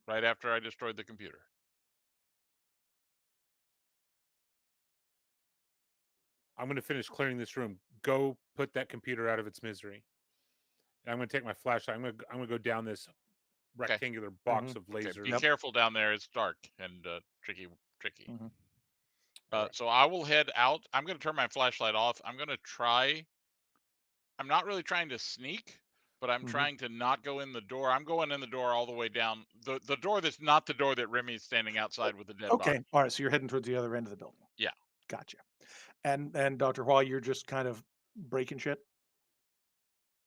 right after I destroyed the computer. I'm going to finish clearing this room. Go put that computer out of its misery. And I'm going to take my flashlight. I'm going to go down this rectangular box of Okay, lasers. be careful down there. It's dark and tricky. Mm-hmm. So I will head out. I'm going to turn my flashlight off. I'm going to try. I'm not really trying to sneak, but I'm trying to not go in the door. I'm going in the door all the way down. The door that's not the door that Remy's standing outside with the dead body. Okay. All right. So you're heading towards the other end of the building. Yeah. Gotcha. And Dr. Hua, you're just kind of breaking shit?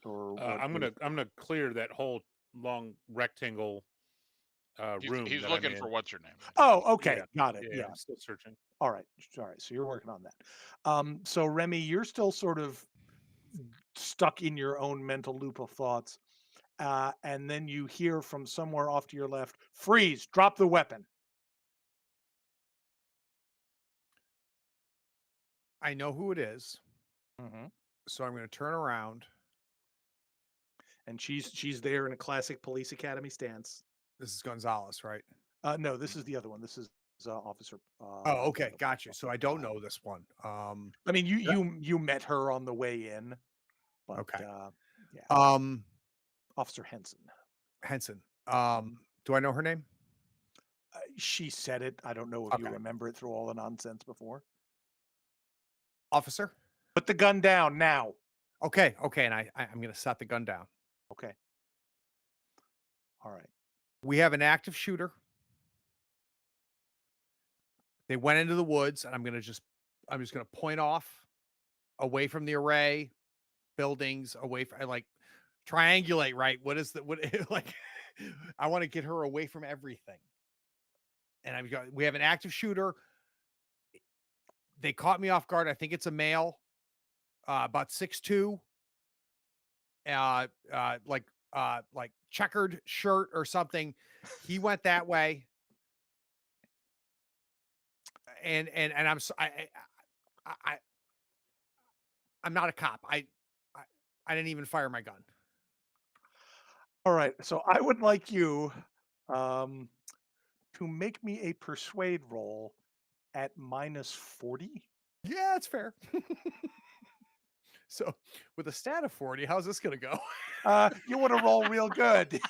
Or what, I'm gonna clear that whole long rectangle room. He's that looking I'm in. for what's her name. Oh, okay. Got it. Yeah. I'm still searching. All right. So you're working on that. So Remy, you're still sort of stuck in your own mental loop of thoughts. And then you hear from somewhere off to your left, freeze, drop the weapon. I know who it is. Mm-hmm. So I'm going to turn around. And she's there in a classic police academy stance. This is Gonzalez, right? No, this is the other one. This is Officer. Oh, okay, gotcha. So I don't know this one. I mean, you met her on the way in, but Okay. yeah. Officer Henson. Do I know her name? She said it. I don't know if you remember it through all the nonsense before. Officer? Put the gun down now. Okay, and I'm going to set the gun down. Okay. All right. We have an active shooter. They went into the woods, and I'm just going to point off away from the array, buildings, away from, like, triangulate, right? What like, I want to get her away from everything. And we have an active shooter. They caught me off guard. I think it's a male, about 6'2", like checkered shirt or something. He went that way. And I'm not a cop. I didn't even fire my gun. All right. So I would like you to make me a persuade roll at -40. Yeah, that's fair. So with a stat of 40, how's this going to go? You want to roll real good.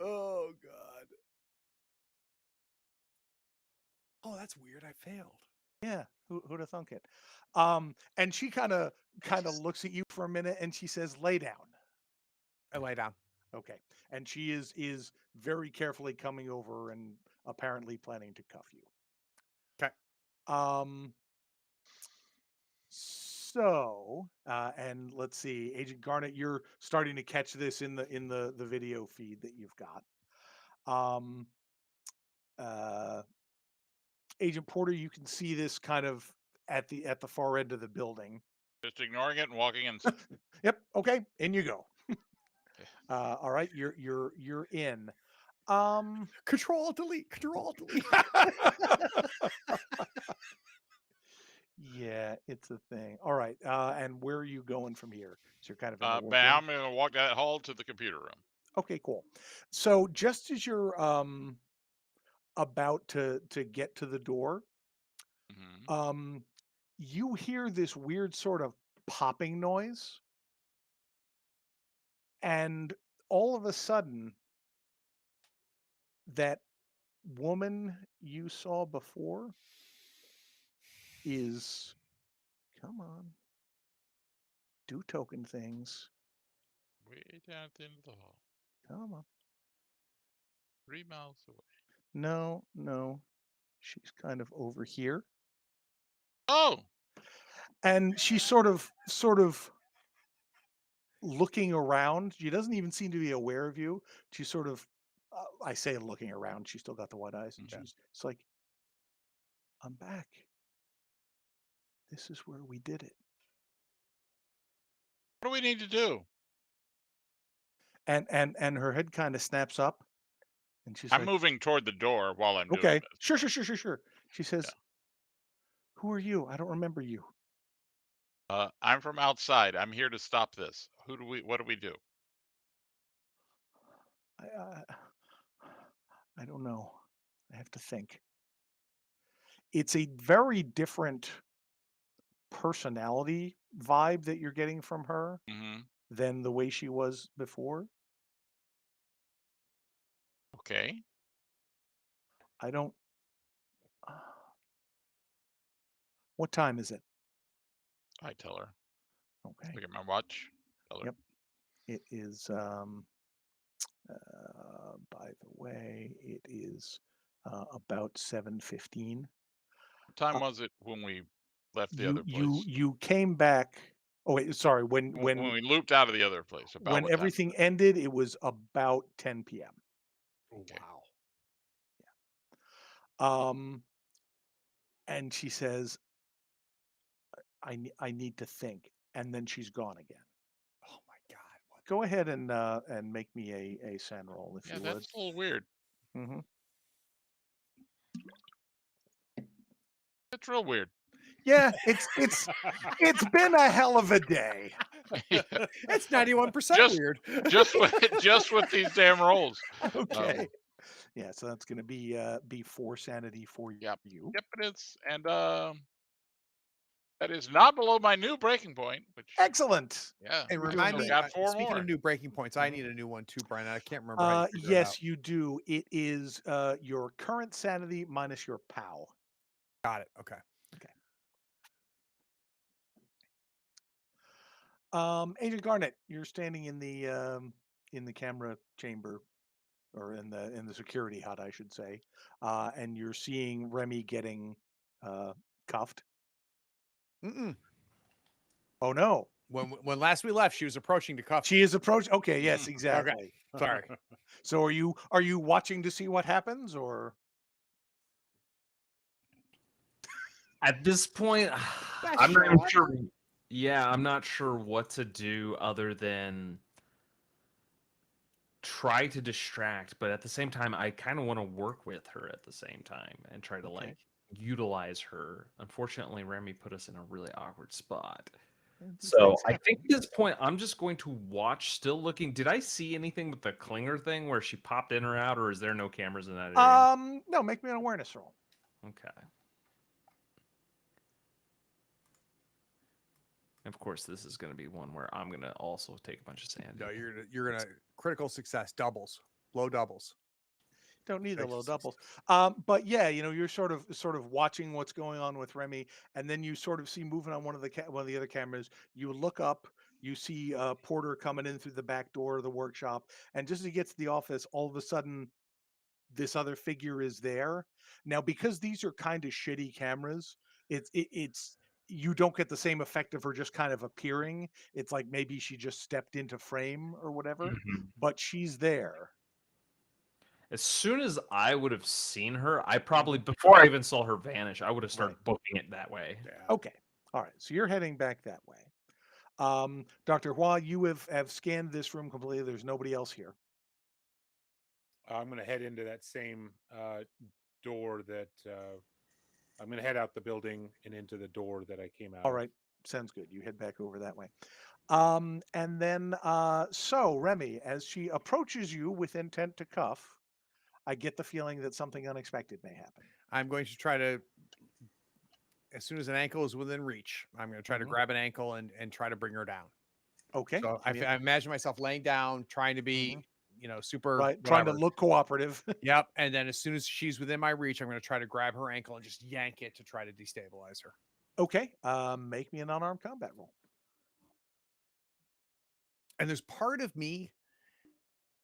Oh, God. Oh, that's weird. I failed. Yeah. Who'd have thunk it? And she kind of looks at you for a minute and she says, lay down. I lay down. Okay. And she is very carefully coming over and apparently planning to cuff you. Okay. So, and let's see, Agent Garnett, you're starting to catch this in the video feed that you've got. Agent Porter, you can see this kind of at the far end of the building. Just ignoring it and walking inside. Yep. Okay. In you go. All right. You're in. Control delete. Yeah, it's a thing. All right. And where are you going from here? So you're kind of in the But I'm going to walk that hall to the computer room. Okay, cool. So just as you're about to get to the door, you hear this weird sort of popping noise, and all of a sudden, that woman you saw before is, come on, do token things. Way down at the end of the hall. Come on. 3 miles away. No. She's kind of over here. Oh! And she's sort of looking around. She doesn't even seem to be aware of you. She's sort of I say looking around. She's still got the white eyes, and she's like, "I'm back. This is where we did it." What do we need to do? And her head kind of snaps up, and she's I'm like, moving toward the door while I'm doing "Okay, this. sure." She says, "Who are you? I don't remember you." I'm from outside. I'm here to stop this. What do we do? I don't know. I have to think. It's a very different personality vibe that you're getting from her Mm-hmm. than the way she was before. Okay. I don't. What time is it? I tell her. Okay. Look at my watch. Tell her. Yep. It is. By the way, it is about 7:15. What time was it when we left the You other place? you came back. Oh wait, sorry. When When we looped out of the other place, about when what time? everything ended, it was about 10 p.m. Okay. Wow. And she says, I need to think," and then she's gone again. Oh my God. What? Go ahead and make me a SAN roll if Yeah, you would. that's a little weird. Mm-hmm. That's real weird. Yeah, it's been a hell of a day. It's 91% Just- weird. just with these damn rolls. Okay. Yeah, so that's going to be 4 sanity for Yep. you. Yep, it is. And that is not below my new breaking point, which Excellent. yeah. And You're remind doing me, great. got 4 speaking more. of new breaking points, I need a new one too, Brian. I can't remember how you figure it Yes, out. you do. It is your current sanity minus your POW. Got it. Okay. Agent Garnett, you're standing in the camera chamber, or in the security hut, I should say, and you're seeing Remy getting cuffed. Mm-mm. Oh no, When last we left, she was approaching to cuff. she is approaching. Okay, yes, exactly. Sorry. So are you watching to see what happens, or? At this point, That's I'm not sure even what? sure. Yeah, I'm not sure what to do other than try to distract, but at the same time, I kind of want to work with her at the same time and try to Okay. like utilize her. Unfortunately, Remy put us in a really awkward spot. These So things I think happen. at this point, I'm just going to watch, still looking. Did I see anything with the clinger thing where she popped in or out, or is there no cameras in that area? No, make me an awareness roll. Okay. Of course, this is going to be one where I'm going to also take a bunch of sanity. No, you're gonna critical success doubles, low doubles. Don't need the low Gracious. doubles. But yeah, you're sort of watching what's going on with Remy, and then you sort of see moving on one of the other cameras. You look up, you see Porter coming in through the back door of the workshop, and just as he gets to the office, all of a sudden, this other figure is there. Now, because these are kind of shitty cameras, it's you don't get the same effect of her just kind of appearing. It's like maybe she just stepped into frame or whatever, but she's there. As soon as I would have seen her, I probably, before I even saw her vanish, I would have started booking it that way. Yeah. Okay. All right. So you're heading back that way. Dr. Hua, you have scanned this room completely. There's nobody else here. I'm going to head into that same door that I'm going to head out the building and into the door that I came out. All right. Sounds good. You head back over that way. And then, so Remy, as she approaches you with intent to cuff, I get the feeling that something unexpected may happen. I'm going to try to, as soon as an ankle is within reach, I'm going to try to grab an ankle and try to bring her down. Okay. So I imagine myself laying down, trying to be, super right, trying to look cooperative. Yep. And then as soon as she's within my reach, I'm going to try to grab her ankle and just yank it to try to destabilize her. Okay. Make me an unarmed combat roll. And there's part of me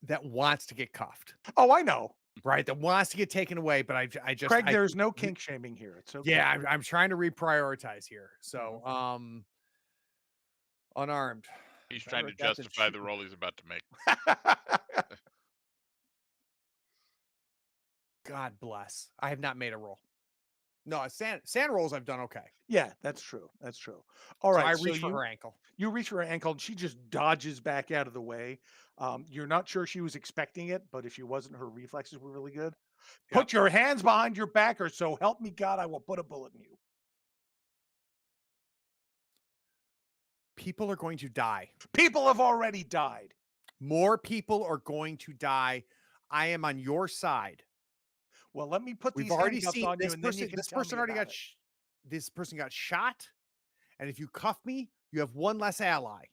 that wants to get cuffed. Oh, I know. Right, that wants to get taken away, but I just Craig, there's no kink shaming here. It's okay. Yeah, I'm trying to reprioritize here. So, unarmed. He's trying to Better at that than justify the shooting. roll he's about to make. God bless. I have not made a roll. No, sand rolls I've done okay. Yeah, that's true. That's true. All So right. I So reach for her ankle. you reach for her ankle and she just dodges back out of the way. You're not sure she was expecting it, but if she wasn't, her reflexes were really good. Yep. Put your hands behind your back, or so help me God, I will put a bullet in you. People are going to die. People have already died. More people are going to die. I am on your side. Well, let me put We've these already handcuffs seen on you, this and then you person. can This tell person me already about got. it. This person got shot, and if you cuff me, you have one less ally.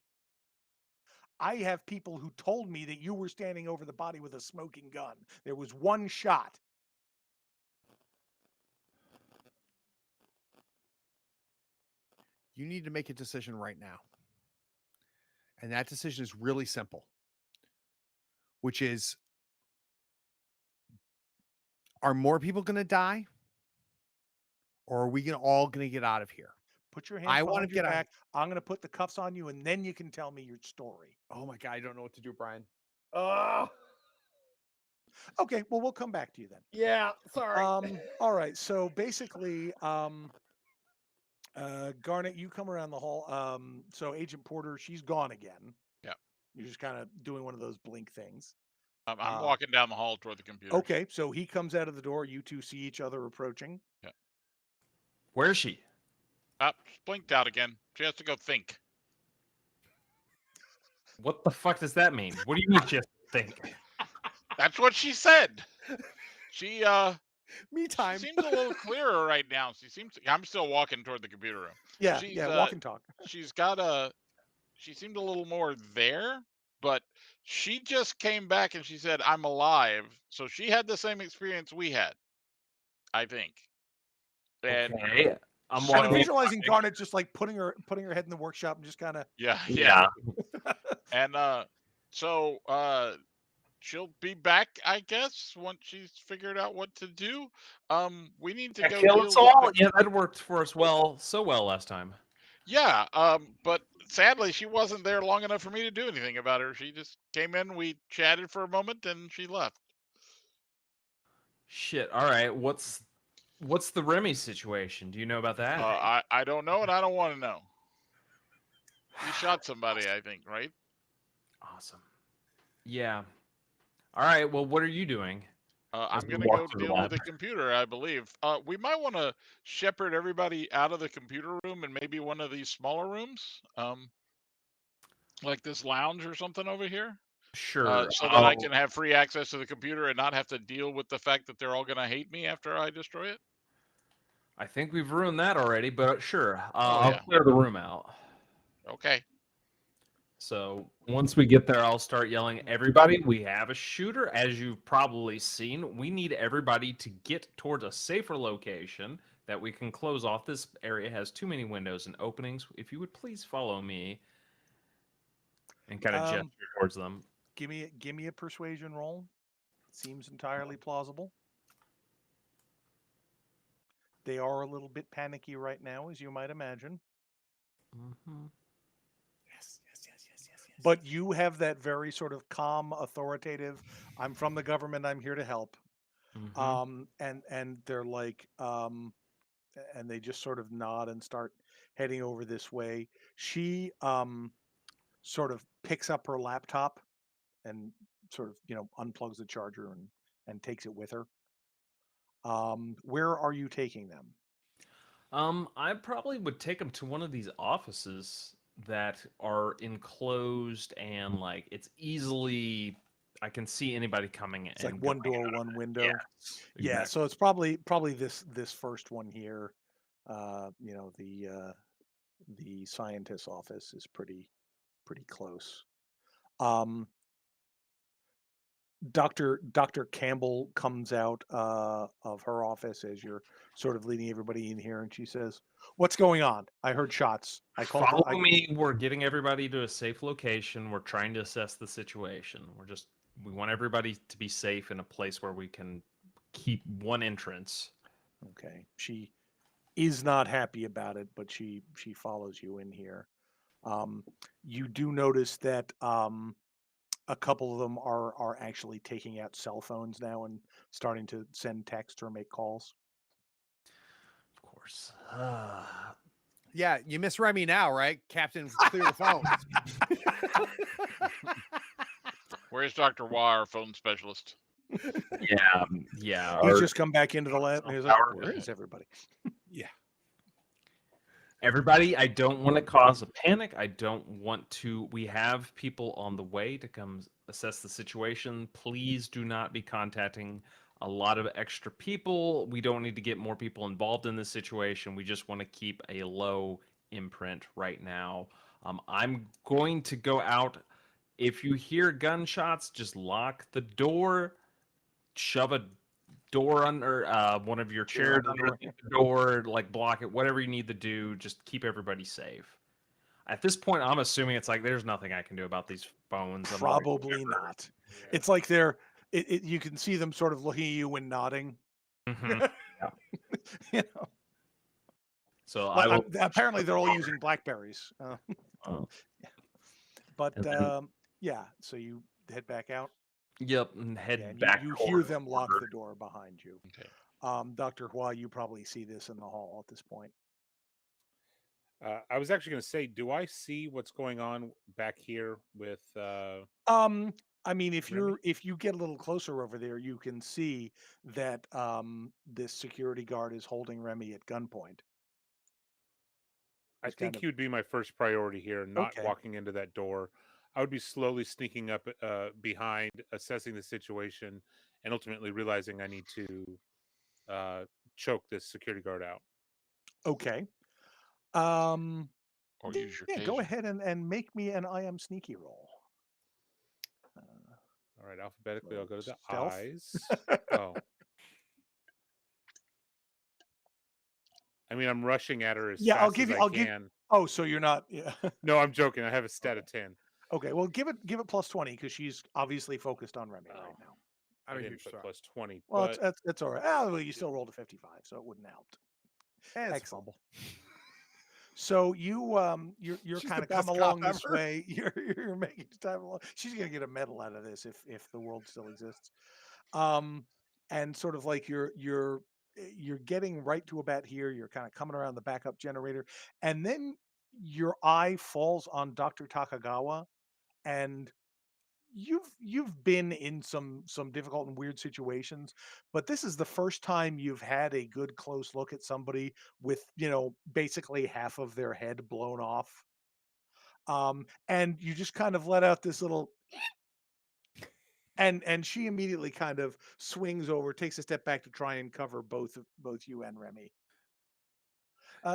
I have people who told me that you were standing over the body with a smoking gun. There was one shot. You need to make a decision right now, and that decision is really simple, which is: are more people going to die, or are we all going to get out of here? Put your hands I want behind to your get out. back. I'm going to put the cuffs on you, and then you can tell me your story. Oh my God, I don't know what to do, Brian. Oh, Okay, well, we'll come back to you then. yeah, sorry. All right, so basically, Garnett, you come around the hall. So Agent Porter, she's gone again. Yeah. You're just kind of doing one of those blink things. I'm walking down the hall toward the computer. Okay, so he comes out of the door. You two see each other approaching. Yeah. Where is she? She's blinked out again. She has to go think. What the fuck does that mean? What do you mean she has to think? That's what she said. She Me time. She seems a little clearer right now. I'm still walking toward the computer room. Yeah, She's, walk and talk. She seemed a little more there, but she just came back and she said, "I'm alive." So she had the same experience we had, I think. And Okay. I'm so- Kind of walking. visualizing Garnett just like putting her head in the workshop and just kind of. yeah. And so she'll be back, I guess, once she's figured out what to do. We need to go Kill deal us with all. Yeah, that worked for us so well last time. Yeah, but sadly she wasn't there long enough for me to do anything about her. She just came in, we chatted for a moment, and she left. Shit. All right. What's the Remy situation? Do you know about that? I don't know, and I don't want to know. He shot somebody, I think, right? Awesome. Yeah. All right. Well, what are you doing? I'm we going to walk go through the deal with lab. the computer, I believe. We might want to shepherd everybody out of the computer room and maybe one of these smaller rooms, like this lounge or something over here. Sure. So that I can have free access to the computer and not have to deal with the fact that they're all going to hate me after I destroy it. I think we've ruined that already, but sure. Oh, I'll yeah. clear the room out. Okay. So once we get there, I'll start yelling, "Everybody, we have a shooter." As you've probably seen, we need everybody to get towards a safer location that we can close off. This area has too many windows and openings. If you would please follow me and kind of gesture towards them. Give me a persuasion roll. Seems entirely plausible. They are a little bit panicky right now, as you might imagine. Mm-hmm. Yes. But you have that very sort of calm, authoritative. I'm from the government. I'm here to help. Mm-hmm. And they're like, and they just sort of nod and start heading over this way. She sort of picks up her laptop and sort of unplugs the charger and takes it with her. Where are you taking them? I probably would take them to one of these offices that are enclosed and like it's easily I can see anybody coming in. It's like one door, one window. Yeah, exactly. so it's probably this first one here. The scientist's office is pretty close. Dr. Campbell comes out of her office as you're sort of leading everybody in here, and she says, "What's going on? I heard shots. I called. Follow me. We're getting everybody to a safe location. We're trying to assess the situation. We want everybody to be safe in a place where we can keep one entrance." Okay. She is not happy about it, but she follows you in here. You do notice that a couple of them are actually taking out cell phones now and starting to send text or make calls. Of course. Yeah, you miss Remy now, right? Captain, clear the phones. Where's Dr. Wah, our phone specialist? Yeah. He's just come back into the lab and he's like, Power. "Where is everybody?" Yeah. Everybody, I don't want to cause a panic. I don't want to. We have people on the way to come assess the situation. Please do not be contacting a lot of extra people. We don't need to get more people involved in this situation. We just want to keep a low imprint right now. I'm going to go out. If you hear gunshots, just lock the door, shove a door under one of your chairs underneath the door, like block it, whatever you need to do, just keep everybody safe. At this point, I'm assuming it's like there's nothing I can do about these phones. Probably not. Yeah. It's like you can see them sort of looking at you and nodding. Mhm. You know, So like, I will. apparently they're all using Blackberries. Oh. But And then- yeah, so you head back out. Yep, and head Yeah, and back. you hear towards them the lock border. the door behind you. Okay. Dr. Hua, you probably see this in the hall at this point. I was actually going to say, do I see what's going on back here with? I mean, if Remy? you get a little closer over there, you can see that this security guard is holding Remy at gunpoint. I He's think kind he would be my first priority here, not Okay. walking into that door. I would be slowly sneaking up behind, assessing the situation, and ultimately realizing I need to choke this security guard out. Okay. Or use your Yeah, go taser. ahead and make me an I am sneaky roll. All right, alphabetically, I'll go to the Stealth? eyes. Oh. I mean, I'm rushing at her as Yeah, fast as I can. Oh, so you're not. Yeah. No, I'm joking. I have a stat of 10. Okay, well, give it plus 20 because she's obviously focused on Remy right now. I I'm a didn't huge put star. plus 20, Well, but it's all right. Oh, well, you still rolled a 55, so it wouldn't help. It's a Excellent. fumble. So you're She's kind the of come best along cop this ever. way. You're making time along. She's gonna get a medal out of this if the world still exists. And sort of like you're getting right to about here. You're kind of coming around the backup generator, and then your eye falls on Dr. Takagawa, and you've been in some difficult and weird situations, but this is the first time you've had a good close look at somebody with, basically half of their head blown off. And you just kind of let out this little and she immediately kind of swings over, takes a step back to try and cover both you and Remy.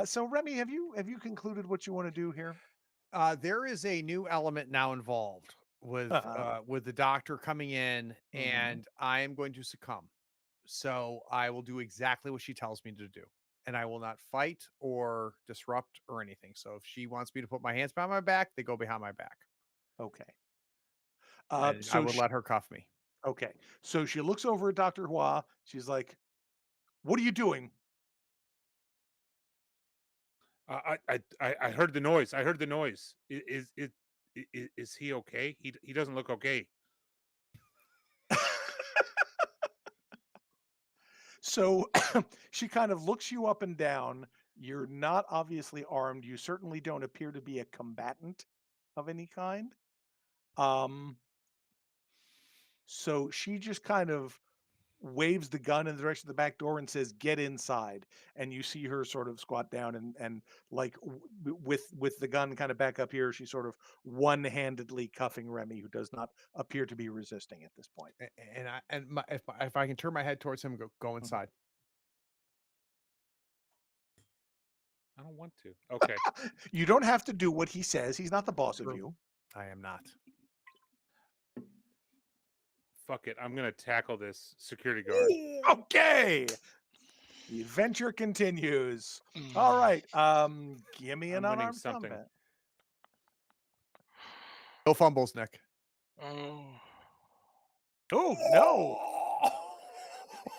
So Remy, have you concluded what you want to do here? There is a new element now involved with the doctor coming in, and I am going to succumb. So I will do exactly what she tells me to do, and I will not fight or disrupt or anything. So if she wants me to put my hands behind my back, they go behind my back. Okay. And I would let her cuff me. Okay. So she looks over at Dr. Hua. She's like, "What are you doing?" I heard the noise. I heard the noise. Is he okay? He doesn't look okay. So she kind of looks you up and down. You're not obviously armed. You certainly don't appear to be a combatant of any kind. So she just kind of waves the gun in the direction of the back door and says, "Get inside." And you see her sort of squat down and like with the gun kind of back up here, she's sort of one-handedly cuffing Remy, who does not appear to be resisting at this point. If I can turn my head towards him and go inside. I don't want to. Okay. You don't have to do what he says. He's not the boss of you. I am not. Fuck it. I'm gonna tackle this security guard. Okay. The adventure continues. All right. Give me an I'm winning unarmed something. combat. No fumbles, Nick. Oh. Oh no.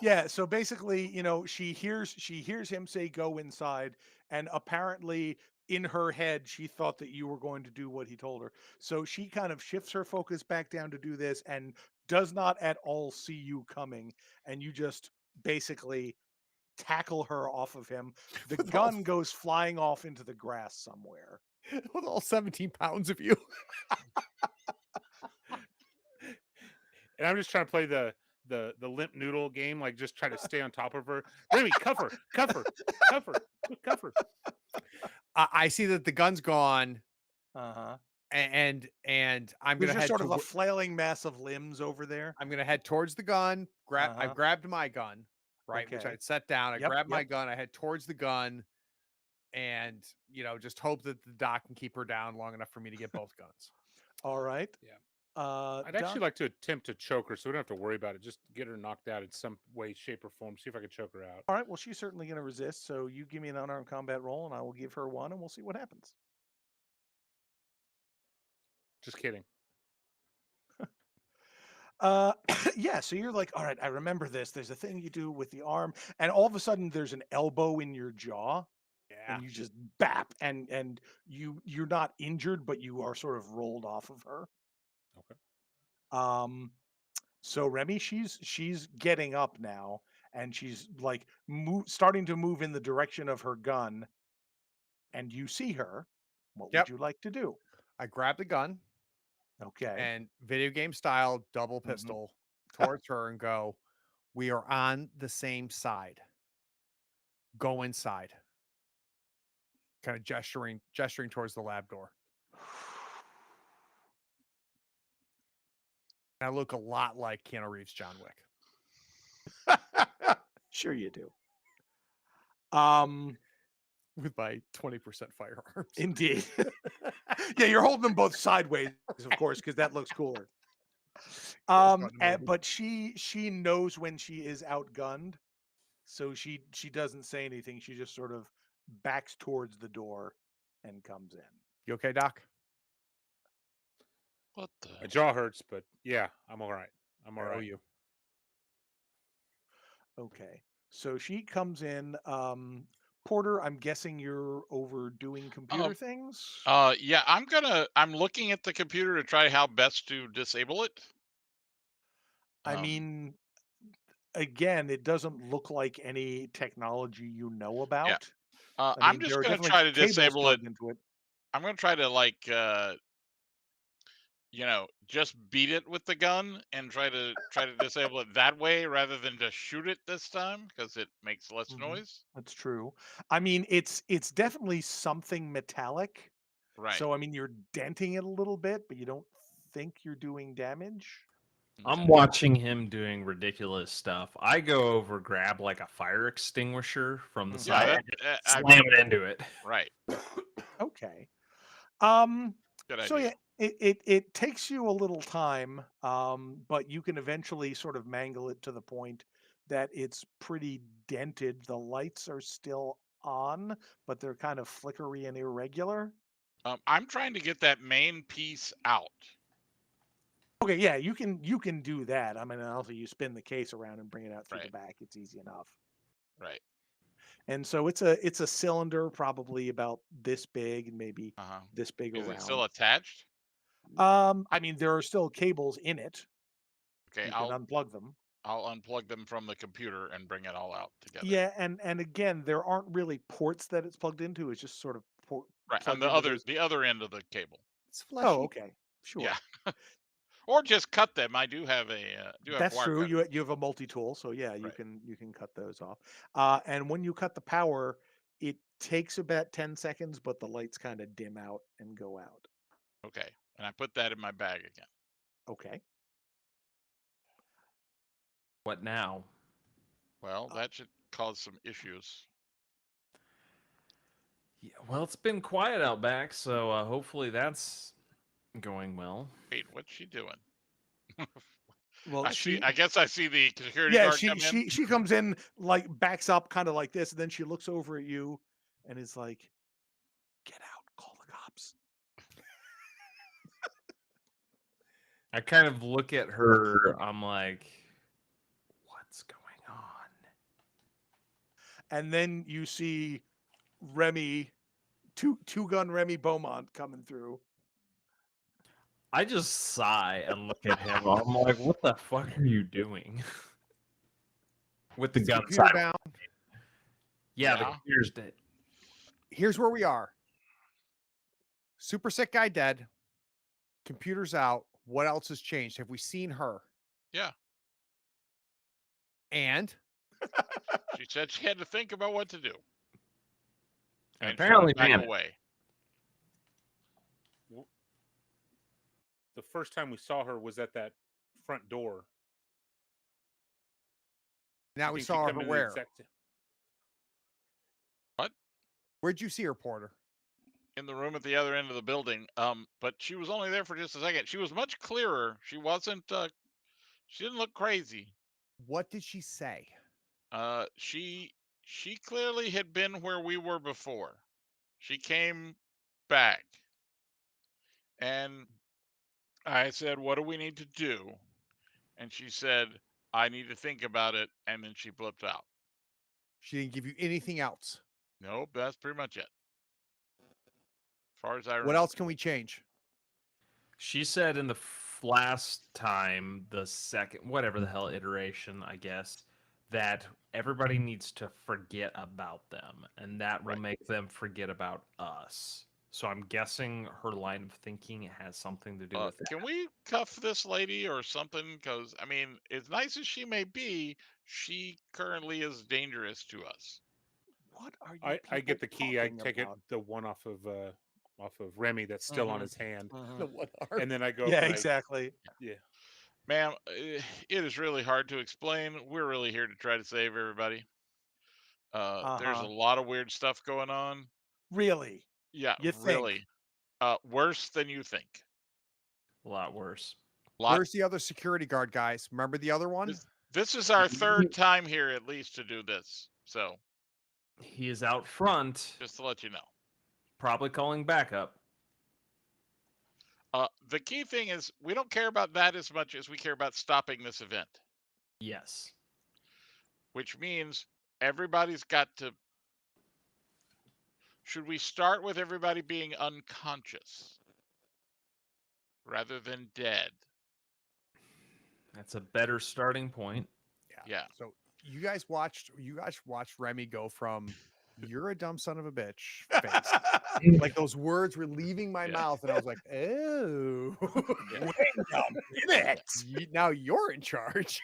Yeah, so basically, she hears him say go inside, and apparently in her head, she thought that you were going to do what he told her. So she kind of shifts her focus back down to do this and does not at all see you coming. And you just basically tackle her off of him. The With all- gun goes flying off into the grass somewhere. With all 17 pounds of you. And I'm just trying to play the limp noodle game, like just try to stay on top of her. Remy, cover. I see that the gun's gone, Uh-huh. and I'm There's gonna just head sort of a to. flailing mass of limbs over there. I'm gonna head towards the gun. I Uh-huh. grabbed my gun, right, which I Okay. had set down. I Yep, grabbed my yep. gun. I head towards the gun, and just hope that the doc can keep her down long enough for me to get both guns. All right. Yeah. Doc? I'd actually like to attempt to choke her so we don't have to worry about it. Just get her knocked out in some way, shape, or form. See if I can choke her out. All right. Well, she's certainly going to resist. So you give me an unarmed combat roll, and I will give her one, and we'll see what happens. Just kidding. Yeah. So you're like, all right, I remember this. There's a thing you do with the arm, and all of a sudden there's an elbow in your jaw, Yeah. and you just bap, and you're not injured, but you are sort of rolled off of her. Okay. So Remy, she's getting up now, and she's like starting to move in the direction of her gun, and you see her. What Yep. would you like to do? I grab the gun Okay. and video game style double pistol towards her and go, "We are on the same side. Go inside." Kind of gesturing towards the lab door. I look a lot like Keanu Reeves' John Wick. Sure you do. With my 20% firearms. Indeed. Yeah, you're holding them both sideways, of course, because that looks cooler. But she knows when she is outgunned, so she doesn't say anything. She just sort of backs towards the door and comes in. You okay, Doc? What the? My jaw hurts, but yeah, I'm all right. I'm all I owe right. you. Okay. So she comes in. Porter, I'm guessing you're overdoing computer things? Yeah, I'm looking at the computer to try how best to disable it. I mean, again, it doesn't look like any technology you know about. I'm just there are gonna definitely try to cables disable it. plugged into it. I'm gonna try to just beat it with the gun and try to disable it that way rather than just shoot it this time because it makes less noise. That's true. I mean, it's definitely something metallic. Right. So I mean, you're denting it a little bit, but you don't think you're doing damage. I'm watching him doing ridiculous stuff. I go over, grab like a fire extinguisher from the side, and slam it into it. Right. Okay. Good So idea. yeah, it takes you a little time, but you can eventually sort of mangle it to the point that it's pretty dented. The lights are still on, but they're kind of flickery and irregular. I'm trying to get that main piece out. Okay, yeah, you can do that. I mean, also you spin the case around and bring it out through the Right. back. It's easy enough. Right. And so it's a cylinder, probably about this big and maybe this big Is around. it still attached? I mean, there are still cables in it. Okay, You can unplug them. I'll unplug them from the computer and bring it all out together. Yeah, and again, there aren't really ports that it's plugged into. It's just sort of Right, on plugged into the other end of the cable. It's fleshy. Oh, okay, sure. Yeah. Or just cut them. I do have a That's wire true. cutter. You have a multi-tool, so yeah, you Right. can cut those off. And when you cut the power, it takes about 10 seconds, but the lights kind of dim out and go out. Okay, and I put that in my bag again. Okay. What now? Well, that should cause some issues. Yeah, well, it's been quiet out back, so hopefully that's going well. Wait, what's she doing? Well, I guess I see the security yeah, guard come in. she comes in, like backs up kind of like this, and then she looks over at you and is like, "Get out, call the cops." I kind of look at her. I'm like, what's going on? And then you see Remy two-gun Remy Beaumont coming through. I just sigh and look at him. I'm like, what the fuck are you doing? With the Is the gun computer side. down? Yeah, the Yeah. computer's dead. Here's where we are. Super sick guy dead. Computer's out. What else has changed? Have we seen her? Yeah. And She said she had to think about what to do. And And she apparently went back panicked. away. The first time we saw her was at that front door. now You we think she saw her come in the where? exact- Where'd you see her, Porter? In the room at the other end of the building. But she was only there for just a second. She was much clearer. She wasn't she didn't look crazy. What did she say? She clearly had been where we were before. She came back. And I said, "What do we need to do?" And she said, "I need to think about it." And then she blipped out. She didn't give you anything else. Nope, that's pretty much it. As far as I remember. What else can we change? She said in the last time, the second, whatever the hell iteration, I guess, that everybody needs to forget about them, and that will Right. make them forget about us. So I'm guessing her line of thinking has something to do with that. Can we cuff this lady or something? Because, I mean, as nice as she may be, she currently is dangerous to us. What are you? I get the people key. I talking take about? it the one off of Remy that's still on Mhm. his hand, The one arm. and then I go. Yeah, and I- exactly. yeah. Ma'am, it is really hard to explain. We're really here to try to save everybody. There's a Uh-huh. lot of weird stuff going on. Really? Yeah, You think? really. Worse than you think. A lot worse. Lot. Where's the other security guard, guys? Remember the other one? This is our third time here, at least, to do this. So, He is out front, just to let you know. probably calling backup. The key thing is we don't care about that as much as we care about stopping this event, Yes. which means everybody's got to. Should we start with everybody being unconscious rather than dead? That's a better starting point. Yeah. So you guys watched Remy go from "you're a dumb son of a bitch" face. Like those words were leaving my Yeah. mouth, and I was like, "Oh, Yeah. Wait a minute. now you're in charge."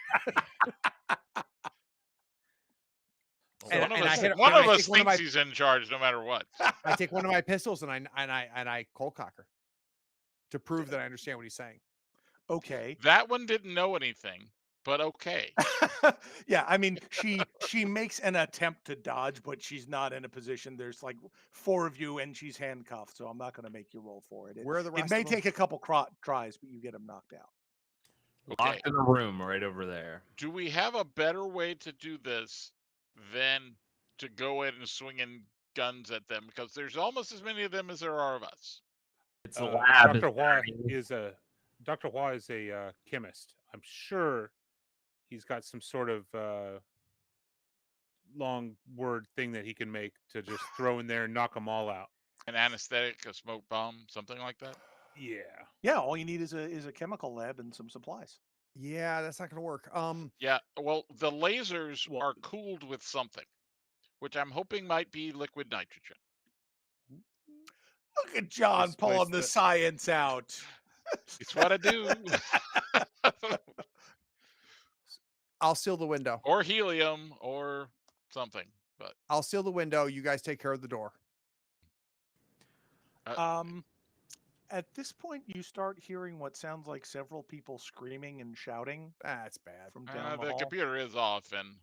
And- one of and I us, hit- one and of I us take one of thinks my- he's in charge no matter what. I take one of my pistols and I cold cock her to prove that I understand what he's saying. Okay. That one didn't know anything, but okay. Yeah, I mean, she makes an attempt to dodge, but she's not in a position. There's like 4 of you, and she's handcuffed, so I'm not going to make you roll for it. Where are the It rest may of them? take a couple tries, but you get them knocked out. Okay. Locked in a room right over there. Do we have a better way to do this than to go in and swing in guns at them? Because there's almost as many of them as there are of us. It's a lab. Dr. Hua It's is a chemist. I'm sure he's got some sort of long word thing that he can make to just throw in there and knock them all out. An anesthetic, a smoke bomb, something like that. Yeah. Yeah, all you need is a chemical lab and some supplies. Yeah, that's not going to work. Yeah, well, the lasers Well- are cooled with something, which I'm hoping might be liquid nitrogen. Look at John Spice pulling the the- science out. It's what I do. I'll seal the window. Or helium or something. But I'll seal the window. You guys take care of the door. At this point, you start hearing what sounds like several people screaming and shouting That's bad. from down the the hall. computer is off. And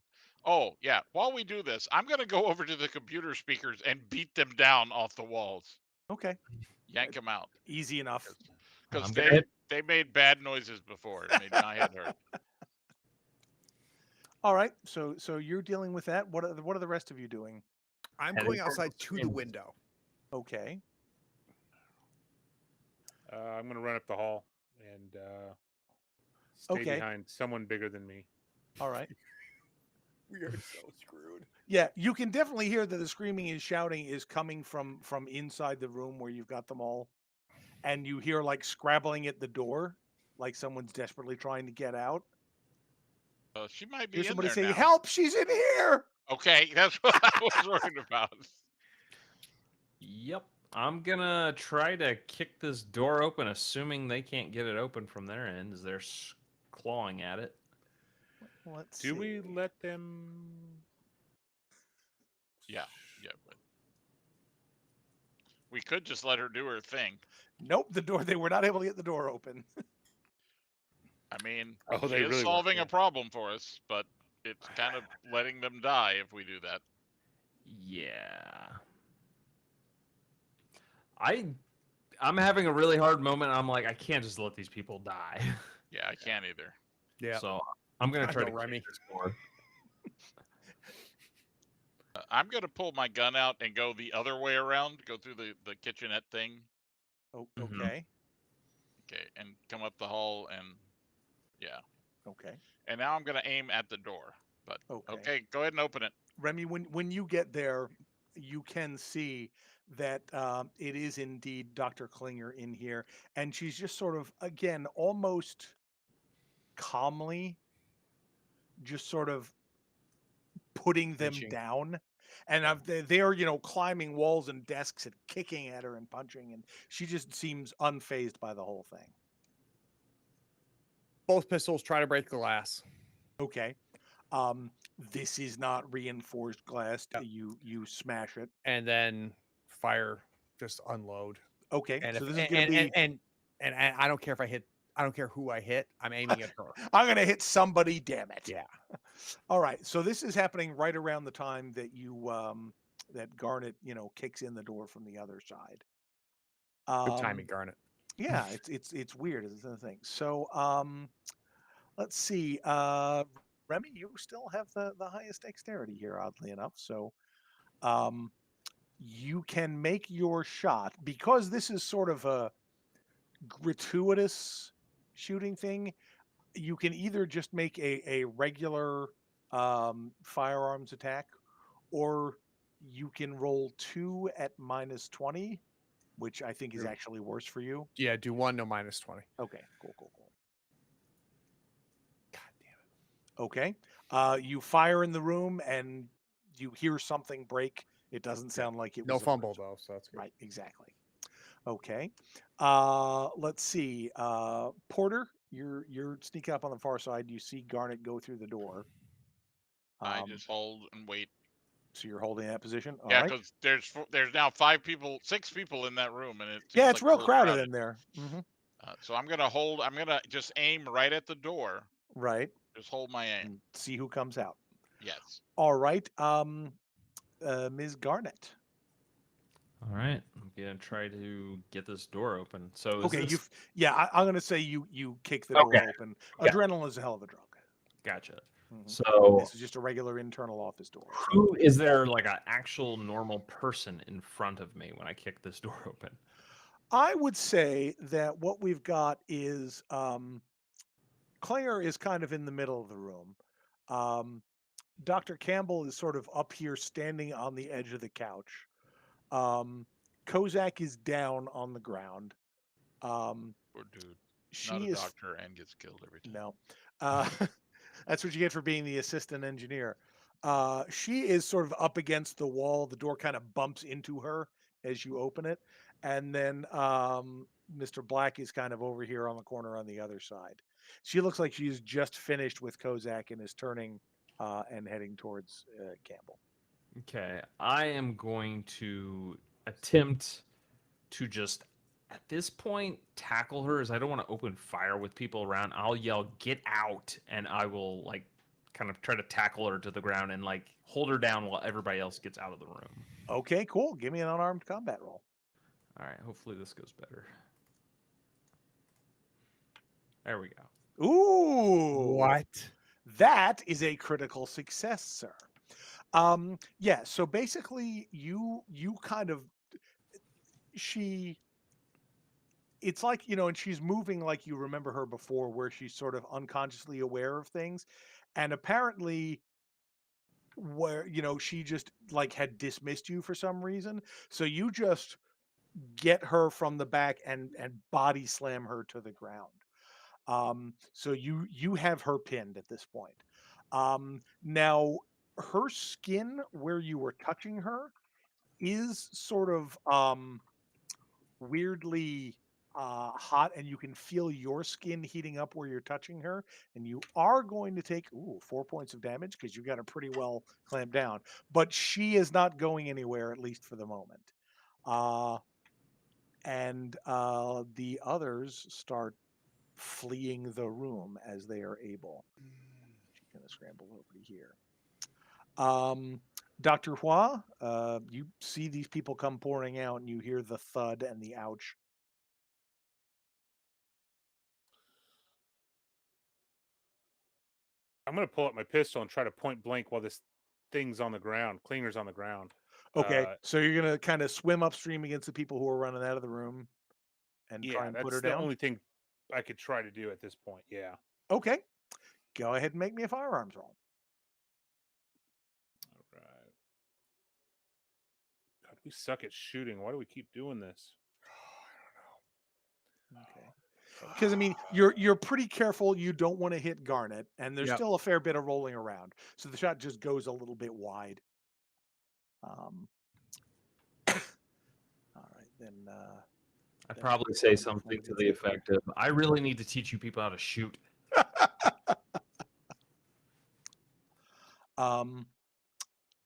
oh, yeah, while we do this, I'm going to go over to the computer speakers and beat them down off the walls. Okay, Yank them out. easy enough. Because I'm gonna hit- they made bad noises before. It made my head hurt. All right, so you're dealing with that. What are the rest of you doing? I'm Heading going towards outside the to the chambers. window. Okay. I'm going to run up the hall and stay Okay. behind someone bigger than me. All right. We are so screwed. Yeah, you can definitely hear that the screaming and shouting is coming from inside the room where you've got them all, and you hear like scrabbling at the door, like someone's desperately trying to get out. She might Here's be in somebody there say, now. "Help! She's in here!" Okay, that's what I was worried about. Yep. I'm gonna try to kick this door open, assuming they can't get it open from their end as they're clawing at it. Let's Do see. we let them? Yeah, but we could just let her do her thing. Nope, the door. They were not able to get the door open. I mean, Oh, she they is really weren't, solving yeah. a problem for us, but it's kind of letting them die if we do that. Yeah. I'm having a really hard moment. I'm like, I can't just let these people die. Yeah, I can't either. Yeah. So I'm gonna I try know, to Remy. kick this door. I'm gonna pull my gun out and go the other way around, go through the kitchenette thing. Oh, Mhm. okay. Okay, and come up the hall and yeah. Okay. And now I'm gonna aim at the door. But Okay. okay, go ahead and open it. Remy, when you get there, you can see that it is indeed Dr. Klinger in here, and she's just sort of again almost calmly, just sort of putting them Reaching. down. And they're climbing walls and desks and kicking at her and punching, and she just seems unfazed by the whole thing. Both pistols try to break the glass. Okay. This is not reinforced glass. Yep. You smash it. And then fire, just unload. Okay. And So if, this is going to be. and I don't care if I hit. I don't care who I hit. I'm aiming at her. I'm going to hit somebody. Damn it. Yeah. All right. So this is happening right around the time that that Garnett kicks in the door from the other side. Good timing, Garnett. Yeah, it's weird. It's the thing. So let's see. Remy, you still have the highest dexterity here, oddly enough. So you can make your shot because this is sort of a gratuitous shooting thing. You can either just make a regular firearms attack, or you can roll 2 at -20, which I think is True. actually worse for you. Yeah, do 1, no -20. Okay, cool. God damn it. Okay. You fire in the room and you hear something break. It doesn't sound like it was No a fumble person. though, so that's good. Right, exactly. Okay. Let's see. Porter, you're sneaking up on the far side. You see Garnett go through the door. I just hold and wait. So you're holding that position. All Yeah, right. because there's now 6 people in that room, and it seems Yeah, like it's real a little crowded in there. So I'm gonna hold. I'm gonna just aim right at the door. Right. Just hold my aim. And see who comes out. Yes. All right. Ms. Garnett. All right, I'm gonna try to get this door open. So Okay, this... I'm gonna say you kick the door open. Okay. Adrenaline is a hell of a drug. Gotcha. Mhm. So This is just a regular internal office door. who is there, like an actual normal person in front of me when I kick this door open? I would say that what we've got is Claire is kind of in the middle of the room. Dr. Campbell is sort of up here standing on the edge of the couch. Kozak is down on the ground. Poor dude. She Not a is doctor and gets killed every time. no. That's what you get for being the assistant engineer. She is sort of up against the wall. The door kind of bumps into her as you open it. And then Mr. Black is kind of over here on the corner on the other side. She looks like she's just finished with Kozak and is turning and heading towards Campbell. Okay, I am going to attempt to just, at this point, tackle her, as I don't want to open fire with people around. I'll yell, "Get out!" and I will, like, kind of try to tackle her to the ground and, like, hold her down while everybody else gets out of the room. Okay, cool. Give me an unarmed combat roll. All right, hopefully this goes better. There we go. Ooh. What? That is a critical success, sir. Yeah, so basically you kind of it's like, and she's moving like you remember her before, where she's sort of unconsciously aware of things. And apparently where she just like had dismissed you for some reason. So you just get her from the back and body slam her to the ground. So you have her pinned at this point. Now her skin where you were touching her is sort of weirdly hot, and you can feel your skin heating up where you're touching her, and you are going to take 4 points of damage because you got her pretty well clamped down, but she is not going anywhere, at least for the moment. And the others start fleeing the room as they are able. She's going to scramble over to here. Dr. Hua, you see these people come pouring out, and you hear the thud and the ouch. I'm going to pull out my pistol and try to point blank while this thing's on the ground. Cleaner's on the ground. Okay, so you're going to kind of swim upstream against the people who are running out of the room and try and put her that's the down? only thing I could try to do at this point. Yeah. Okay. Go ahead and make me a firearms roll. All right. God, we suck at shooting. Why do we keep doing this? Okay. Because I mean, you're pretty careful. You don't want to hit Garnett, and there's Yep. still a fair bit of rolling around, so the shot just goes a little bit wide. All right, then. I'd probably say something to the effect of, "I really need to teach you people how to shoot."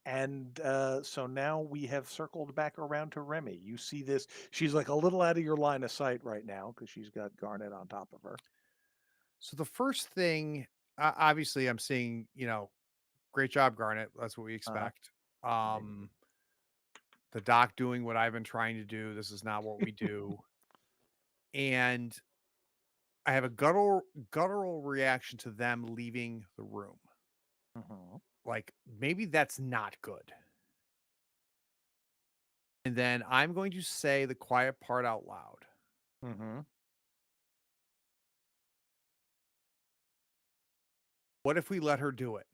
And so now we have circled back around to Remy. You see this. She's like a little out of your line of sight right now because she's got Garnett on top of her. So the first thing, obviously, I'm seeing, great job, Garnet. That's what we expect. The doc doing what I've been trying to do. This is not what we do. And I have a guttural reaction to them leaving the room. Like, maybe that's not good. And then I'm going to say the quiet part out loud. What if we let her do it?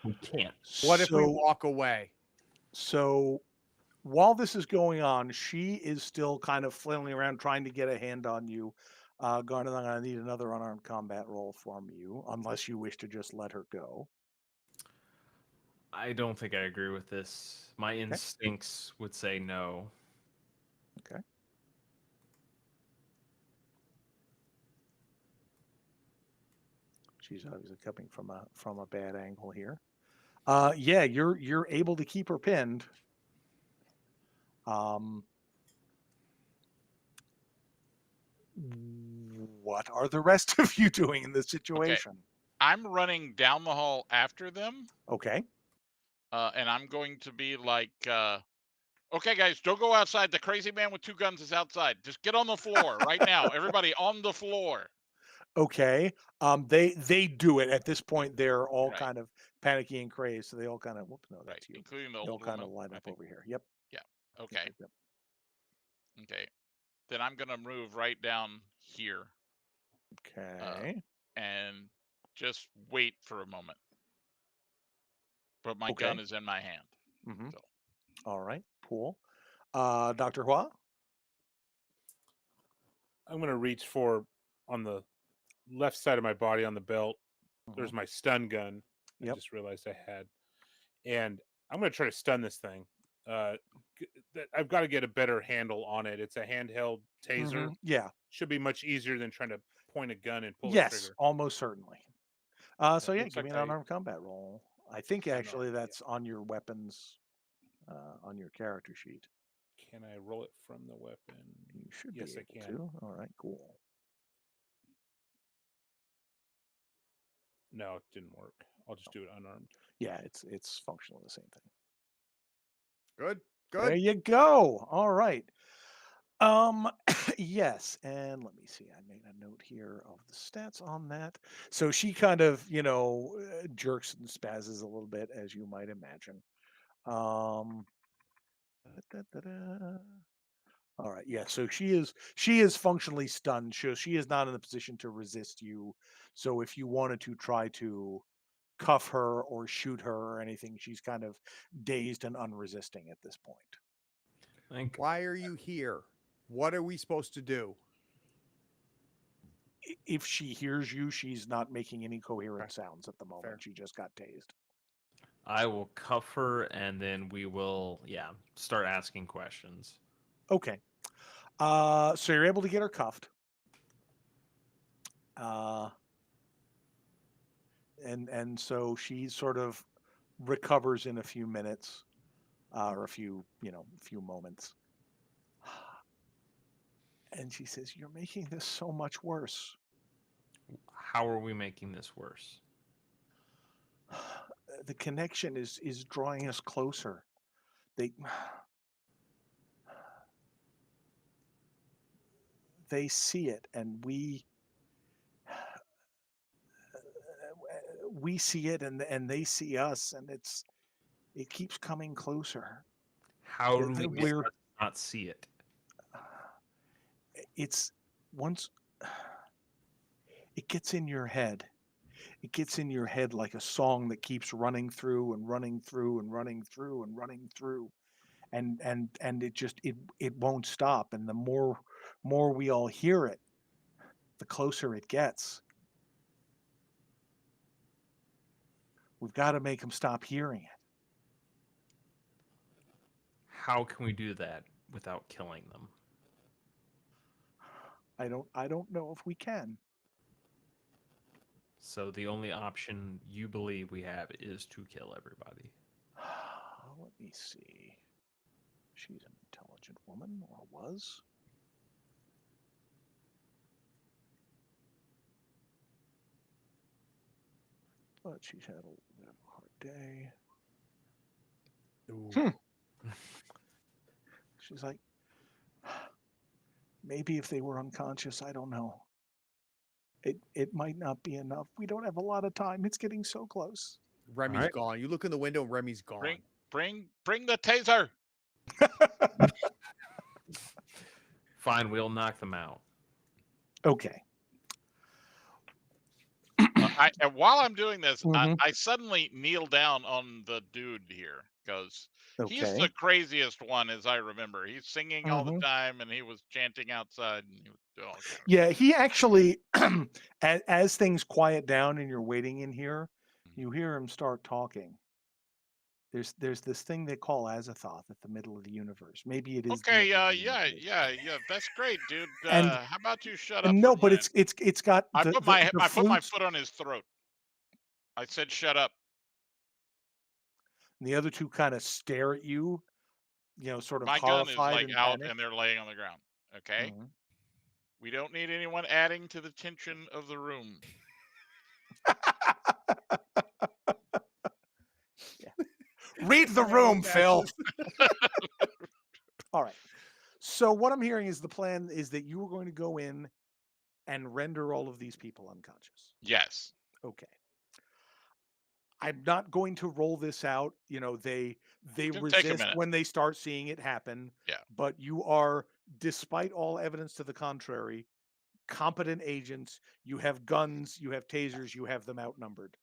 We can't. What if we walk away? So while this is going on, she is still kind of flailing around trying to get a hand on you. Garnet, I'm going to need another unarmed combat roll from you, unless you wish to just let her go. I don't think I agree with this. My instincts would say no. Okay. She's obviously coming from a bad angle here. Yeah, you're able to keep her pinned. What are the rest of you doing in this situation? I'm running down the hall after them. Okay. And I'm going to be like, okay, guys, don't go outside. The crazy man with 2 guns is outside. Just get on the floor right now. Everybody on the floor. Okay. They do it at this point. They're all Right. kind of panicky and crazed, so they all kind of that's Right, you. including the They all old kind of woman, line I up think. over here. Yep. Yeah. Okay. Yep. Okay. Then I'm gonna move right down here. Okay. And just wait for a moment. But my gun is in my hand. So. All right. Cool. Dr. Hua? I'm going to reach for on the left side of my body on the belt. There's my stun gun. I just realized I had. And I'm going to try to stun this thing. I've got to get a better handle on it. It's a handheld taser. Yeah. Should be much easier than trying to point a gun and pull a Yes, trigger. almost certainly. So yeah, looks give me like an unarmed combat roll. I think actually Unarmed, that's on your weapons, on your character sheet. Can I roll it from the weapon? You should Yes, be I able can. to. All right, cool. No, it didn't work. I'll just do it unarmed. Yeah, it's functionally the same thing. Good. There you go. All right. Yes, and let me see. I made a note here of the stats on that. So she kind of, jerks and spazzes a little bit, as you might imagine. Da-da-da-da. All right, yeah. So she is functionally stunned. She is not in the position to resist you. So if you wanted to try to cuff her or shoot her or anything, she's kind of dazed and unresisting at this point. I think Why are you here? What are we supposed to do? If she hears you, she's not making any coherent sounds at the moment. Fair. She just got tased. I will cuff her, and then we will, start asking questions. Okay. So you're able to get her cuffed. And so she sort of recovers in a few minutes, or a few moments. And she says, "You're making this so much worse." How are we making this worse? The connection is drawing us closer. They see it, and we see it, and they see us, and it keeps coming closer. How do we make us not see it? It's once it gets in your head. It gets in your head like a song that keeps running through and running through and running through and running through, and it won't stop. And the more we all hear it, the closer it gets. We've got to make them stop hearing it. How can we do that without killing them? I don't know if we can. So the only option you believe we have is to kill everybody. Let me see. She's an intelligent woman, or was. But she's had a little bit of a hard day. She's like, maybe if they were unconscious, I don't know. It might not be enough. We don't have a lot of time. It's getting so close. Remy's gone. You look in the window, and Remy's gone. Bring the taser. Fine, we'll knock them out. Okay. And while I'm doing this, I suddenly kneel down on the dude here because he's the craziest one, as I remember. He's singing all the time, and he was chanting outside. And yeah, he actually, as things quiet down and you're waiting in here, you hear him start talking. There's this thing they call Azathoth at the middle of the universe. Maybe it is. Okay, yeah. That's great, dude. How about you shut up? No, but it's got. I put my foot on his throat. I said, "Shut up." And the other two kind of stare at you, sort of my gun is horrified like and out, panicked. and they're laying on the ground. Okay. We don't need anyone adding to the tension of the room. Read the room, Phil. All right. So what I'm hearing is the plan is that you are going to go in and render all of these people unconscious. Yes. Okay. I'm not going to roll this out. They resist when they start seeing it happen. Yeah. But you are, despite all evidence to the contrary, competent agents. You have guns, you have tasers, you have them outnumbered.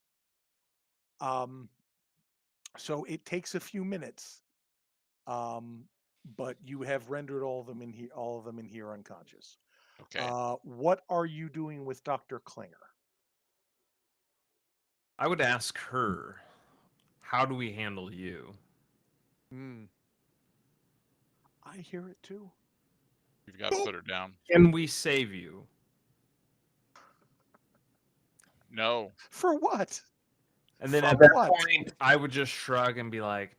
So it takes a few minutes. But you have rendered all of them in here unconscious. Okay. What are you doing with Dr. Klinger? I would ask her, how do we handle you? I hear it too. You've got to put her down. Can we save you? No. For what? And then at that point, I would just shrug and be like,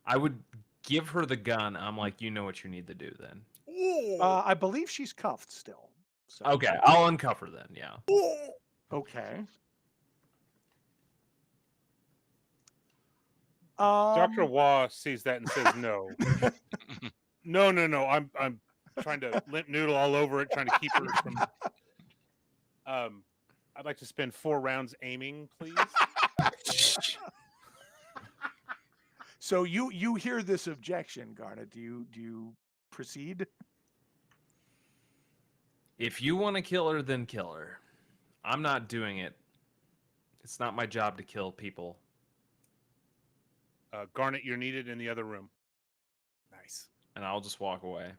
I would give her the gun. I'm like, you know what you need to do then. I believe she's cuffed still. So. Okay, I'll uncuff her then, yeah. Okay. Dr. Wah sees that and says no. No. I'm trying to limp noodle all over it, trying to keep her from... I'd like to spend 4 rounds aiming, please. So you hear this objection, Garnett. Do you proceed? If you want to kill her, then kill her. I'm not doing it. It's not my job to kill people. Garnet, you're needed in the other room. Nice. And I'll just walk away.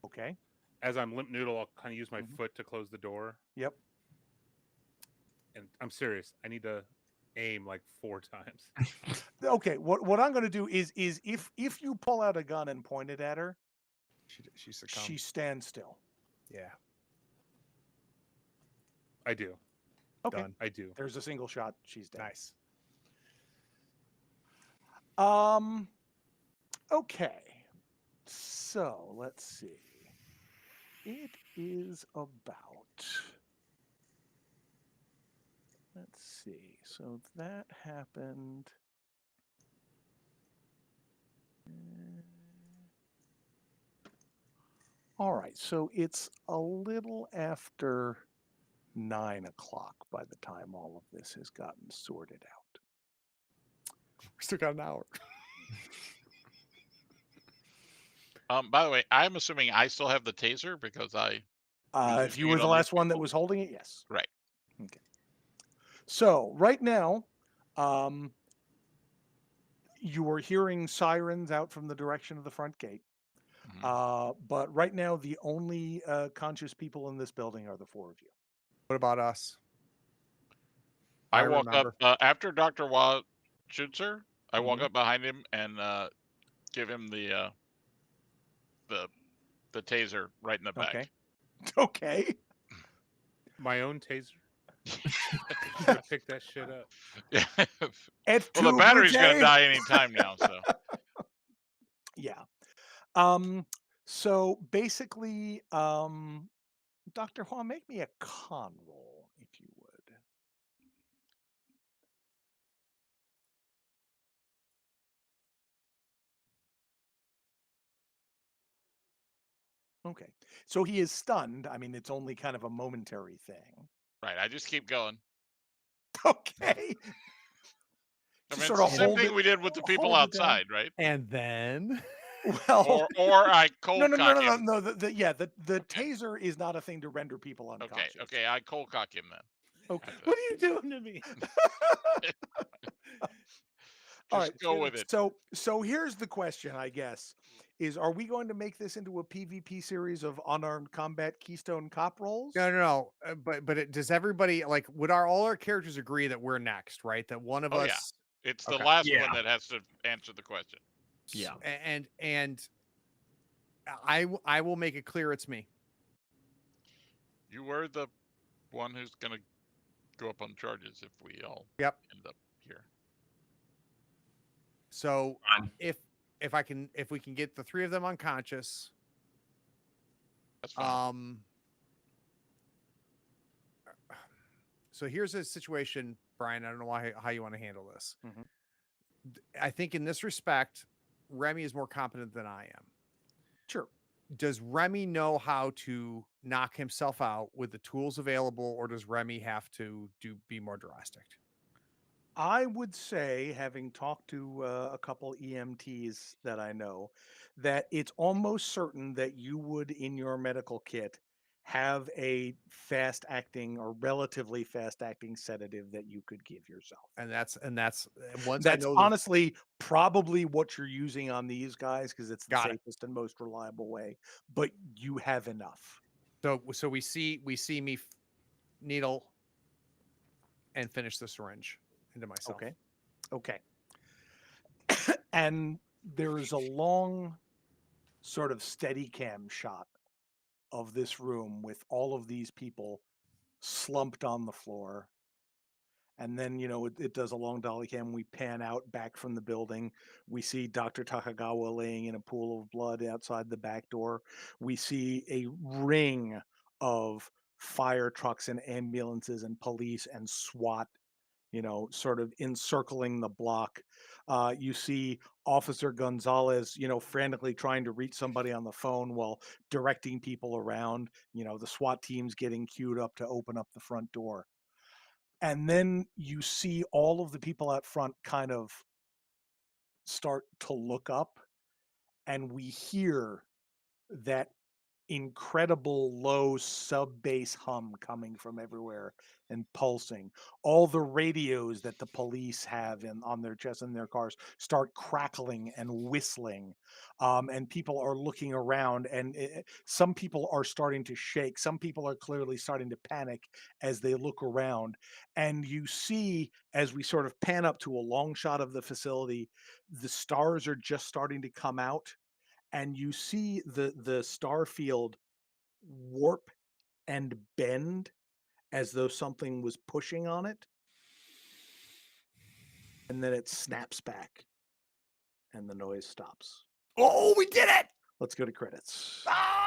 Okay. As I'm limp noodle, I'll kind of use my Mhm. foot to close the door. Yep. And I'm serious. I need to aim like 4 times. Okay. What I'm going to do is if you pull out a gun and point it at her, She succumbs. she stands still. Yeah. I do. Okay. Done. I do. There's a single shot. She's dead. Nice. Okay. So let's see. It is about. Let's see. So that happened. All right. So it's a little after 9 o'clock by the time all of this has gotten sorted out. We still got an hour. By the way, I'm assuming I still have the taser because I If you were the last one that was holding it, yes. right. Okay. So right now, you are hearing sirens out from the direction of the front gate. Mhm. But right now, the only conscious people in this building are the 4 of you. What about us? I I walk remember. up after Dr. Wah shoots her. I walk Mhm. up behind him and give him the taser right in the back. Okay. Okay. My own taser. Should have picked that shit up. Yeah. Et Well, the tu, battery's gonna Brute? die any time now, so Yeah. So basically, Dr. Hua, make me a con roll, if you would. Okay. So he is stunned. I mean, it's only kind of a momentary thing. right. I just keep going. Okay. I Just mean, sort it's of the same hold thing it. we did with the people hold it down. outside, right? And then Well, Or I cold no. cock him. The taser is not a thing to render people unconscious. Okay, I cold cock him then. Okay. After what are you doing to me? All Just right. go with it. So here's the question, I guess, is are we going to make this into a PvP series of unarmed combat Keystone Cop rolls? No. Does everybody would all our characters agree that we're next, right? That one of Oh, yeah. us. It's the Okay. last Yeah. one that has to answer the question. Yeah. And I will make it clear it's me. You were the one who's gonna go up on charges if we all Yep. end up here. So Fine. if we can get the 3 of them unconscious, That's fine. So here's a situation, Brian. I don't know how you want to handle this. Mhm. I think in this respect, Remy is more competent than I am. Sure. Does Remy know how to knock himself out with the tools available, or does Remy have to be more drastic? I would say, having talked to a couple EMTs that I know, that it's almost certain that you would, in your medical kit, have a fast acting or relatively fast acting sedative that you could give yourself. And that's once That's I know honestly probably what you're using on these guys because it's the Got it. safest and most reliable way. But you have enough. so we see me needle and finish the syringe into myself. Okay. And there is a long sort of steady cam shot of this room with all of these people slumped on the floor. And then, it does a long dolly cam. We pan out back from the building. We see Dr. Takagawa laying in a pool of blood outside the back door. We see a ring of fire trucks and ambulances and police and SWAT, sort of encircling the block. You see Officer Gonzalez, frantically trying to reach somebody on the phone while directing people around. The SWAT team's getting queued up to open up the front door. And then you see all of the people out front kind of start to look up, and we hear that incredible low sub bass hum coming from everywhere and pulsing. All the radios that the police have on their chests in their cars start crackling and whistling, and people are looking around, and some people are starting to shake. Some people are clearly starting to panic as they look around, and you see, as we sort of pan up to a long shot of the facility, the stars are just starting to come out, and you see the star field warp and bend as though something was pushing on it, and then it snaps back and the noise stops. Oh, we did it! Let's go to credits. Ah!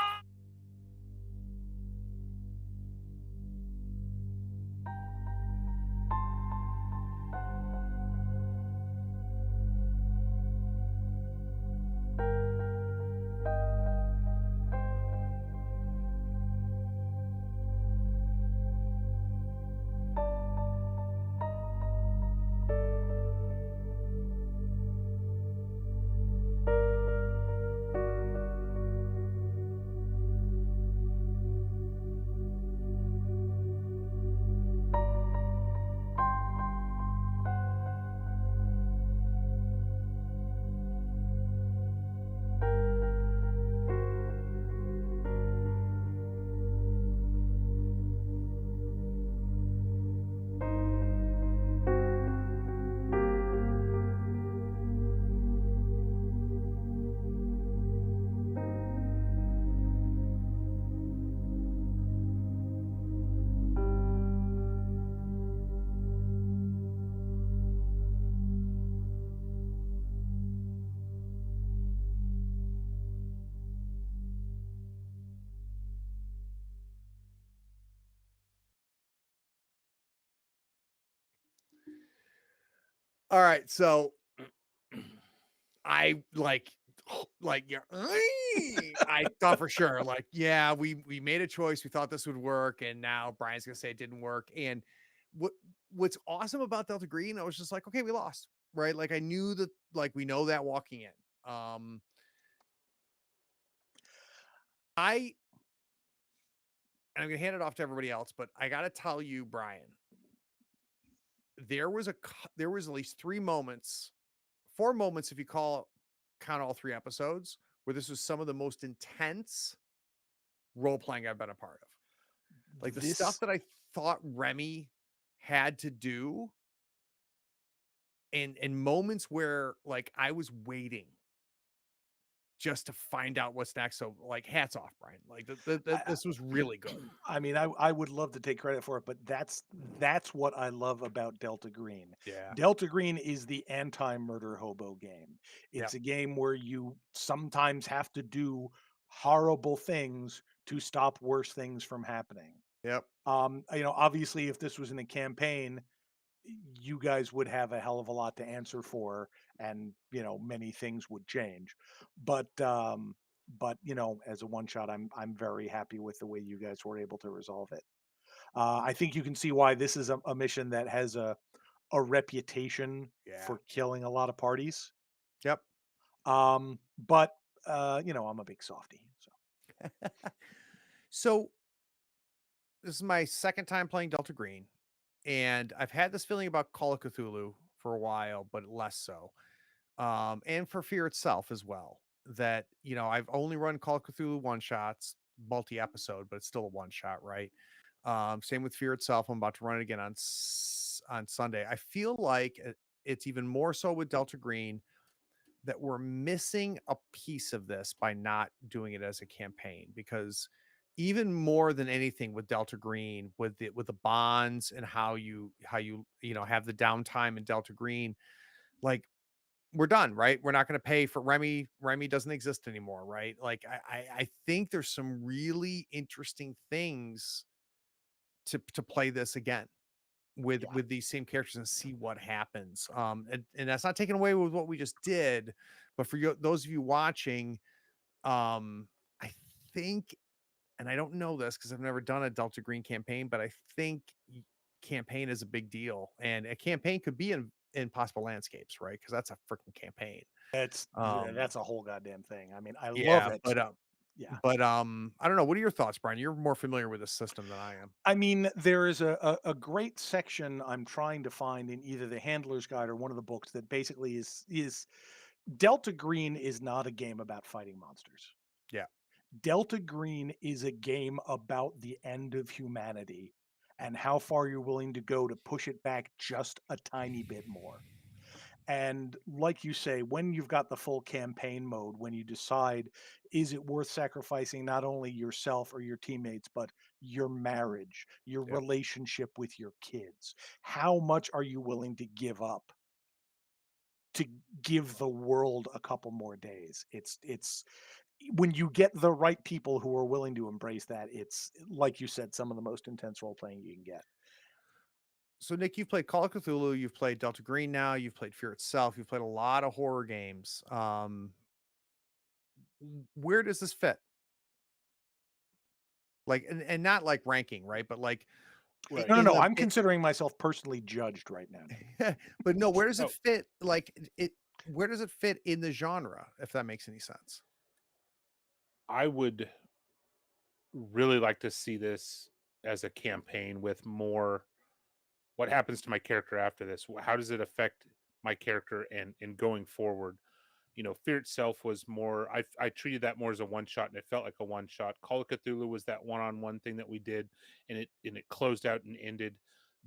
All right, so I like yeah, I thought for sure, like, yeah, we made a choice. We thought this would work, and now Brian's gonna say it didn't work. And what's awesome about Delta Green, I was just like, okay, we lost, right? Like I knew that, like we know that walking in. I and I'm gonna hand it off to everybody else, but I gotta tell you, Brian, there was at least 4 moments if you count all 3 episodes, where this was some of the most intense role playing I've been a part of. Like the stuff that I thought Remy had to do, and moments where like I was waiting just to find out what's next. So like hats off, Brian. Like this was really good. I mean, I would love to take credit for it, but that's what I love about Delta Green. Yeah. Delta Green is the anti-murder hobo game. It's a game where you sometimes have to do horrible things to stop worse things from happening. Yep. Obviously, if this was in a campaign, you guys would have a hell of a lot to answer for, and many things would change. But as a one shot, I'm very happy with the way you guys were able to resolve it. I think you can see why this is a mission that has a reputation for killing a lot of parties. Yep. But I'm a big softie. So this is my second time playing Delta Green, and I've had this feeling about Call of Cthulhu for a while, but less so. And for Fear itself as well. That I've only run Call of Cthulhu one shots, multi-episode, but it's still a one shot, right? Same with Fear itself. I'm about to run it again on Sunday. I feel like it's even more so with Delta Green that we're missing a piece of this by not doing it as a campaign, because even more than anything with Delta Green, with the bonds and how you have the downtime in Delta Green, like we're done, right? We're not going to pay for Remy. Remy doesn't exist anymore, right? Like I think there's some really interesting things to play this again with these same characters and see what happens. And that's not taken away with what we just did, but for those of you watching, I think, and I don't know this because I've never done a Delta Green campaign, but I think campaign is a big deal, and a campaign could be Impossible Landscapes, right? Because that's a freaking campaign. That's Um, that's a whole goddamn thing. I mean, I love yeah, it. Yeah. but I don't know. What are your thoughts, Brian? You're more familiar with the system than I am. I mean, there is a great section I'm trying to find in either the Handler's Guide or one of the books that basically is Delta Green is not a game about fighting monsters. Yeah. Delta Green is a game about the end of humanity and how far you're willing to go to push it back just a tiny bit more. And like you say, when you've got the full campaign mode, when you decide, is it worth sacrificing not only yourself or your teammates, but your marriage, your Yep. relationship with your kids? How much are you willing to give up to give the world a couple more days? It's when you get the right people who are willing to embrace that, it's like you said, some of the most intense role playing you can get. So, Nick, you've played Call of Cthulhu, you've played Delta Green now, you've played Fear Itself, you've played a lot of horror games. Where does this fit? Like, and not like ranking, right? But like, No, no, in no. the- I'm considering myself personally judged right now. but no, where does No. it fit? Like, where does it fit in the genre? If that makes any sense. I would really like to see this as a campaign with more. What happens to my character after this? How does it affect my character and going forward? You know, Fear Itself was more. I treated that more as a one shot, and it felt like a one shot. Call of Cthulhu was that one-on-one thing that we did, and it closed out and ended.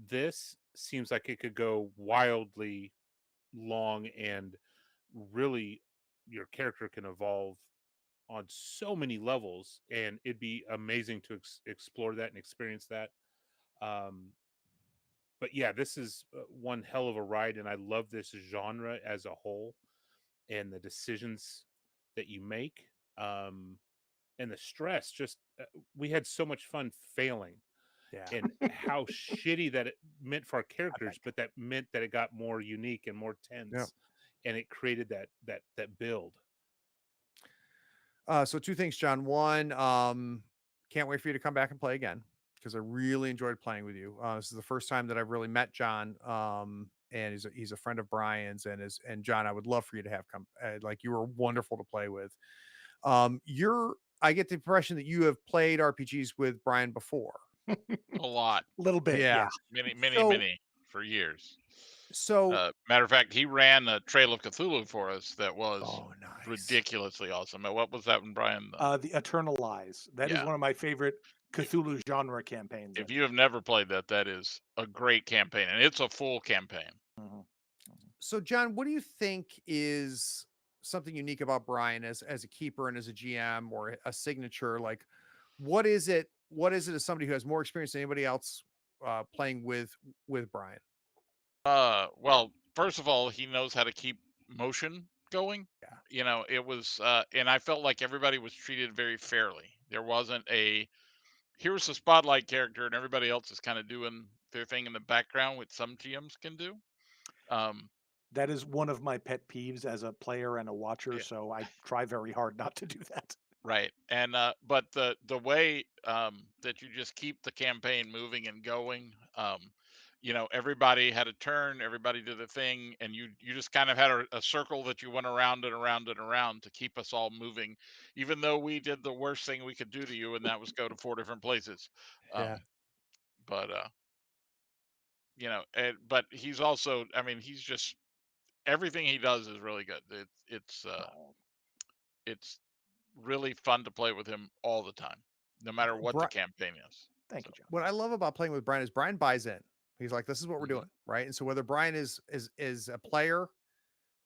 This seems like it could go wildly long, and really, your character can evolve on so many levels, and it'd be amazing to explore that and experience that. Um, but yeah, this is one hell of a ride, and I love this genre as a whole, and the decisions that you make, um, and the stress. Just we had so much fun failing, Yeah. and how shitty that it meant for our characters, but that meant that it got more unique and more tense, and it created that build. So two things, John. One, can't wait for you to come back and play again because I really enjoyed playing with you. This is the first time that I've really met John. And he's a friend of Brian's, and John, I would love for you to have come. Like, you were wonderful to play with. I get the impression that you have played RPGs with Brian before. A lot. A little bit, yeah. Many for years. So Matter of fact, he ran a Trail of Cthulhu for us that was nice. ridiculously awesome. What was that one, Brian? The Eternal Lies. That is Yeah. one of my favorite Cthulhu genre campaigns. If you have never played that, that is a great campaign, and it's a full campaign. So, John, what do you think is something unique about Brian as a keeper and as a GM or a signature? Like, what is it? What is it as somebody who has more experience than anybody else playing with Brian? Well, first of all, he knows how to keep motion going. Yeah. You know, it was, and I felt like everybody was treated very fairly. There wasn't here's the spotlight character, and everybody else is kind of doing their thing in the background, which some GMs can do. That is one of my pet peeves as a player and a watcher, Yeah. so I try very hard not to do that. Right. And but the way that you just keep the campaign moving and going, you know, everybody had a turn, everybody did a thing, and you just kind of had a circle that you went around and around and around to keep us all moving, even though we did the worst thing we could do to you, and that was go to 4 different places. Yeah. But you know, but he's also, I mean, he's just everything he does is really good. It's really fun to play with him all the time, no matter what the campaign is. Thank you, John. What I love about playing with Brian is Brian buys in. He's like, this is what we're doing, right? And so whether Brian is a player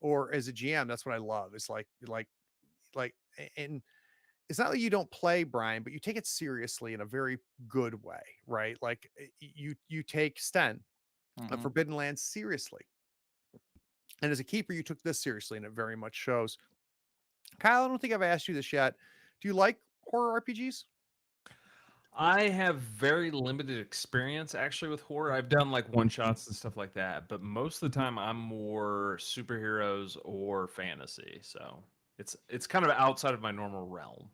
or as a GM, that's what I love. It's like, and it's not that you don't play Brian, but you take it seriously in a very good way, right? Like, you take Sten, Forbidden Lands, seriously. And as a keeper, you took this seriously, and it very much shows. Kyle, I don't think I've asked you this yet. Do you like horror RPGs? I have very limited experience actually with horror. I've done like one shots and stuff like that, but most of the time I'm more superheroes or fantasy. So it's kind of outside of my normal realm.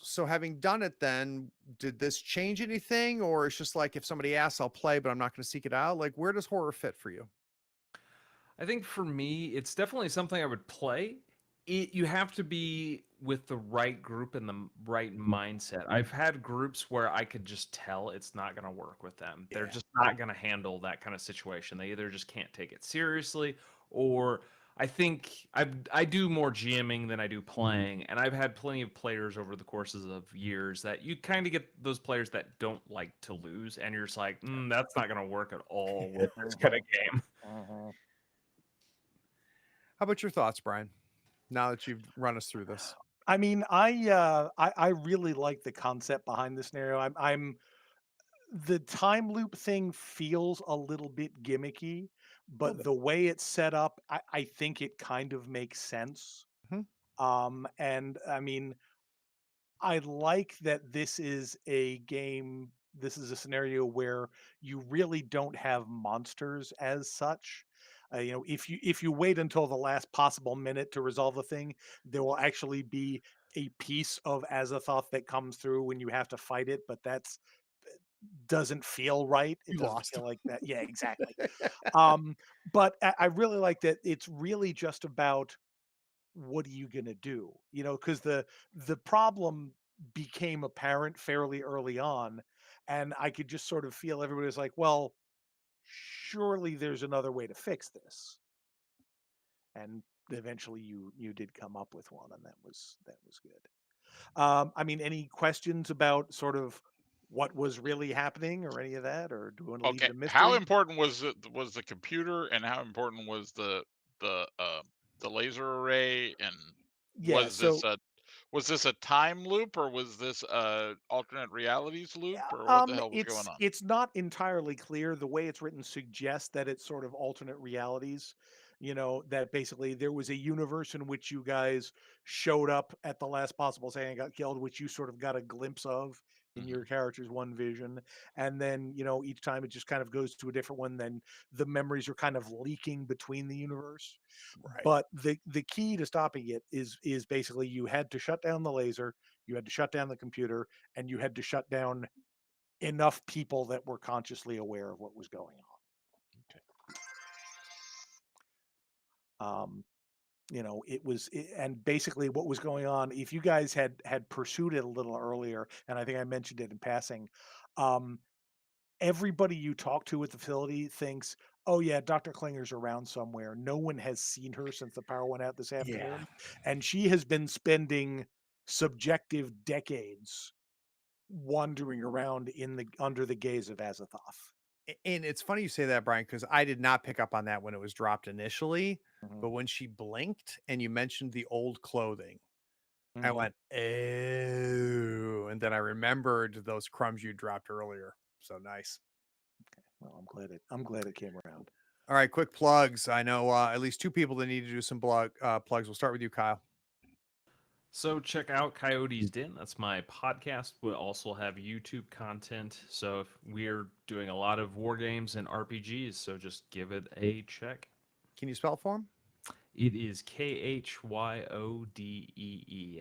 So having done it, then did this change anything, or it's just like, if somebody asks, I'll play, but I'm not going to seek it out? Like, where does horror fit for you? I think for me, it's definitely something I would play. You have to be with the right group and the right mindset. I've had groups where I could just tell it's not going to work with them. They're just not going to handle that kind of situation. They either just can't take it seriously, or I think I do more GMing than I do playing, and I've had plenty of players over the courses of years that you kind of get those players that don't like to lose, and you're just like, that's not going to work at all with this kind of game. How about your thoughts, Brian? Now that you've run us through this. I mean, I really like the concept behind the scenario. I'm the time loop thing feels a little bit gimmicky, but the way it's set up, I think it kind of makes sense. Mhm. And I mean, I like that this is a game. This is a scenario where you really don't have monsters as such. If you wait until the last possible minute to resolve a thing, there will actually be a piece of Azathoth that comes through when you have to fight it, but that's doesn't feel right. It You doesn't lost. feel like that. Yeah, exactly. But I really like that it's really just about what are you going to do? Because the problem became apparent fairly early on, and I could just sort of feel everybody was like, well, surely there's another way to fix this. And eventually you did come up with one, and that was good. I mean, any questions about sort of what was really happening or any of that, or do we want to leave Okay, it a how mystery? important was the computer, and how important was the the laser array, and Yeah, was this so a time loop, or was this a alternate realities loop, or what the hell was going on? It's not entirely clear. The way it's written suggests that it's sort of alternate realities. That basically there was a universe in which you guys showed up at the last possible second and got killed, which you sort of got a glimpse of in Mhm. your character's one vision. And then, each time it just kind of goes to a different one, then the memories are kind of leaking between the universe. Right. But the key to stopping it is basically you had to shut down the laser, you had to shut down the computer, and you had to shut down enough people that were consciously aware of what was going on. And basically what was going on, if you guys had pursued it a little earlier, and I think I mentioned it in passing, um, everybody you talk to at the facility thinks, oh yeah, Dr. Klinger's around somewhere. No one has seen her since the power went out this afternoon. And she has been spending subjective decades wandering around under the gaze of Azathoth. And it's funny you say that, Brian, because I did not pick up on that when it was dropped initially. But when she blinked and you mentioned the old clothing, I went, oh, and then I remembered those crumbs you dropped earlier. So nice. Okay. Well, I'm glad it came around. All right, quick plugs. I know at least two people that need to do some plugs. We'll start with you, Kyle. So check out Coyote's Den. That's my podcast. We'll also have YouTube content. So if we're doing a lot of war games and RPGs, so just give it a check. Can you spell it for him? It is KHYODEE,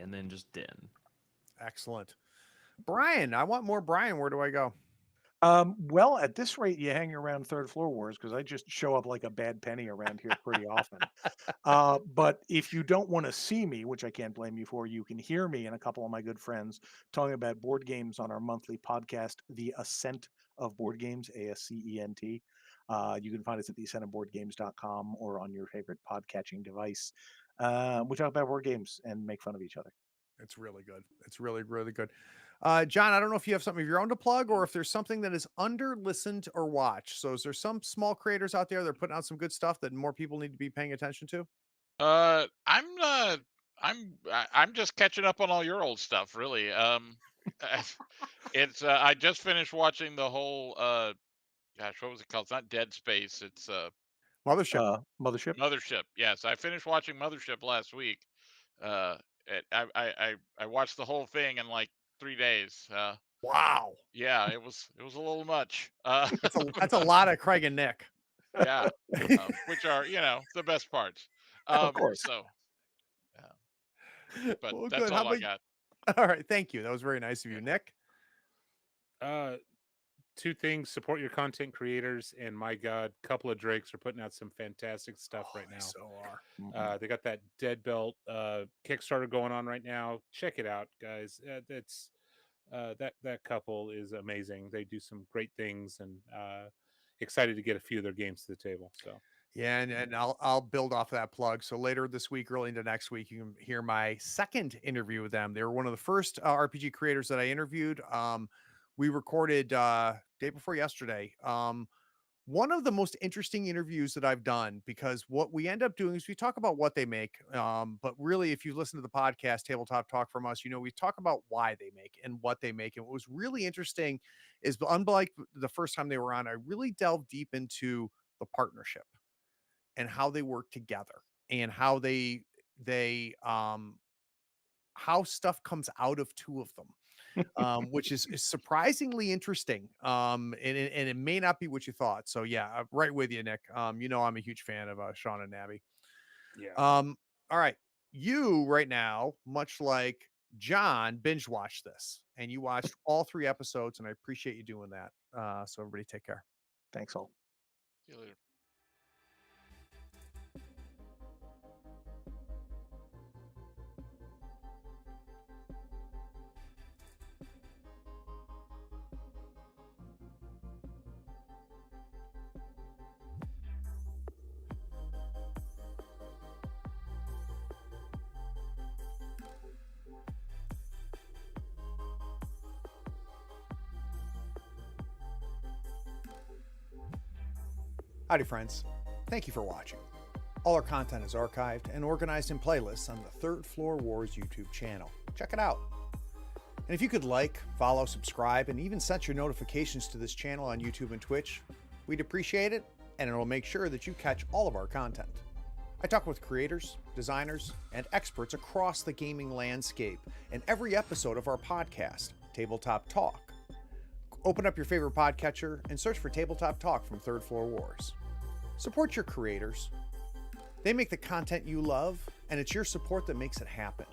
and then just Den. Excellent. Brian, I want more Brian. Where do I go? Well, at this rate, you hang around Third Floor Wars because I just show up like a bad penny around here pretty often. But if you don't want to see me, which I can't blame you for, you can hear me and a couple of my good friends talking about board games on our monthly podcast, The Ascent of Board Games, ASCENT. You can find us at theascentofboardgames.com or on your favorite podcatching device. We talk about board games and make fun of each other. It's really good. It's really, really good. John, I don't know if you have something of your own to plug or if there's something that is under listened or watched. So is there some small creators out there that are putting out some good stuff that more people need to be paying attention to? I'm just catching up on all your old stuff, really. It's I just finished watching the whole gosh, what was it called? It's not Dead Space. It's Mothership. Mothership. Mothership. Yes, I finished watching Mothership last week. Uh, I watched the whole thing in like 3 days. Wow. Yeah, it was a little much. That's a lot of Craig and Nick. Yeah, which are the best parts. Of course. So, but Well, that's good. How all I about got. all right, thank you. That was very nice of you, Nick. two things: support your content creators, and my God, couple of Drakes are putting out some fantastic stuff right They now. so are. They got that Dead Belt Kickstarter going on right now. Check it out, guys. That couple is amazing. They do some great things, and excited to get a few of their games to the table. So Yeah, and I'll build off that plug. So later this week, early into next week, you can hear my second interview with them. They were one of the first RPG creators that I interviewed. We recorded day before yesterday. One of the most interesting interviews that I've done, because what we end up doing is we talk about what they make. But really, if you listen to the podcast Tabletop Talk from us, we talk about why they make and what they make. And what was really interesting is, unlike the first time they were on, I really delved deep into the partnership and how they work together, and how they how stuff comes out of two of them, which is surprisingly interesting. And it may not be what you thought. So yeah, right with you, Nick. I'm a huge fan of Sean and Nabby. yeah, All right, you right now, much like John, binge watched this, and you watched all 3 episodes, and I appreciate you doing that. So everybody, take care. Thanks all. See you later. Howdy, friends. Thank you for watching. All our content is archived and organized in playlists on the Third Floor Wars YouTube channel. Check it out. And if you could like, follow, subscribe, and even set your notifications to this channel on YouTube and Twitch, we'd appreciate it, and it'll make sure that you catch all of our content. I talk with creators, designers, and experts across the gaming landscape in every episode of our podcast, Tabletop Talk. Open up your favorite podcatcher and search for Tabletop Talk from Third Floor Wars. Support your creators. They make the content you love, and it's your support that makes it happen.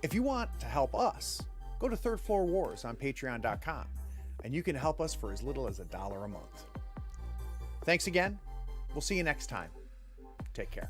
If you want to help us, go to Third Floor Wars on patreon.com, and you can help us for as little as $1 a month. Thanks again. We'll see you next time. Take care.